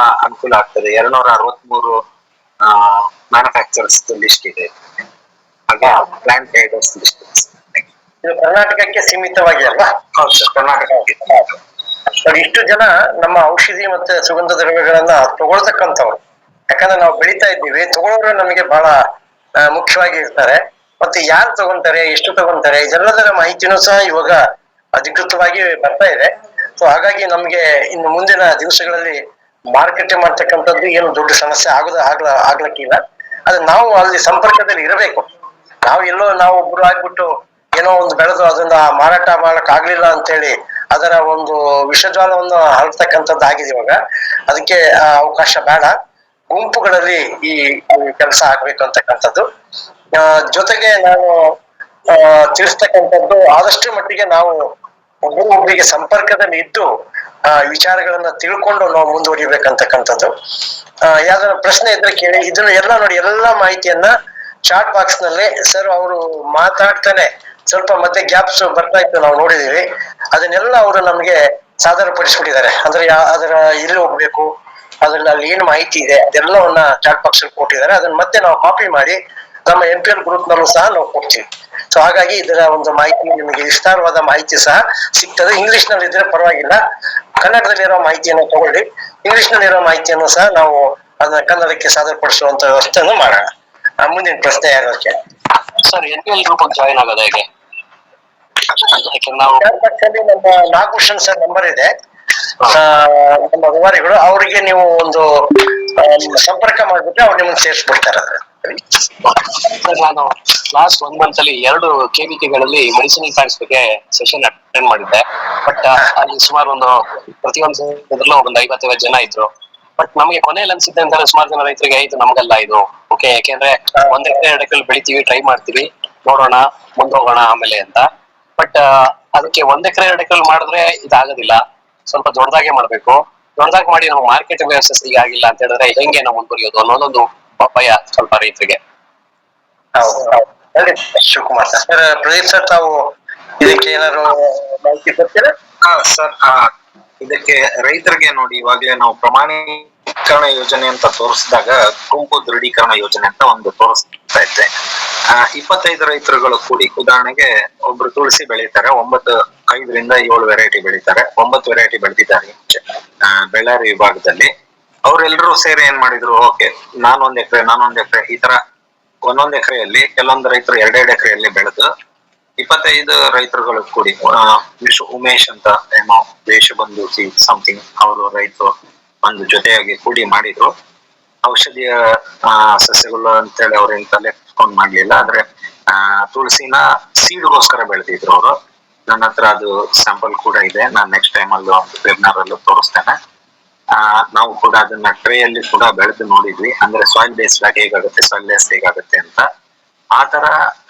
ಅನುಕೂಲ ಆಗ್ತದೆ. 263 ಮ್ಯಾನುಫ್ಯಾಕ್ಚರ್ಸ್ ಲಿಸ್ಟ್ ಇದೆ, ಹಾಗೆ ಪ್ಲಾಂಟ್ ಗೈಡರ್ಸ್ ಲಿಸ್ಟ್. ಇದು ಕರ್ನಾಟಕಕ್ಕೆ ಸೀಮಿತವಾಗಿ ಅಲ್ವಾ? ಹೌದು ಸರ್, ಕರ್ನಾಟಕಕ್ಕೆ. ಇಷ್ಟು ಜನ ನಮ್ಮ ಔಷಧಿ ಮತ್ತೆ ಸುಗಂಧ ದ್ರವ್ಯಗಳನ್ನ ತಗೊಳ್ತಕ್ಕಂಥವ್ರು, ಯಾಕಂದ್ರೆ ನಾವು ಬೆಳಿತಾ ಇದ್ದೀವಿ, ತಗೊಳ್ಳೋರು ನಮಗೆ ಬಹಳ ಮುಖ್ಯವಾಗಿ ಇರ್ತಾರೆ. ಮತ್ತೆ ಯಾರು ತಗೊಂತಾರೆ, ಎಷ್ಟು ತಗೊಂತಾರೆ, ಇದೆಲ್ಲದರ ಮಾಹಿತಿನೂ ಸಹ ಇವಾಗ ಅಧಿಕೃತವಾಗಿ ಬರ್ತಾ ಇದೆ. ಸೊ ಹಾಗಾಗಿ ನಮ್ಗೆ ಇನ್ನು ಮುಂದಿನ ದಿವಸಗಳಲ್ಲಿ ಮಾರುಕಟ್ಟೆ ಮಾಡ್ತಕ್ಕಂಥದ್ದು ಏನು ದೊಡ್ಡ ಸಮಸ್ಯೆ ಆಗ್ಲಕ್ಕಿಲ್ಲ. ಅದು ನಾವು ಅಲ್ಲಿ ಸಂಪರ್ಕದಲ್ಲಿ ಇರಬೇಕು. ನಾವು ಒಬ್ರು ಆಗ್ಬಿಟ್ಟು ಏನೋ ಒಂದು ಬೆಳೆದು ಅದನ್ನ ಮಾರಾಟ ಮಾಡಕ್ ಆಗ್ಲಿಲ್ಲ ಅಂತೇಳಿ ಅದರ ಒಂದು ವಿಷಜ್ವಾಲವನ್ನು ಹರಡ್ತಕ್ಕಂಥದ್ದು ಆಗಿದೆ ಇವಾಗ. ಅದಕ್ಕೆ ಅವಕಾಶ ಬೇಡ. ಗುಂಪುಗಳಲ್ಲಿ ಈ ಕೆಲಸ ಆಗ್ಬೇಕು ಅಂತಕ್ಕಂಥದ್ದು. ಜೊತೆಗೆ ನಾನು ತಿಳಿಸ್ತಕ್ಕಂಥದ್ದು, ಆದಷ್ಟು ಮಟ್ಟಿಗೆ ನಾವು ಒಬ್ಬರಿಗೆ ಸಂಪರ್ಕದಲ್ಲಿ ಇದ್ದು ವಿಚಾರಗಳನ್ನ ತಿಳ್ಕೊಂಡು ನಾವು ಮುಂದುವರಿಬೇಕಂತಕ್ಕಂಥದ್ದು. ಯಾವ್ದಾರ ಪ್ರಶ್ನೆ ಇದ್ರೆ ಕೇಳಿ. ಇದನ್ನ ಎಲ್ಲ ನೋಡಿ, ಎಲ್ಲ ಮಾಹಿತಿಯನ್ನ ಚಾಟ್ ಬಾಕ್ಸ್ ನಲ್ಲಿ ಸರ್ ಅವರು ಮಾತಾಡ್ತಾನೆ ಸ್ವಲ್ಪ ಮತ್ತೆ ಗ್ಯಾಪ್ಸ್ ಬರ್ತಾ ಇತ್ತು, ನಾವು ನೋಡಿದೀವಿ. ಅದನ್ನೆಲ್ಲ ಅವರು ನಮ್ಗೆ ಸಾದರ ಪಡಿಸ್ಬಿಟ್ಟಿದ್ದಾರೆ. ಅಂದ್ರೆ ಅದರ ಎಲ್ಲಿ ಹೋಗ್ಬೇಕು, ಅದ್ರಲ್ಲಿ ಅಲ್ಲಿ ಏನು ಮಾಹಿತಿ ಇದೆ ಅದೆಲ್ಲವನ್ನ ಚಾಟ್ ಬಾಕ್ಸ್ ಅಲ್ಲಿ ಕೊಟ್ಟಿದ್ದಾರೆ. ಅದನ್ನ ಮತ್ತೆ ನಾವು ಕಾಪಿ ಮಾಡಿ ನಮ್ಮ MPL ಗ್ರೂಪ್ ನಲ್ಲೂ ಸಹ ನಾವು ಕೊಡ್ತೀವಿ. ಸೊ ಹಾಗಾಗಿ ಇದರ ಒಂದು ಮಾಹಿತಿ ನಿಮಗೆ ವಿಸ್ತಾರವಾದ ಮಾಹಿತಿ ಸಹ ಸಿಗ್ತದೆ. ಇಂಗ್ಲಿಷ್ ನಲ್ಲಿ ಇದ್ರೆ ಪರವಾಗಿಲ್ಲ, ಕನ್ನಡದಲ್ಲಿರೋ ಮಾಹಿತಿಯನ್ನು ತಗೊಳ್ಳಿ. ಇಂಗ್ಲಿಷ್ ನಲ್ಲಿರೋ ಮಾಹಿತಿಯನ್ನು ಸಹ ನಾವು ಅದನ್ನ ಕನ್ನಡಕ್ಕೆ ಸಾದರ ಪಡಿಸುವಂತ ವ್ಯವಸ್ಥೆಯನ್ನು ಮಾಡೋಣ. ಮುಂದಿನ ಪ್ರಶ್ನೆ ಯಾರಕ್ಕೆ ಸರ್, NPL ಗ್ರೂಪ್ ಜಾಯಿನ್ ಆಗೋದು ಹೇಗೆ? ನಾವು ನಮ್ಮ ನಾಗಭೂಷಣ್ ಸರ್ ನಂಬರ್ ಇದೆ, ನಮ್ಮ ಅಧಿಕಾರಿಗಳು, ಅವರಿಗೆ ನೀವು ಒಂದು ಸಂಪರ್ಕ ಮಾಡ್ಬಿಟ್ರೆ ಅವ್ರು ನಿಮ್ಗೆ ಸೇರಿಸ್ಬಿಡ್ತಾರೆ. ನಾನು ಲಾಸ್ಟ್ 1 month ಅಲ್ಲಿ 2 KVKಗಳಲ್ಲಿ ಮೆಡಿಸಿನಲ್ ಪ್ಲಾಂಟ್ಸ್ ಬಗ್ಗೆ ಸೆಷನ್ ಅಟೆಂಡ್ ಮಾಡಿದ್ದೆ. ಬಟ್ ಅಲ್ಲಿ ಸುಮಾರು ಪ್ರತಿಯೊಂದು ಒಂದು 50 ಜನ ಇದ್ರು. ಬಟ್ ನಮಗೆ ಕೊನೆಯಲ್ಲಿ ಅನ್ಸಿದ್ದೆ ಅಂತ ಸುಮಾರು ಜನ ರೈತರಿಗೆ ಇದು ನಮಗಲ್ಲ ಇದು ಓಕೆ, ಯಾಕೆಂದ್ರೆ 1 ಎಕರೆ 2 ಎಕರೆ ಬೆಳಿತೀವಿ, ಟ್ರೈ ಮಾಡ್ತೀವಿ, ನೋಡೋಣ, ಮುಂದೋಗೋಣ ಆಮೇಲೆ ಅಂತ. ಬಟ್ ಅದಕ್ಕೆ 1 ಎಕರೆ 2 ಎಕರೆ ಮಾಡಿದ್ರೆ ಇದಾಗೋದಿಲ್ಲ, ಸ್ವಲ್ಪ ದೊಡ್ಡದಾಗೆ ಮಾಡ್ಬೇಕು. ದೊಡ್ಡದಾಗಿ ಮಾಡಿ ನಾವು ಮಾರ್ಕೆಟ್ ವ್ಯವಸ್ಥೆ ಸರಿ ಆಗಿಲ್ಲ ಅಂತ ಹೇಳಿದ್ರೆ ಹೆಂಗೆ ನಾವು ಮುಂದುವರಿಯೋದು ಅನ್ನೋದೊಂದು ಭಯ ಸ್ವಲ್ಪ ರೈತರಿಗೆ. ಹೌದು ಹೇಳಿ ಶಿವಕುಮಾರ್ ಸರ್. ಪ್ರದೀಪ್ ಸರ್, ತಾವು ಇದಕ್ಕೆ ಏನಾದ್ರು ಮಾಹಿತಿ ಕೊಡ್ತೀರಾ? ಸರ್, ಇದಕ್ಕೆ ರೈತರಿಗೆ ನೋಡಿ, ಇವಾಗ್ಲೇ ನಾವು ಪ್ರಮಾಣೀಕರಣ ಯೋಜನೆ ಅಂತ ತೋರಿಸಿದಾಗ ಗುಂಪು ದೃಢೀಕರಣ ಯೋಜನೆ ಅಂತ ಒಂದು ತೋರಿಸ್ತಾ ಇದ್ದೆ. 25 ರೈತರುಗಳು ಕೂಡಿ, ಉದಾಹರಣೆಗೆ ಒಬ್ರು ತುಳಸಿ ಬೆಳೀತಾರೆ, 5ರಿಂದ 7 ವೆರೈಟಿ ಬೆಳೀತಾರೆ, 9 ವೆರೈಟಿ ಬೆಳೆದಿದ್ದಾರೆ ಬೆಳ್ಳಾರಿ ವಿಭಾಗದಲ್ಲಿ. ಅವರೆಲ್ಲರೂ ಸೇರಿ ಏನ್ ಮಾಡಿದ್ರು, ಓಕೆ ನಾನೊಂದ್ ಎಕರೆ ಈ ತರ ಒಂದೊಂದ್ ಎಕರೆಯಲ್ಲಿ, ಕೆಲವೊಂದು ರೈತರು 2 ಎಕರೆಯಲ್ಲಿ ಬೆಳೆದು 25 ರೈತರುಗಳು ಕೂಡಿ, ಉಮೇಶ್ ಅಂತ ಏನೋ ದೇಶಬಂಧು ಸಮಥಿಂಗ್ ಅವರು ರೈತರು ಒಂದು ಜೊತೆಯಾಗಿ ಕೂಡಿ ಮಾಡಿದ್ರು. ಔಷಧಿಯ ಸಸ್ಯಗಳು ಅಂತೇಳಿ ಅವ್ರೇನ್ ತಲೆ ಕೊಂಡ್ ಮಾಡ್ಲಿಲ್ಲ, ಆದ್ರೆ ತುಳಸಿನ ಸೀಡ್ಗೋಸ್ಕರ ಬೆಳೆದಿದ್ರು ಅವರು. ನನ್ನ ಹತ್ರ ಅದು ಸ್ಯಾಂಪಲ್ ಕೂಡ ಇದೆ, ನಾನ್ ನೆಕ್ಸ್ಟ್ ಟೈಮ್ ಅಲ್ಲೂ ವೆಬಿನಾರ್ ಅಲ್ಲೂ ತೋರಿಸ್ತೇನೆ. ನಾವು ಕೂಡ ಅದನ್ನ ಟ್ರೇ ಅಲ್ಲಿ ಕೂಡ ಬೆಳೆದು ನೋಡಿದ್ವಿ, ಅಂದ್ರೆ ಸಾಯಿಲ್ ಬೇಸ್ಡ್ ಆಗಿ ಹೇಗಾಗುತ್ತೆ, ಸಾಯಿಲ್ ಲೆಸ್ ಹೇಗಾಗುತ್ತೆ ಅಂತ. ಆ ತರ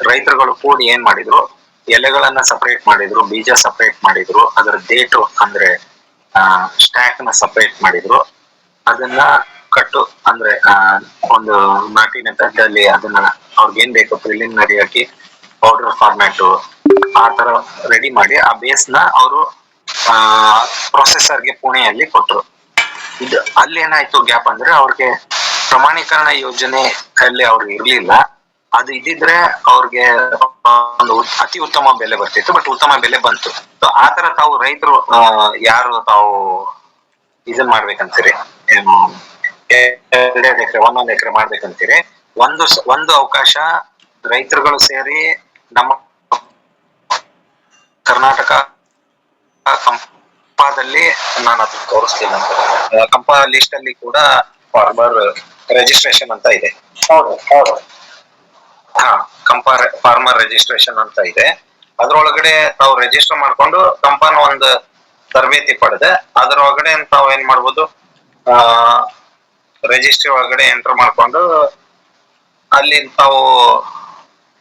ರೈತರುಗಳು ಕೂಡಿ ಏನ್ ಮಾಡಿದ್ರು, ಎಲೆಗಳನ್ನ ಸಪರೇಟ್ ಮಾಡಿದ್ರು, ಬೀಜ ಸಪರೇಟ್ ಮಾಡಿದ್ರು, ಅದರ ಡೇಟು ಅಂದ್ರೆ ಸ್ಟ್ಯಾಕ್ ನ ಸಪರೇಟ್ ಮಾಡಿದ್ರು. ಅದನ್ನ ಅಂದ್ರೆ ಒಂದು ನಾಟಿನ ತಡ್ಡಲ್ಲಿ ಅದನ್ನ ಅವ್ರಿಗೇನ್ ಬೇಕು ಪ್ರಿಲಿಮಿನರಿ ಆಗಿ ಪೌಡರ್ ಫಾರ್ಮ್ಯಾಟ್ ಆ ತರ ರೆಡಿ ಮಾಡಿ ಆ ಬೇಸ್ ನ ಅವರು ಪ್ರೊಸೆಸರ್ಗೆ ಪುಣೆಯಲ್ಲಿ ಕೊಟ್ರು. ಇದು ಅಲ್ಲಿ ಏನಾಯ್ತು ಗ್ಯಾಪ್ ಅಂದ್ರೆ, ಅವ್ರಿಗೆ ಪ್ರಮಾಣೀಕರಣ ಯೋಜನೆ ಅಲ್ಲಿ ಅವ್ರಿಗೆ ಇರ್ಲಿಲ್ಲ. ಅದು ಇದ್ದಿದ್ರೆ ಅವ್ರಿಗೆ ಒಂದು ಅತಿ ಉತ್ತಮ ಬೆಲೆ ಬರ್ತಿತ್ತು, ಬಟ್ ಉತ್ತಮ ಬೆಲೆ ಬಂತು. ಆ ತರ ತಾವು ರೈತರು ಯಾರು ತಾವು ಇದನ್ ಮಾಡ್ಬೇಕಂತೀರಿ, ಏನು 2 ಎಕರೆ 1 ಎಕರೆ ಮಾಡ್ಬೇಕಂತೀರಿ, ಒಂದು ಅವಕಾಶ ರೈತರುಗಳು ಸೇರಿ ನಮ್ಮ ಕರ್ನಾಟಕ ಕಂಪಾದಲ್ಲಿ, ನಾನು ಅದನ್ನ ತೋರಿಸ್ತೀನಿ ಅಂತ, ಕಂಪಾ ಲಿಸ್ಟ್ ಅಲ್ಲಿ ಕೂಡ ಫಾರ್ಮರ್ ರಿಜಿಸ್ಟ್ರೇಷನ್ ಅಂತ ಇದೆ. ಹೌದು. ಫಾರ್ಮರ್ ರಿಜಿಸ್ಟ್ರೇಷನ್ ಅಂತ ಇದೆ. ಅದ್ರೊಳಗಡೆ ತಾವು ರಿಜಿಸ್ಟರ್ ಮಾಡ್ಕೊಂಡು ಕಂಪಾನ ಒಂದು ತರಬೇತಿ ಪಡೆದೆ, ಅದ್ರೊಳಗಡೆ ತಾವು ಏನ್ ಮಾಡ್ಬೋದು, ರಿಜಿಸ್ಟ್ರಿ ಒಳಗಡೆ ಎಂಟರ್ ಮಾಡ್ಕೊಂಡು ಅಲ್ಲಿ ತಾವು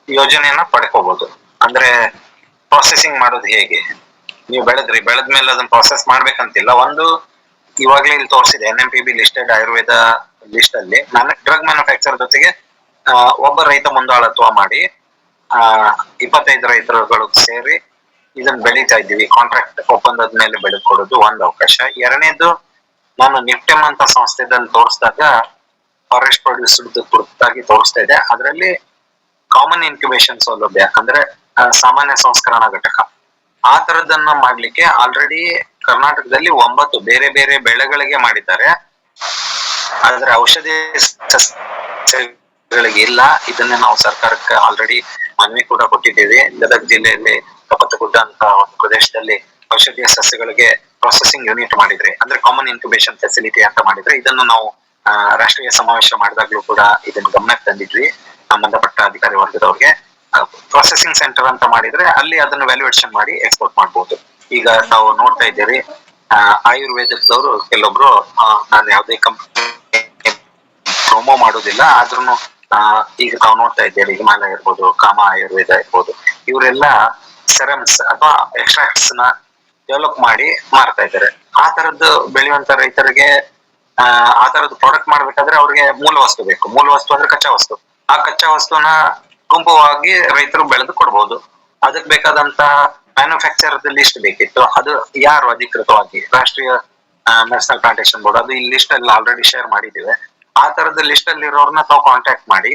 ಯೋಜನೆಯನ್ನ ಪಡ್ಕೋಬಹುದು. ಅಂದ್ರೆ ಪ್ರೊಸೆಸಿಂಗ್ ಮಾಡೋದು ಹೇಗೆ, ನೀವು ಬೆಳೆದ್ಮೇಲೆ ಅದನ್ನ ಪ್ರೊಸೆಸ್ ಮಾಡ್ಬೇಕಂತಿಲ್ಲ. ಇವಾಗ್ಲೇ ಇಲ್ಲಿ ತೋರಿಸಿದೆ NMPB ಲಿಸ್ಟೆಡ್ ಆಯುರ್ವೇದ ಲಿಸ್ಟ್ ಅಲ್ಲಿ ಡ್ರಗ್ ಮ್ಯಾನುಫ್ಯಾಕ್ಚರ್ ಜೊತೆಗೆ ಒಬ್ಬ ರೈತ ಮುಂದಾಳತ್ವ ಮಾಡಿ 25 ರೈತರುಗಳು ಸೇರಿ ಇದನ್ನ ಬೆಳೀತಾ ಇದ್ದೀವಿ. ಕಾಂಟ್ರಾಕ್ಟ್ ಒಪ್ಪಂದದ ಮೇಲೆ ಬೆಳೆದು ಕೊಡೋದು ಒಂದು ಅವಕಾಶ. ಎರಡನೇದು, ನಾನು ನಿಫ್ಟೆಮ್ ಅಂತ ಸಂಸ್ಥೆದಲ್ಲಿ ತೋರಿಸಿದಾಗ ಫಾರೆಸ್ಟ್ ಪ್ರೊಡ್ಯೂಸ್ ಕುರಿತಾಗಿ ತೋರಿಸ್ತಾ ಇದೆ. ಅದರಲ್ಲಿ ಕಾಮನ್ ಇನ್ಕ್ಯುಬೇಷನ್ ಸೌಲಭ್ಯ ಅಂದ್ರೆ ಸಾಮಾನ್ಯ ಸಂಸ್ಕರಣಾ ಘಟಕ, ಆ ತರದನ್ನ ಮಾಡ್ಲಿಕ್ಕೆ ಆಲ್ರೆಡಿ ಕರ್ನಾಟಕದಲ್ಲಿ 9 ಬೇರೆ ಬೇರೆ ಬೆಳೆಗಳಿಗೆ ಮಾಡಿದ್ದಾರೆ. ಆದ್ರೆ ಔಷಧಿ ಸಸ್ಯಗಳಿಗೆ ಇಲ್ಲ. ಇದನ್ನ ನಾವು ಸರ್ಕಾರಕ್ಕೆ ಆಲ್ರೆಡಿ ಮನವಿ ಕೂಡ ಕೊಟ್ಟಿದ್ದೇವೆ. ಗದಗ ಜಿಲ್ಲೆಯಲ್ಲಿ ಕಪ್ಪತ್ತಗುಡ್ಡ ಅಂತ ಒಂದು ಪ್ರದೇಶದಲ್ಲಿ ಔಷಧೀಯ ಸಸ್ಯಗಳಿಗೆ ಪ್ರೊಸೆಸಿಂಗ್ ಯೂನಿಟ್ ಮಾಡಿದ್ರೆ, ಅಂದ್ರೆ ಕಾಮನ್ ಇನ್ಕ್ಯುಬೇಷನ್ ಫೆಸಿಲಿಟಿ ಅಂತ ಮಾಡಿದ್ರೆ, ಇದನ್ನು ನಾವು ರಾಷ್ಟ್ರೀಯ ಸಮಾವೇಶ ಮಾಡಿದಾಗ್ಲೂ ಕೂಡ ಇದನ್ನ ಗಮನಕ್ಕೆ ತಂದಿದ್ವಿ ಸಂಬಂಧಪಟ್ಟ ಅಧಿಕಾರಿ ವರ್ಗದವ್ರಿಗೆ. ಪ್ರೊಸೆಸಿಂಗ್ ಸೆಂಟರ್ ಅಂತ ಮಾಡಿದ್ರೆ ಅಲ್ಲಿ ಅದನ್ನು ವ್ಯಾಲ್ಯೂಯೇಷನ್ ಮಾಡಿ ಎಕ್ಸ್ಪೋರ್ಟ್ ಮಾಡಬಹುದು. ಈಗ ನಾವು ನೋಡ್ತಾ ಇದ್ದೀರಿ, ಆಯುರ್ವೇದದವರು ಕೆಲವೊಬ್ರು, ನಾನು ಯಾವುದೇ ಕಂಪನಿ ಪ್ರೊಮೋ ಮಾಡೋದಿಲ್ಲ, ಆದ್ರೂ ಈಗ ನಾವು ನೋಡ್ತಾ ಇದ್ದೇವೆ, ಹಿಮಾಲಯ ಇರ್ಬೋದು, ಕಾಮ ಆಯುರ್ವೇದ ಇರ್ಬೋದು, ಇವರೆಲ್ಲ ಸೆರಮ್ಸ್ ಅಥವಾ ಎಕ್ಸ್ಟ್ರಾಕ್ಟ್ಸ್ ನ ಡೆವಲಪ್ ಮಾಡಿ ಮಾರ್ತಾ ಇದ್ದಾರೆ. ಆ ತರದ್ದು ಬೆಳೆಯುವಂತ ರೈತರಿಗೆ ಆ ತರದ್ದು ಪ್ರಾಡಕ್ಟ್ ಮಾಡ್ಬೇಕಾದ್ರೆ ಅವ್ರಿಗೆ ಮೂಲ ವಸ್ತು ಬೇಕು. ಮೂಲ ವಸ್ತು ಅಂದ್ರೆ ಕಚ್ಚಾ ವಸ್ತು. ಆ ಕಚ್ಚಾ ವಸ್ತುನ ಗುಂಪುವಾಗಿ ರೈತರು ಬೆಳೆದು ಕೊಡ್ಬೋದು. ಅದಕ್ಕೆ ಬೇಕಾದಂತ ಮ್ಯಾನುಫ್ಯಾಕ್ಚರ್ ಲಿಸ್ಟ್ ಬೇಕಿತ್ತು. ಅದು ಯಾರು ಅಧಿಕೃತವಾಗಿ ರಾಷ್ಟ್ರೀಯ ಮೆಡಿಸಿನಲ್ ಪ್ಲಾಂಟೇಶನ್ ಬೋರ್ಡ್, ಅದು ಈ ಲಿಸ್ಟ್ ಅಲ್ಲಿ ಆಲ್ರೆಡಿ ಶೇರ್ ಮಾಡಿದ್ದೀವಿ. ಆ ತರದ ಲಿಸ್ಟ್ ಅಲ್ಲಿ ಇರೋರ್ನ ತಾವು ಕಾಂಟ್ಯಾಕ್ಟ್ ಮಾಡಿ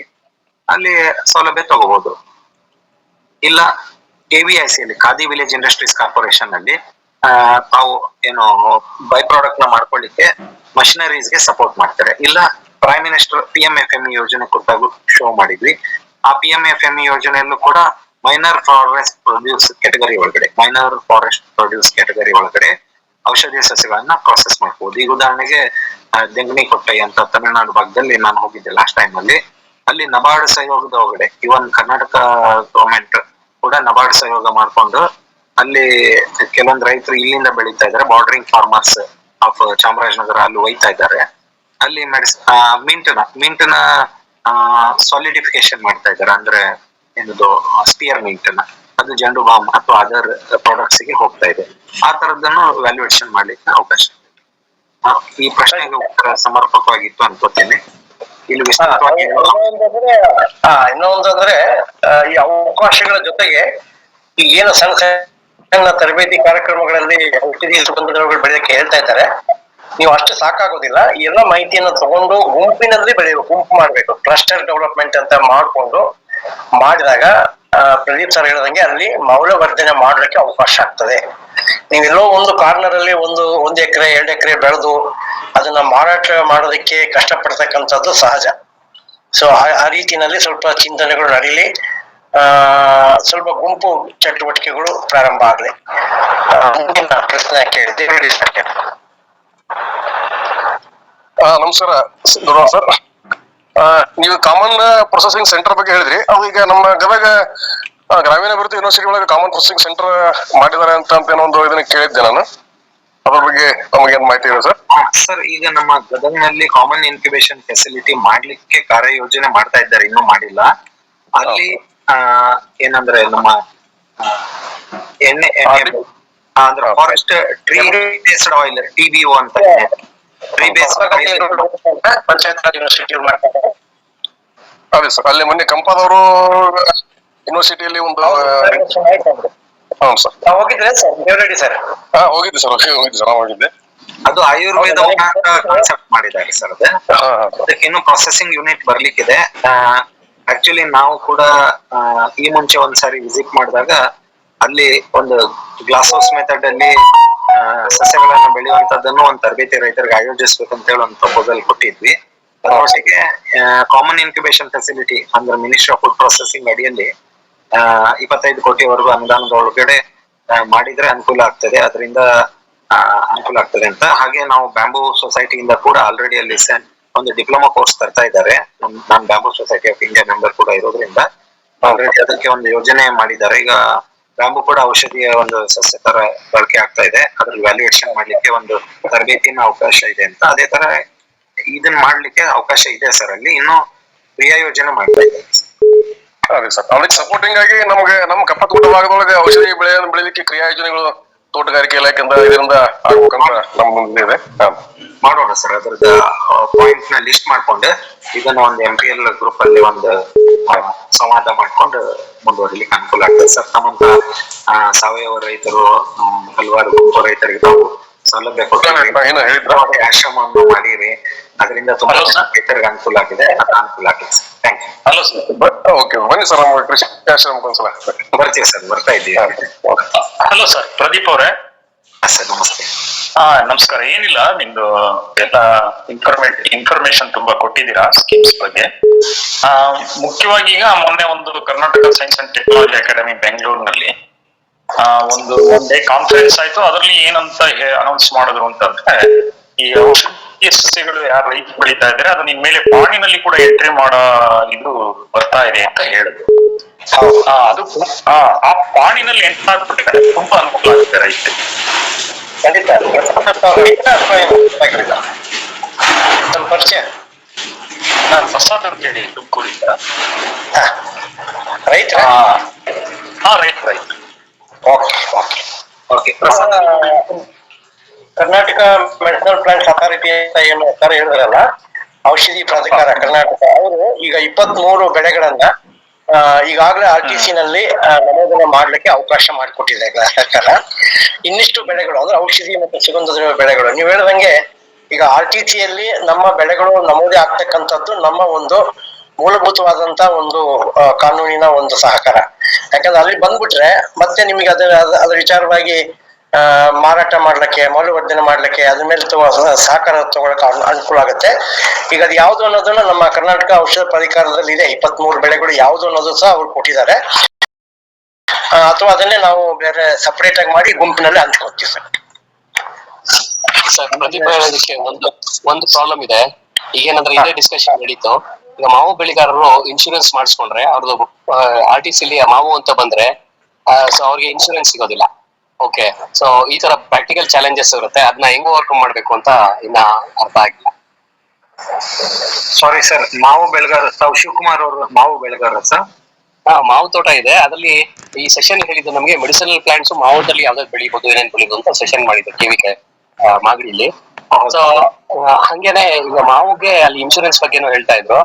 ಅಲ್ಲಿ ಸೌಲಭ್ಯ ತಗೋಬಹುದು. ಇಲ್ಲ KVIC ಅಲ್ಲಿ, ಖಾದಿ ವಿಲೇಜ್ ಇಂಡಸ್ಟ್ರೀಸ್ ಕಾರ್ಪೊರೇಷನ್ ಅಲ್ಲಿ ತಾವು ಏನು ಬೈ ಪ್ರಾಡಕ್ಟ್ ನ ಮಾಡ್ಕೊಳ್ಳಿಕ್ಕೆ ಮಷಿನರೀಸ್ಗೆ ಸಪೋರ್ಟ್ ಮಾಡ್ತಾರೆ. ಇಲ್ಲ ಪ್ರೈಮ್ ಮಿನಿಸ್ಟರ್ PMFME ಯೋಜನೆ ಕುರಿತಾಗೂ ಶೋ ಮಾಡಿದ್ವಿ. ಆ PMFME ಯೋಜನೆಯಲ್ಲೂ ಕೂಡ ಮೈನರ್ ಫಾರೆಸ್ಟ್ ಪ್ರೊಡ್ಯೂಸ್ ಕ್ಯಾಟಗರಿ ಒಳಗಡೆ ಔಷಧೀಯ ಸಸ್ಯಗಳನ್ನ ಪ್ರೊಸೆಸ್ ಮಾಡಬಹುದು. ಈಗ ಉದಾಹರಣೆಗೆ ದೆಂಗನಿಕೊಟ್ಟೈ ಅಂತ ತಮಿಳುನಾಡು ಭಾಗದಲ್ಲಿ ನಾನು ಹೋಗಿದ್ದೆ ಲಾಸ್ಟ್ ಟೈಮ್ ಅಲ್ಲಿ. ಅಲ್ಲಿ ನಬಾರ್ಡ್ ಸಹಯೋಗದ ಒಳಗಡೆ ಇವನ್ ಕರ್ನಾಟಕ ಗವರ್ಮೆಂಟ್ ಕೂಡ ನಬಾರ್ಡ್ ಸಹಯೋಗ ಮಾಡ್ಕೊಂಡು ಅಲ್ಲಿ ಕೆಲವೊಂದು ರೈತರು ಇಲ್ಲಿಂದ ಬೆಳೀತಾ ಇದ್ದಾರೆ. ಬಾರ್ಡರಿಂಗ್ ಫಾರ್ಮರ್ಸ್ ಆಫ್ ಚಾಮರಾಜನಗರ ಅಲ್ಲಿ ಒಯ್ತಾ ಇದ್ದಾರೆ. ಅಲ್ಲಿ ಮಿಂಟ್ನ ಸಾಲಿಡಿಫಿಕೇಶನ್ ಮಾಡ್ತಾ ಇದ್ದಾರೆ. ಅಂದ್ರೆ ಏನದು ಸ್ಪಿಯರ್ ಮಿಂಟ್ನ, ಅದು ಜಂಡು ಬಾಂಬ್ ಅಥವಾ ಅದರ್ ಪ್ರಾಡಕ್ಟ್ಸ್ ಗೆ ಹೋಗ್ತಾ ಇದೆ. ಆ ತರದನ್ನು ವ್ಯಾಲ್ಯೂಯೇಷನ್ ಮಾಡ್ಲಿಕ್ಕೆ ಅವಕಾಶ. ಈ ಪ್ರಶ್ನೆಗೆ ಉತ್ತರ ಸಮರ್ಪಕವಾಗಿತ್ತು ಅನ್ಕೋತೇನೆ. ಇಲ್ಲಿ ವಿಸ್ತೃತವಾಗಿ ಇನ್ನೊಂದು ಅಂದ್ರೆ ಈ ಅವಕಾಶಗಳ ಜೊತೆಗೆ ಈಗ ಏನು ಸಣ್ಣ ಸಣ್ಣ ತರಬೇತಿ ಕಾರ್ಯಕ್ರಮಗಳಲ್ಲಿ ಔಷಧಿ ಸುಗಂಧದ್ರವ್ಯಗಳು ಬೆಳೆಯಕ್ಕೆ ಹೇಳ್ತಾ ಇದ್ದಾರೆ. ನೀವು ಅಷ್ಟು ಸಾಕಾಗೋದಿಲ್ಲ, ಈ ಎಲ್ಲ ಮಾಹಿತಿಯನ್ನ ತಗೊಂಡು ಗುಂಪಿನಲ್ಲಿ ಬೆಳೆಯಬೇಕು, ಗುಂಪು ಮಾಡ್ಬೇಕು, ಕ್ಲಸ್ಟರ್ ಡೆವಲಪ್ಮೆಂಟ್ ಅಂತ ಮಾಡ್ಕೊಂಡು ಮಾಡಿದಾಗ ಪ್ರದೀಪ್ ಸರ್ ಹೇಳಿದಂಗೆ ಅಲ್ಲಿ ಮೌಲ್ಯವರ್ಧನೆ ಮಾಡ್ಲಿಕ್ಕೆ ಅವಕಾಶ ಆಗ್ತದೆ. ನೀವೆಲ್ಲೋ ಒಂದು ಕಾರ್ನರ್ ಅಲ್ಲಿ ಒಂದು ಎಕರೆ 2 ಎಕರೆ ಬೆಳೆದು ಅದನ್ನ ಮಾರಾಟ ಮಾಡೋದಕ್ಕೆ ಕಷ್ಟಪಡ್ತಕ್ಕಂಥದ್ದು ಸಹಜ. ಸೊ ಆ ರೀತಿನಲ್ಲಿ ಸ್ವಲ್ಪ ಚಿಂತನೆಗಳು ನಡೀಲಿ, ಸ್ವಲ್ಪ ಗುಂಪು ಚಟುವಟಿಕೆಗಳು ಪ್ರಾರಂಭ ಆಗ್ಲಿ. ಮುಂದಿನ ಪ್ರಶ್ನೆ ಕೇಳಿದ್ದೆ, ಹೇಳಿ ಸರ್. ನಮಸ್ಕಾರ ಸರ್. ನೀವು ಕಾಮನ್ ಪ್ರೊಸೆಸಿಂಗ್ ಸೆಂಟರ್ ಬಗ್ಗೆ ಹೇಳಿದ್ರಿ. ಅದು ಈಗ ನಮ್ಮ ಗದಗ ಗ್ರಾಮೀಣಾಭಿವೃದ್ಧಿ ಯೂನಿವರ್ಸಿಟಿ ಒಳಗೆ ಕಾಮನ್ ಪ್ರೊಸೆಸಿಂಗ್ ಸೆಂಟರ್ ಮಾಡಿದ್ದಾರೆ ಅಂತ ಏನೋ ಒಂದು ಇದನ್ನ ಕೇಳಿದ್ದೆ ನಾನು. ಅದ್ರ ಬಗ್ಗೆ ನಮಗೆ ಏನ್ ಮಾಹಿತಿ ಇದೆ ಸರ್? ಸರ್, ಈಗ ನಮ್ಮ ಗದಗ್ನಲ್ಲಿ ಕಾಮನ್ ಇನ್ಕ್ಯುಬೇಷನ್ ಫೆಸಿಲಿಟಿ ಮಾಡ್ಲಿಕ್ಕೆ ಕಾರ್ಯಯೋಜನೆ ಮಾಡ್ತಾ ಇದ್ದಾರೆ, ಇನ್ನೂ ಮಾಡಿಲ್ಲ. ಅಲ್ಲಿ ಏನಂದ್ರೆ ನಮ್ಮ ಎಣ್ಣೆ ಅಂದ್ರೆ forest tree based oil TBO ಅಂತ tree based panchayat Raj university ಅದೇ ಸರ್, ಅಲ್ಲಿ ಮೊನ್ನೆ ಕಂಪಾದವರು ಯೂನಿವರ್ಸಿಟಿಯಲ್ಲಿ ಒಂದು ಸರ್ ಹೋಗಿದ್ರೆ ಸರ್, ರೆಡಿ ಸರ್? ಹೋಗಿದ್ದೆ ಸರ್, ಹೋಗಿದ್ದೆ. ಅದು ಆಯುರ್ವೇದ ಕಾನ್ಸೆಪ್ಟ್ ಮಾಡಿದ್ದಾರೆ ಸರ್. ಅದಕ್ಕೆ ಇನ್ನು ಪ್ರೊಸೆಸಿಂಗ್ ಯೂನಿಟ್ ಬರ್ಲಿಕ್ಕಿದೆ. ಆಕ್ಚುಲಿ ನಾವು ಕೂಡ ಈ ಮುಂಚೆ ಒಂದ್ಸಾರಿ ವಿಸಿಟ್ ಮಾಡಿದಾಗ ಅಲ್ಲಿ ಒಂದು ಗ್ಲಾಸ್ ಹೌಸ್ ಮೆಥಡ್ ಅಲ್ಲಿ ಸಸ್ಯಗಳನ್ನ ಬೆಳೆಯುವಂತದ್ದನ್ನು ಒಂದು ತರಬೇತಿ ರೈತರಿಗೆ ಆಯೋಜಿಸ್ಬೇಕಂತ ಹೇಳಿ ಒಂದು ಪ್ರಪೋಸಲ್ ಕೊಟ್ಟಿದ್ವಿ. ಅದರೊಟ್ಟಿಗೆ ಕಾಮನ್ ಇನ್ಕ್ಯುಬೇಷನ್ ಫೆಸಿಲಿಟಿ ಅಂದ್ರೆ ಮಿನಿಸ್ಟ್ರಿ ಆಫ್ ಫುಡ್ ಪ್ರೊಸೆಸಿಂಗ್ ಅಡಿಯಲ್ಲಿ 25 ಕೋಟಿವರೆಗೂ ಅನುದಾನದ ಒಳಗಡೆ ಮಾಡಿದ್ರೆ ಅನುಕೂಲ ಆಗ್ತದೆ, ಅದರಿಂದ ಅನುಕೂಲ ಆಗ್ತದೆ ಅಂತ. ಹಾಗೆ ನಾವು ಬ್ಯಾಂಬೂ ಸೊಸೈಟಿಯಿಂದ ಕೂಡ ಆಲ್ರೆಡಿ ಅಲ್ಲಿ ಒಂದು ಡಿಪ್ಲೊಮಾ ಕೋರ್ಸ್ ತರ್ತಾ ಇದ್ದಾರೆ. ನಾನು bamboo society of India member ಕೂಡ ಇರೋದ್ರಿಂದ ಆಲ್ರೆಡಿ ಅದಕ್ಕೆ ಒಂದು ಯೋಜನೆ ಮಾಡಿದ್ದಾರೆ. ಈಗ ಬ್ಯಾಂಬೂ ಕೂಡ ಔಷಧಿಯ ಒಂದು ಸಸ್ಯ ತರ ಬಳಕೆ ಆಗ್ತಾ ಇದೆ, ಅದ್ರ ವ್ಯಾಲ್ಯೂಯೇಷನ್ ಮಾಡ್ಲಿಕ್ಕೆ ಒಂದು ತರಬೇತಿನ ಅವಕಾಶ ಇದೆ ಅಂತ. ಅದೇ ತರ ಇದನ್ನ ಮಾಡ್ಲಿಕ್ಕೆ ಅವಕಾಶ ಇದೆ ಸರ್. ಅಲ್ಲಿ ಇನ್ನು ಕ್ರಿಯಾ ಯೋಜನೆ ಮಾಡ್ತಾ ಇದ್ದಾರೆ. ಅದೇ ಸರ್, ಅದಕ್ಕೆ ಸಪೋರ್ಟಿಂಗ್ ಆಗಿ ನಮ್ಗೆ ನಮ್ಮ ಕಪ್ಪತ್ತಗುಡ್ಡ ಭಾಗದೊಳಗೆ ಔಷಧಿ ಬೆಳೆಯಲಿಕ್ಕೆ ಕ್ರಿಯಾ ಯೋಜನೆಗಳು ತೋಟಗಾರಿಕೆ ಇಲಾಖೆಯಿಂದ ಇದರಿಂದ ಆಗ್ಬೇಕಂತ ನಮ್ಮ ಮುಂದೆ ಇದೆ. ಮಾಡೋಣ ಸರ್, ಅದ್ರದ್ದು ಪಾಯಿಂಟ್ ನ ಲಿಸ್ಟ್ ಮಾಡ್ಕೊಂಡು ಇದನ್ನ ಒಂದು MPL ಗ್ರೂಪ್ ಅಲ್ಲಿ ಒಂದು ಸಂವಾದ ಮಾಡ್ಕೊಂಡು ಮುಂದುವರಿಲಿಕ್ಕೆ ಅನುಕೂಲ ಆಗ್ತದೆ ಸರ್. ನಮ್ಮಂತ ಸಾವಯವ ರೈತರು ಹಲವಾರು ಗುಂಪು ರೈತರಿಗೆ ನಾವು ಸೌಲಭ್ಯ ಕೊಡ್ತೀವಿ, ಆಶ್ರಮವನ್ನು ಮಾಡಿರಿ, ಅದರಿಂದ ತುಂಬಾ ರೈತರಿಗೆ ಅನುಕೂಲ ಆಗಿದೆ, ಅನುಕೂಲ ಆಗಿದೆ sir. Thank you. Hello sir, okay ಬನ್ನಿ ಸರ್, ನಮ್ಮ ಕೃಷಿ ಆಶ್ರಮಕ್ಕೆ ಒಂದ್ಸಲ ಬರ್ತೀವಿ ಸರ್, ಬರ್ತಾ ಇದ್ದೀವಿ. ಹಲೋ ಸರ್, ಪ್ರದೀಪ್ ಅವರೇ. ಸರ್ ನಮಸ್ತೆ. ನಮಸ್ಕಾರ. ಏನಿಲ್ಲ, ನಿಮ್ದು ಎಲ್ಲ ಇನ್ಫಾರ್ಮೇಶನ್ ತುಂಬಾ ಕೊಟ್ಟಿದ್ದೀರಾ ಸ್ಕೀಮ್ಸ್ ಬಗ್ಗೆ. ಮುಖ್ಯವಾಗಿ ಈಗ ಮೊನ್ನೆ ಒಂದು Karnataka science and technology academy ಬೆಂಗಳೂರಿನಲ್ಲಿ ಒಂದು ಒನ್ ಡೇ ಕಾನ್ಫರೆನ್ಸ್ ಆಯ್ತು. ಅದರಲ್ಲಿ ಏನಂತ ಅನೌನ್ಸ್ ಮಾಡಿದ್ರು ಅಂತಂದ್ರೆ, ಈ ಔಷಧೀಯ ಸಸ್ಯಗಳು ಯಾರು ರೈತರು ಬೆಳೀತಾ ಇದ್ದಾರೆ ಅದನ್ನ ಇನ್ಮೇಲೆ ಪಾಣಿನಲ್ಲಿ ಕೂಡ ಎಂಟ್ರಿ ಮಾಡೋ ಇದು ಬರ್ತಾ ಇದೆ ಅಂತ ಹೇಳಿದ್ರು. ಅದು ಆ ಪಾಣಿನಲ್ಲಿ ಎಂಟ್ರಿ ಆಗ್ಬಿಟ್ಟಿದ್ದಾರೆ, ತುಂಬಾ ಅನುಕೂಲ ಆಗುತ್ತೆ ರೈತರಿಗೆ. ಖಂಡಿತ ಪರಿಚಯ ನಾನು ಪ್ರಸಾದ್ ಅಂತ ಹೇಳಿ ತುಮಕೂರಿಂದ. ರೈತ ರೈತ. Okay. Karnataka medicinal plants authority ಅಂತ ಏನು ಹೇಳಿದ್ರಲ್ಲ, ಔಷಧಿ ಪ್ರಾಧಿಕಾರ ಕರ್ನಾಟಕ, ಅವರು ಈಗ 23 ಬೆಳೆಗಳನ್ನ ಈಗಾಗಲೇ RTC ನಲ್ಲಿ ನಮೂದನೆ ಮಾಡ್ಲಿಕ್ಕೆ ಅವಕಾಶ ಮಾಡಿಕೊಟ್ಟಿದೆ ಸರ್ಕಾರ. ಇನ್ನಿಷ್ಟು ಬೆಳೆಗಳು ಅಂದ್ರೆ ಔಷಧಿ ಮತ್ತು ಸುಗಂಧದ್ರವ್ಯ ಬೆಳೆಗಳು, ನೀವು ಹೇಳಿದಂಗೆ ಈಗ RTC ಯಲ್ಲಿ ನಮ್ಮ ಬೆಳೆಗಳು ನಮೂದೆ ಆಗ್ತಕ್ಕಂಥದ್ದು ನಮ್ಮ ಒಂದು ಮೂಲಭೂತವಾದಂತ ಒಂದು ಕಾನೂನಿನ ಒಂದು ಸಹಕಾರ. ಯಾಕಂದ್ರೆ ಅಲ್ಲಿ ಬಂದ್ಬಿಟ್ರೆ ಮತ್ತೆ ನಿಮಗೆ ಅದ್ರ ವಿಚಾರವಾಗಿ ಮಾರಾಟ ಮಾಡ್ಲಿಕ್ಕೆ, ಮೌಲ್ಯವರ್ಧನೆ ಮಾಡ್ಲಿಕ್ಕೆ, ಅದ್ರ ಮೇಲೆ ಸಹಕಾರ ತಗೊಳಕ್ಕೆ ಅನುಕೂಲ ಆಗುತ್ತೆ. ಈಗ ಅದು ಯಾವ್ದು ಅನ್ನೋದನ್ನ ನಮ್ಮ ಕರ್ನಾಟಕ ಔಷಧ ಪ್ರಾಧಿಕಾರದಲ್ಲಿ ಇದೆ. 23 ಬೆಳೆಗಳು ಯಾವ್ದು ಅನ್ನೋದು ಸಹ ಅವ್ರು ಕೊಟ್ಟಿದ್ದಾರೆ. ಅಥವಾ ಅದನ್ನೇ ನಾವು ಬೇರೆ ಸಪರೇಟ್ ಆಗಿ ಮಾಡಿ ಗುಂಪಿನಲ್ಲಿ ಹಂಚ್ಕೊತೀವಿ ಸರ್. ಸರ್, ಪ್ರತಿಭಾ ಹೇಳೋದಕ್ಕೆ ಒಂದು ಪ್ರಾಬ್ಲಮ್ ಇದೆ. ಈಗೇನಂದ್ರೆ ಇದೇ ಡಿಸ್ಕಷನ್ ನಡೀತು. ಈಗ ಮಾವು ಬೆಳೆಗಾರರು ಇನ್ಶೂರೆನ್ಸ್ ಮಾಡಿಸ್ಕೊಂಡ್ರೆ ಅವ್ರದ್ದು RTC ಮಾವು ಅಂತ ಬಂದ್ರೆ ಸೊ ಅವ್ರಿಗೆ ಇನ್ಶೂರೆನ್ಸ್ ಸಿಗೋದಿಲ್ಲ. ಓಕೆ, ಸೊ ಈ ತರ ಪ್ರಾಕ್ಟಿಕಲ್ ಚಾಲೆಂಜಸ್ ಇರುತ್ತೆ. ಅದನ್ನ ಹೆಂಗ್ ಓವರ್ಕಮ್ ಮಾಡ್ಬೇಕು ಅಂತ ಇನ್ನ ಅರ್ಥ ಆಗಿಲ್ಲ. ಸಾರಿ ಸರ್, ಮಾವು ಬೆಳೆಗಾರ ತಾವು ಶಿವಕುಮಾರ್ ಅವರು ಮಾವು ಬೆಳೆಗಾರ ಸರ್? ಮಾವು ತೋಟ ಇದೆ. ಅದರಲ್ಲಿ ಈ ಸೆಷನ್ ಹೇಳಿದ್ದು ನಮಗೆ ಮೆಡಿಸಿನಲ್ ಪ್ಲಾಂಟ್ಸ್ ಮಾವುದಲ್ಲಿ ಯಾವ್ದಾದ್ರು ಬೆಳಿಬಹುದು, ಏನೇನ್ ಬೆಳಿಬಹುದು ಅಂತ ಸೆಷನ್ ಮಾಡಿದ್ರು KVK ಮಾಗಡಿಲಿ. ಸೊ ಹಂಗೇನೆ ಈಗ ಮಾವುಗೆ ಅಲ್ಲಿ ಇನ್ಶೂರೆನ್ಸ್ ಬಗ್ಗೆನೂ ಹೇಳ್ತಾ ಇದ್ರು.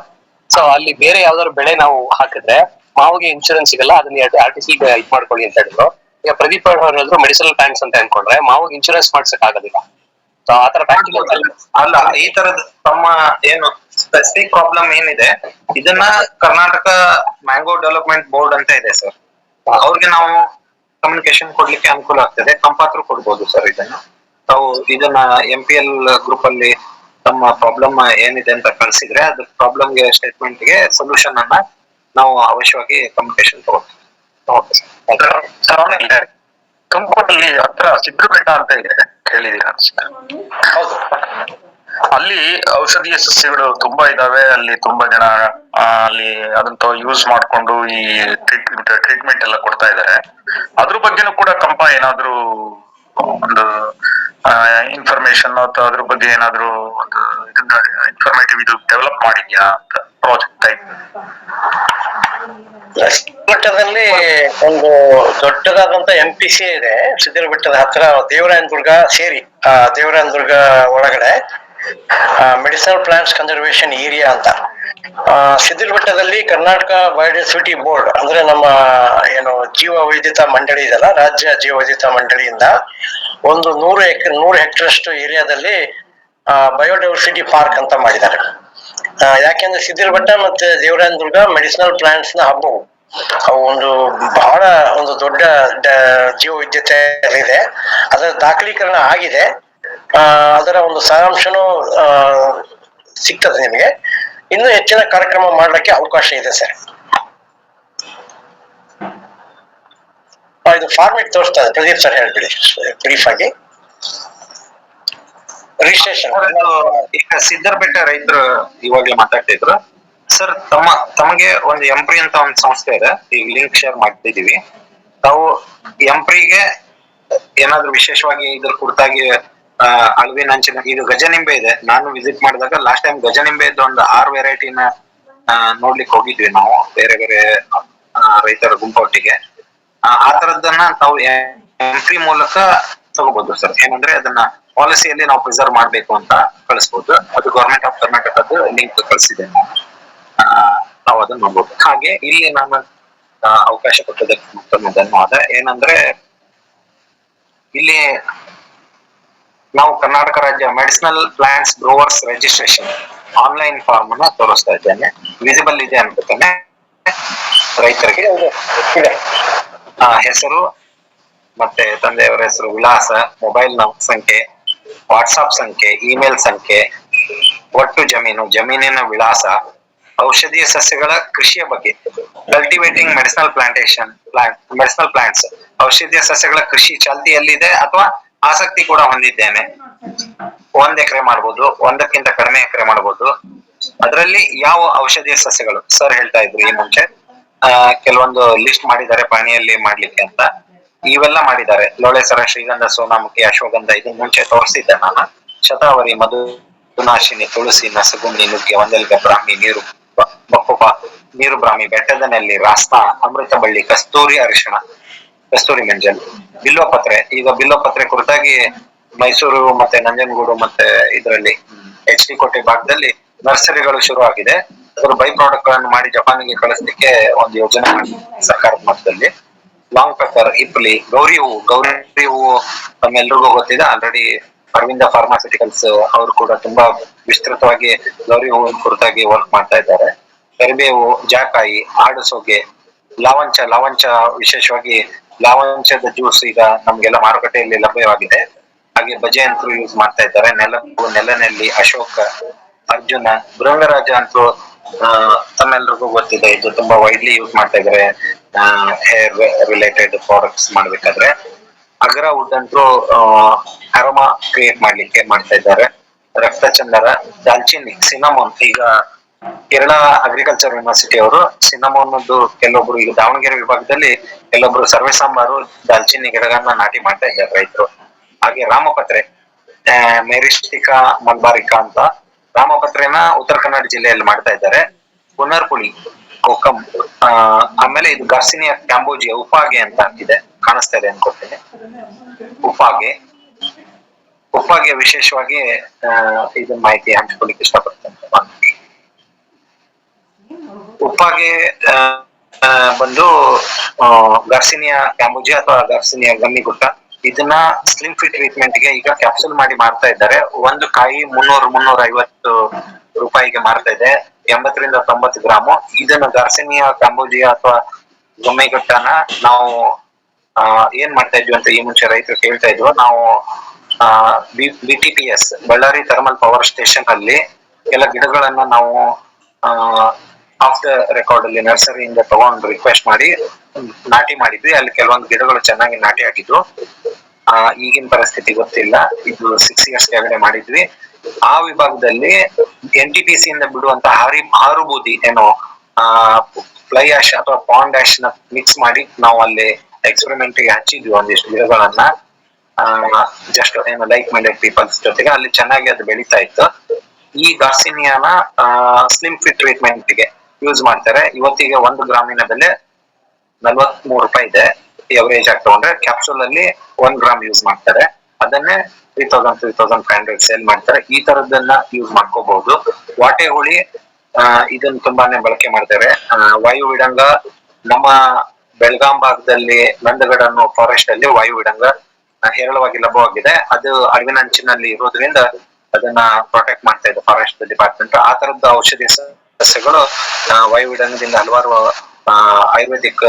ಸೊ ಅಲ್ಲಿ ಬೇರೆ ಯಾವ್ದಾದ್ರು ಬೆಳೆ ನಾವು ಹಾಕಿದ್ರೆ ಮಾವುಗೆ ಇನ್ಶೂರೆನ್ಸ್ ಸಿಗಲ್ಲ, ಅದನ್ನ RTC ಇದ್ ಮಾಡ್ಕೊಳ್ಳಿ ಅಂತ ಹೇಳಿದ್ರು. ಈಗ ಪ್ರದೀಪ್ ಅವ್ರು ಹೇಳಿದ್ರು ಮೆಡಿಸಿನಲ್ ಪ್ಲಾಂಟ್ಸ್ ಅಂತ ಅನ್ಕೊಂಡ್ರೆ ಮಾವುಗೆ ಇನ್ಶೂರೆನ್ಸ್ ಮಾಡ್ಸಕ್ ಆಗೋದಿಲ್ಲ. ಸೊ ಆತರ ಅಲ್ಲ, ಈ ತರದ ತಮ್ಮ ಏನು ಸ್ಪೆಸಿಫಿಕ್ ಪ್ರಾಬ್ಲಮ್ ಏನಿದೆ ಇದನ್ನ ಕರ್ನಾಟಕ ಮ್ಯಾಂಗೋ ಡೆವಲಪ್ಮೆಂಟ್ ಬೋರ್ಡ್ ಅಂತ ಇದೆ ಸರ್, ಅವ್ರಿಗೆ ನಾವು ಕಮ್ಯುನಿಕೇಶನ್ ಕೊಡ್ಲಿಕ್ಕೆ ಅನುಕೂಲ ಆಗ್ತದೆ. ಕಂಪಾತ್ರು ಕೊಡ್ಬೋದು ಸರ್ ಇದನ್ನ. ತಾವು ಇದನ್ನ MPL ಗ್ರೂಪ್ ಅಲ್ಲಿ ತಮ್ಮ ಪ್ರಾಬ್ಲಮ್ ಏನಿದೆ ಅಂತ ಕಳ್ಸಿದ್ರೆ ಅದ್ರ ಪ್ರಾಬ್ಲಮ್ಗೆ ಸ್ಟೇಟ್ಮೆಂಟ್ ಗೆ ಸೊಲ್ಯೂಷನ್ ಅನ್ನ ನಾವು ಅವಶ್ಯವಾಗಿ ಕಮ್ಯುನಿಕೇಶನ್ ತಗೋತೀವಿ. ತುಮಕೂರಲ್ಲಿ ಹತ್ರ ಸಿದ್ಧಬೆಟ್ಟ ಅಂತ ಇದೆ, ಕೇಳಿದೀರಾ? ಹೌದು. ಅಲ್ಲಿ ಔಷಧೀಯ ಸಸ್ಯಗಳು ತುಂಬಾ ಇದಾವೆ. ಅಲ್ಲಿ ತುಂಬಾ ಜನ ಅಲ್ಲಿ ಅದನ್ನ ಯೂಸ್ ಮಾಡ್ಕೊಂಡು ಈ ಟ್ರೀಟ್ಮೆಂಟ್ ಎಲ್ಲ ಕೊಡ್ತಾ ಇದಾರೆ. ಅದ್ರ ಬಗ್ಗೆನೂ ಕೂಡ ಕಂಪ ಏನಾದ್ರು ಒಂದು ಇನ್ಫಾರ್ಮೇಶನ್ ಅಥವಾ ಅದ್ರ ಬಗ್ಗೆ ಏನಾದ್ರು ಒಂದು ಇದನ್ನ ಇನ್ಫಾರ್ಮೇಟಿವ್ ಇದು ಡೆವಲಪ್ ಮಾಡಿದ್ಯಾ ಅಂತ ಪ್ರಾಜೆಕ್ಟ್ ಟೈಪ್? ಮಟ್ಟದಲ್ಲಿ ಒಂದು ದೊಡ್ಡದಾದಂತ MPC ಇದೆ ಸಿದ್ಧರ ಬೆಟ್ಟದ ಹತ್ರ, ದೇವರಾಯನದುರ್ಗ ಸೇರಿ ದೇವರಾಯನದುರ್ಗ ಒಳಗಡೆ ಮೆಡಿಸಿನಲ್ ಪ್ಲಾಂಟ್ಸ್ ಕನ್ಸರ್ವೇಶನ್ ಏರಿಯಾ ಅಂತ. ಸಿದ್ಧರ ಬೆಟ್ಟದಲ್ಲಿ ಕರ್ನಾಟಕ ಬಯೋಡೈವರ್ಸಿಟಿ ಬೋರ್ಡ್ ಅಂದ್ರೆ ನಮ್ಮ ಏನು ಜೀವ ವೈವಿಧ್ಯತಾ ಮಂಡಳಿ ಇದೆಲ್ಲ, ರಾಜ್ಯ ಜೀವ ವೈವಿಧ್ಯತಾ ಮಂಡಳಿಯಿಂದ ಒಂದು 100 ಹೆಕ್ಟೇರ್ ಏರಿಯಾದಲ್ಲಿ ಬಯೋಡೈವರ್ಸಿಟಿ ಪಾರ್ಕ್ ಅಂತ ಮಾಡಿದ್ದಾರೆ. ಯಾಕೆಂದ್ರೆ ಸಿದ್ಧರ ಬೆಟ್ಟ ಮತ್ತೆ ದೇವರಾಯನದುರ್ಗ ಮೆಡಿಸಿನಲ್ ಪ್ಲಾಂಟ್ಸ್ ನ ಹಬ್ಬವು, ಅವು ಒಂದು ಬಹಳ ಒಂದು ದೊಡ್ಡ ಜೀವ ವೈವಿಧ್ಯತೆ ಇದೆ. ಅದರ ದಾಖಲೀಕರಣ ಆಗಿದೆ. ಅದರ ಒಂದು ಸಾರಾಂಶನೂ ಸಿಗ್ತದೆ ನಿಮಗೆ. ಇನ್ನೂ ಹೆಚ್ಚಿನ ಕಾರ್ಯಕ್ರಮ ಮಾಡ್ಲಿಕ್ಕೆ ಅವಕಾಶ ಇದೆ ಸರ್. ಇದು ಫಾರ್ಮೆಟ್ ತೋರಿಸ್ತಾ ಇದೆ, ಪ್ರದೀಪ್ ಸರ್ ಹೇಳ್ಬಿಡಿ ಬ್ರೀಫ್ ಆಗಿ. ರಿಜಿಸ್ಟ್ರೇಷನ್ ಈಗ ಸಿದ್ಧರ ಬೆಟ್ಟ ರೈತರು ಇವಾಗಲೇ ಮಾತಾಡ್ತಿದ್ರು ಸರ್. ತಮಗೆ ಒಂದು ಎಂಪ್ರಿ ಅಂತ ಒಂದು ಸಂಸ್ಥೆ ಇದೆ, ಈಗ ಲಿಂಕ್ ಶೇರ್ ಮಾಡ್ತಿದೀವಿ. ತಾವು ಎಂಪ್ರಿಗೆ ಏನಾದ್ರು ವಿಶೇಷವಾಗಿ ಇದ್ರ ಕುರಿತಾಗಿ ಅಳವಿನ ಅಂಚಿನ ಇದು ಗಜನಿಂಬೆ ಇದೆ. ನಾನು ವಿಸಿಟ್ ಮಾಡಿದಾಗ ಲಾಸ್ಟ್ ಟೈಮ್ ಗಜನಿಂಬೆದು ಒಂದು 6 ವೆರೈಟಿನ ನೋಡ್ಲಿಕ್ಕೆ ಹೋಗಿದ್ವಿ ನಾವು, ಬೇರೆ ಬೇರೆ ರೈತರ ಗುಂಪೊಟ್ಟಿಗೆ. ಆ ತರದ್ದನ್ನ ತಾವು ಎಂಪ್ರಿ ಮೂಲಕ ತಗೋಬಹುದು ಸರ್. ಏನಂದ್ರೆ ಅದನ್ನ ಪಾಲಿಸಿಯಲ್ಲಿ ನಾವು ಪ್ರಿಸರ್ವ್ ಮಾಡ್ಬೇಕು ಅಂತ ಕಳಿಸ್ಬೋದು. ಅದು ಗವರ್ಮೆಂಟ್ ಆಫ್ ಕರ್ನಾಟಕದ್ದು ಲಿಂಕ್ ಕಳಿಸಿದೆ, ನಾವು ಅದನ್ನ ನೋಡ್ಬೋದು. ಹಾಗೆ ಇಲ್ಲಿ ನಾನು ಅವಕಾಶ ಕೊಟ್ಟದಕ್ಕೆ ಧನ್ಯವಾದ. ಏನಂದ್ರೆ ಇಲ್ಲಿ ನಾವು ಕರ್ನಾಟಕ ರಾಜ್ಯ medicinal plants growers registration online form ಅನ್ನ ತೋರಿಸ್ತಾ ಇದ್ದೇನೆ. ವಿಸಿಬಲ್ ಇದೆ ಅನ್ಕೋತೇನೆ ರೈತರಿಗೆ. ಹೆಸರು ಮತ್ತೆ ತಂದೆಯವರ ಹೆಸರು, ವಿಳಾಸ, ಮೊಬೈಲ್ ಸಂಖ್ಯೆ, ವಾಟ್ಸಾಪ್ ಸಂಖ್ಯೆ, ಇಮೇಲ್ ಸಂಖ್ಯೆ, ಒಟ್ಟು ಜಮೀನಿನ ವಿಳಾಸ, ಔಷಧೀಯ ಸಸ್ಯಗಳ ಕೃಷಿಯ ಬಗ್ಗೆ, ಕಲ್ಟಿವೇಟಿಂಗ್ ಮೆಡಿಸಿನಲ್ ಪ್ಲಾಂಟ್ಸ್ ಔಷಧೀಯ ಸಸ್ಯಗಳ ಕೃಷಿ ಚಾಲ್ತಿಯಲ್ಲಿದೆ ಅಥವಾ ಆಸಕ್ತಿ ಕೂಡ ಹೊಂದಿದ್ದೇನೆ. 1 ಎಕರೆ ಮಾಡ್ಬೋದು, 1ಕ್ಕಿಂತ ಕಡಿಮೆ ಎಕರೆ ಮಾಡ್ಬೋದು. ಅದರಲ್ಲಿ ಯಾವ ಔಷಧೀಯ ಸಸ್ಯಗಳು ಸರ್ ಹೇಳ್ತಾ ಇದ್ರು ಈ ಮುಂಚೆ ಕೆಲವೊಂದು ಲಿಸ್ಟ್ ಮಾಡಿದ್ದಾರೆ ಪಾಣಿಯಲ್ಲಿ ಮಾಡ್ಲಿಕ್ಕೆ ಅಂತ. ಇವೆಲ್ಲ ಮಾಡಿದ್ದಾರೆ: ಲೋಳೆಸರ, ಶ್ರೀಗಂಧ, ಸೋನಾಮುಖಿ, ಅಶ್ವಗಂಧ. ಇದನ್ನ ಮುಂಚೆ ತೋರಿಸಿದ್ದೆ ನಾನು. ಶತಾವರಿ, ಮಧುನಾಶಿನಿ, ತುಳಸಿ, ನಸಗುಂದಿ, ನುಗ್ಗೆ, ಒಂದೆಲ್ಗ, ಬ್ರಾಹ್ಮಿ, ಬಕ್ಕುಪ, ನೀರು ಬ್ರಾಹ್ಮಿ, ಬೆಟ್ಟದ ನೆಲ್ಲಿ, ರಾಸ್ತ, ಅಮೃತ ಬಳ್ಳಿ, ಕಸ್ತೂರಿ ಅರಿಶಿಣ, ಕಸ್ತೂರಿ ಮಂಜಲ್, ಬಿಲ್ವಪತ್ರೆ. ಈಗ ಬಿಲ್ವಪತ್ರೆ ಕುರಿತಾಗಿ ಮೈಸೂರು ಮತ್ತೆ ನಂಜನಗೂಡು ಮತ್ತೆ ಇದರಲ್ಲಿ HD ಕೋಟೆ ಭಾಗದಲ್ಲಿ ನರ್ಸರಿಗಳು ಶುರು ಆಗಿದೆ. ಅದರ ಬೈ ಪ್ರಾಡಕ್ಟ್ ಗಳನ್ನು ಮಾಡಿ ಜಪಾನಿಗೆ ಕಳಿಸ್ಲಿಕ್ಕೆ ಒಂದು ಯೋಜನೆ ಮಾಡಿ ಸರ್ಕಾರದ ಮಟ್ಟದಲ್ಲಿ. ಲಾಂಗ್ ಪೆಪ್ಪರ್, ಹಿಪ್ಲಿ, ಗೌರಿ ಹೂವು ತಮ್ಮೆಲ್ರಿಗೂ ಗೊತ್ತಿದೆ. ಆಲ್ರೆಡಿ ಅರವಿಂದ ಫಾರ್ಮಾಸ್ಯೂಟಿಕಲ್ಸ್ ಅವರು ಕೂಡ ತುಂಬಾ ವಿಸ್ತೃತವಾಗಿ ಗೌರಿ ಹೂವಿನ ಕುರಿತಾಗಿ ವರ್ಕ್ ಮಾಡ್ತಾ ಇದ್ದಾರೆ. ಕರಿಬೇವು, ಜಾಕಾಯಿ, ಆಡುಸೋಗೆ, ಲಾವಂಚ ವಿಶೇಷವಾಗಿ ಲಾವಂಚದ ಜ್ಯೂಸ್ ಈಗ ನಮ್ಗೆಲ್ಲ ಮಾರುಕಟ್ಟೆಯಲ್ಲಿ ಲಭ್ಯವಾಗಿದೆ. ಹಾಗೆ ಬಜೆ ಅಂತೂ ಯೂಸ್ ಮಾಡ್ತಾ ಇದ್ದಾರೆ. ನೆಲನೆಲ್ಲಿ, ಅಶೋಕ, ಅರ್ಜುನ, ಭೃಂಗರಾಜ ಅಂತೂ ತಮ್ಮೆಲ್ರಿಗೂ ಗೊತ್ತಿದೆ. ಇದು ತುಂಬಾ ವೈಡ್ಲಿ ಯೂಸ್ ಮಾಡ್ತಾ ಇದ್ದಾರೆ ಹೇರ್ ರಿಲೇಟೆಡ್ ಪ್ರಾಡಕ್ಟ್ಸ್ ಮಾಡ್ಬೇಕಾದ್ರೆ. ಅಗ್ರವುಡ್ ಅಂತೂ ಅರೋಮಾ ಕ್ರಿಯೇಟ್ ಮಾಡ್ಲಿಕ್ಕೆ ಮಾಡ್ತಾ ಇದ್ದಾರೆ. ರಕ್ತಚಂದನ, ದಾಲ್ಚಿನ್ನಿ, ಸಿನಮೋನ್. ಈಗ ಕೇರಳ ಅಗ್ರಿಕಲ್ಚರ್ ಯೂನಿವರ್ಸಿಟಿ ಅವರು ಸಿನಮೋನ್ದು ಕೆಲವೊಬ್ರು, ಈಗ ದಾವಣಗೆರೆ ವಿಭಾಗದಲ್ಲಿ ಕೆಲವೊಬ್ರು ಸರ್ವೆ ಸಾಂಬಾರು ದಾಲ್ಚಿನ್ನಿ ಗಿಡಗಳನ್ನ ನಾಟಿ ಮಾಡ್ತಾ ಇದ್ದಾರೆ ರೈತರು. ಹಾಗೆ ರಾಮಪತ್ರೆ, ಮೆರಿಸ್ಟಿಕಾ ಮಲ್ಬಾರಿಕಾ ಅಂತ ರಾಮಪತ್ರೆನ ಉತ್ತರ ಕನ್ನಡ ಜಿಲ್ಲೆಯಲ್ಲಿ ಮಾಡ್ತಾ ಇದ್ದಾರೆ. ಪುನರ್ಪುಳಿ, ಕೋಕಂ, ಆಮೇಲೆ ಇದು ಗಾರ್ಸಿನಿಯಾ ಕ್ಯಾಂಬೋಜಿಯಾ, ಉಪಾಗೆ ಅಂತ ಇದೆ, ಕಾಣಿಸ್ತಾ ಇದೆ ಅನ್ಕೋತೀನಿ. ಉಪಾಗೆ, ಉಪ್ಪಾಗೆ ವಿಶೇಷವಾಗಿ ಇದನ್ನ ಮಾಹಿತಿ ಹಂಚ್ಕೊಳ್ಳಿಕ್ಕೆ ಇಷ್ಟಪಡ್ತೇನೆ. ಉಪ್ಪಾಗೆ ಬಂದು ಗರ್ಸಿನಿಯಾ ಕ್ಯಾಂಬೋಜಿಯಾ ಅಥವಾ ಗರ್ಸಿನಿಯಾ ಗಮ್ಮಿಗುಟ್ಟ, ಇದನ್ನ ಸ್ಲಿಮ್ ಫಿಟ್ ಟ್ರೀಟ್ಮೆಂಟ್ ಗೆ ಈಗ ಕ್ಯಾಪ್ಸೂಲ್ ಮಾಡಿ ಮಾರ್ತಾ ಇದ್ದಾರೆ. ಒಂದು ಕಾಯಿ 300-350 ರೂಪಾಯಿಗೆ ಮಾರ್ತಾ ಇದೆ, 80-90 ಗ್ರಾಮು. ಇದನ್ನ ಗರ್ಸಿನಿಯಾ ಕ್ಯಾಂಬೋಜಿಯಾ ಅಥವಾ ಗಮ್ಮಿಗುಟ್ಟನ ನಾವು ಏನ್ ಮಾಡ್ತಾ ಇದ್ವಿ ಅಂತ ಈ ಮುಂಚೆ ರೈತರು ಕೇಳ್ತಾ ಇದ್ವು. ನಾವು BTPS Ballari thermal power station ಅಲ್ಲಿ ಕೆಲ ಗಿಡಗಳನ್ನ ನಾವು ಆಫ್ ದ ರೆಕಾರ್ಡ್ ಅಲ್ಲಿ ನರ್ಸರಿಯಿಂದ ತಗೊಂಡು ರಿಕ್ವೆಸ್ಟ್ ಮಾಡಿ ನಾಟಿ ಮಾಡಿದ್ವಿ. ಅಲ್ಲಿ ಕೆಲವೊಂದು ಗಿಡಗಳು ಚೆನ್ನಾಗಿ ನಾಟಿ ಆಗಿದ್ವು. ಈಗಿನ ಪರಿಸ್ಥಿತಿ ಗೊತ್ತಿಲ್ಲ, ಇದು 6 years ಕೆಳಗಡೆ ಮಾಡಿದ್ವಿ. ಆ ವಿಭಾಗದಲ್ಲಿ NTPC ಇಂದ ಬಿಡುವಂತ ಹಾರು ಬೂದಿ ಏನೋ ಫ್ಲೈ ಆಶ್ ಅಥವಾ ಪಾಂಡ್ ಆಶ್ ನ ಮಿಕ್ಸ್ ಮಾಡಿ ನಾವು ಅಲ್ಲಿ ಎಕ್ಸ್ಪೆರಿಮೆಂಟ್ ಗೆ ಹಚ್ಚಿದ್ವಿ ಒಂದಿಷ್ಟು ಗಿಡಗಳನ್ನ. ಜಸ್ಟ್ ಏನು ಲೈಕ್ ಮೈಂಡೆಡ್ ಪೀಪಲ್ಸ್ ಜೊತೆಗೆ ಅಲ್ಲಿ ಚೆನ್ನಾಗಿ ಅದು ಬೆಳೀತಾ ಇತ್ತು. ಈ ಗಾರ್ಸಿನಿಯಾನ ಸ್ಲಿಮ್ ಫಿಟ್ ಟ್ರೀಟ್ಮೆಂಟ್ ಗೆ ಯೂಸ್ ಮಾಡ್ತಾರೆ. ಇವತ್ತಿಗೆ 1 ಗ್ರಾಮಿನ ಬೆಲೆ 43 ರೂಪಾಯಿ ಇದೆ. ಎವರೇಜ್ ಆಗಿ ತಗೊಂಡ್ರೆ ಕ್ಯಾಪ್ಸೂಲ್ ಅಲ್ಲಿ 1 ಗ್ರಾಮ್ ಯೂಸ್ ಮಾಡ್ತಾರೆ. ಅದನ್ನೇ 3,000-3,500 ಸೇಲ್ ಮಾಡ್ತಾರೆ. ಈ ತರದನ್ನ ಯೂಸ್ ಮಾಡ್ಕೋಬಹುದು. ವಾಟೆ ಹುಳಿ ಇದನ್ನ ತುಂಬಾನೇ ಬಳಕೆ ಮಾಡ್ತಾರೆ. ವಾಯು ವಿಡಂಗ ನಮ್ಮ ಬೆಳಗಾಂ ಭಾಗದಲ್ಲಿ ನಂದಗಡನ್ನು ಫಾರೆಸ್ಟ್ ಅಲ್ಲಿ ವಾಯು ವಿಡಂಗ ಹೇರಳವಾಗಿ ಲಭ್ಯವಾಗಿದೆ. ಅದು ಅಡವಿನ ಅಂಚಿನಲ್ಲಿ ಇರೋದ್ರಿಂದ ಅದನ್ನ ಪ್ರೊಟೆಕ್ಟ್ ಮಾಡ್ತಾ ಇದೆ ಫಾರೆಸ್ಟ್ ಡಿಪಾರ್ಟ್ಮೆಂಟ್. ಆ ತರದ ಔಷಧಿ ಸಸ್ಯಗಳು ವಾಯು ವಿಡಂಗದಿಂದ ಹಲವಾರು ಆಯುರ್ವೇದಿಕ್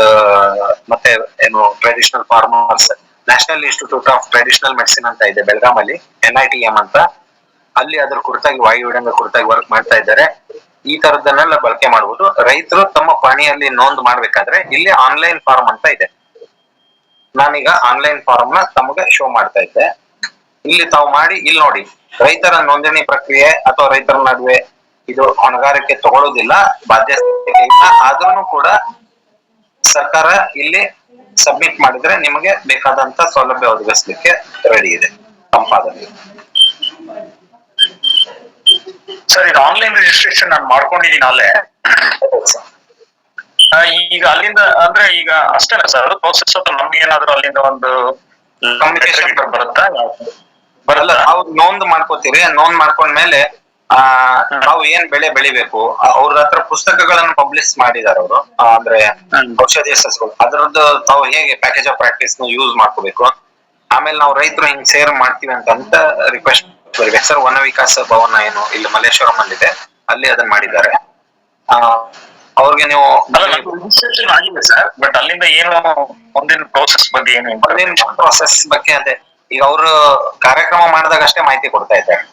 ಮತ್ತೆ ಏನು traditional farmers national institute of traditional medicine ಅಂತ ಇದೆ ಬೆಳಗಾಂ ಅಲ್ಲಿ, NITM ಅಂತ, ಅಲ್ಲಿ ಅದ್ರ ಕುರಿತಾಗಿ ವಾಯು ವಿಡಂಗ ಕುರಿತಾಗಿ ವರ್ಕ್ ಮಾಡ್ತಾ ಇದ್ದಾರೆ. ಈ ತರದನ್ನೆಲ್ಲ ಬಳಕೆ ಮಾಡಬಹುದು. ರೈತರು ತಮ್ಮ ಪಾಣಿಯಲ್ಲಿ ನೋಂದು ಮಾಡ್ಬೇಕಾದ್ರೆ ಇಲ್ಲಿ ಆನ್ಲೈನ್ ಫಾರ್ಮ್ ಅಂತ ಇದೆ. ನಾನೀಗ ಆನ್ಲೈನ್ ಫಾರ್ಮ್ ನ ತಮಗೆ ಶೋ ಮಾಡ್ತಾ ಇದ್ದೆ. ಇಲ್ಲಿ ತಾವು ಮಾಡಿ, ಇಲ್ಲಿ ನೋಡಿ, ರೈತರ ನೋಂದಣಿ ಪ್ರಕ್ರಿಯೆ ಅಥವಾ ರೈತರ ನಡುವೆ ಇದು ಹೊಣೆಗಾರಿಕೆ ತಗೊಳ್ಳೋದಿಲ್ಲ, ಬಾಧ್ಯತೆ ಇಲ್ಲ. ಆದ್ರೂ ಕೂಡ ಸರ್ಕಾರ ಇಲ್ಲಿ ಸಬ್ಮಿಟ್ ಮಾಡಿದ್ರೆ ನಿಮಗೆ ಬೇಕಾದಂತ ಸೌಲಭ್ಯ ಒದಗಿಸ್ಲಿಕ್ಕೆ ರೆಡಿ ಇದೆ ಸಂಪಾದನೆ. ಸರ್, ಇದು ಆನ್ಲೈನ್ ರಿಜಿಸ್ಟ್ರೇಷನ್ ನಾನು ಮಾಡ್ಕೊಂಡಿದ್ದೀನಿ ಅಲ್ಲೇ. ಈಗ ಅಲ್ಲಿಂದ ಅಂದ್ರೆ ಈಗ ಅಷ್ಟೇನಾ ಸರ್ ಅದು ಪ್ರೋಸೆಸ್, ಅಥವಾ ನಮ್ಗೆ ಏನಾದ್ರು ಅಲ್ಲಿಂದ ಒಂದು ಕಮ್ಯುನಿಕೇಶನ್ ಬರುತ್ತಾ? ಬರಲ್ಲ. ನಾವು ನೋಂದು ಮಾಡ್ಕೋತೀವಿ. ನೋಂದ್ ಮಾಡ್ಕೊಂಡ್ಮೇಲೆ ನಾವು ಏನ್ ಬೆಳೆ ಬೆಳಿಬೇಕು, ಅವ್ರ ಹತ್ರ ಪುಸ್ತಕಗಳನ್ನು ಪಬ್ಲಿಷ್ ಮಾಡಿದಾರೆ ಅವರು, ಅಂದ್ರೆ ಔಷಧೀಯ ಸಸ್ಯಗಳು. ಅದರದ್ದು ತಾವು ಹೇಗೆ ಪ್ಯಾಕೇಜ್ ಆಫ್ ಪ್ರಾಕ್ಟೀಸ್ ಯೂಸ್ ಮಾಡ್ಕೋಬೇಕು. ಆಮೇಲೆ ನಾವು ರೈತರು ಹಿಂಗ್ ಸೇರ್ ಮಾಡ್ತೀವಿ ಅಂತ ರಿಕ್ವೆಸ್ಟ್ ಬರ್ಬೇಕು ಸರ್. ವನ ವಿಕಾಸ ಭವನ ಏನು ಇಲ್ಲಿ ಮಲ್ಲೇಶ್ವರಂ ಅಲ್ಲಿ ಇದೆ, ಅಲ್ಲಿ ಅದನ್ನ ಮಾಡಿದ್ದಾರೆ. ಅವ್ರಿಗೆ ನೀವು ರಿಜಿಸ್ಟ್ರೇಷನ್ ಆಗಿದೆ ಸರ್, ಬಟ್ ಅಲ್ಲಿಂದ ಏನು ಮುಂದಿನ ಪ್ರೋಸೆಸ್ ಬಗ್ಗೆ ಏನು ಪ್ರೋಸೆಸ್ ಬಗ್ಗೆ ಅದೇ ಈಗ ಅವರು ಕಾರ್ಯಕ್ರಮ ಮಾಡಿದಾಗ ಅಷ್ಟೇ ಮಾಹಿತಿ ಕೊಡ್ತಾ ಇದ್ದಾರೆ.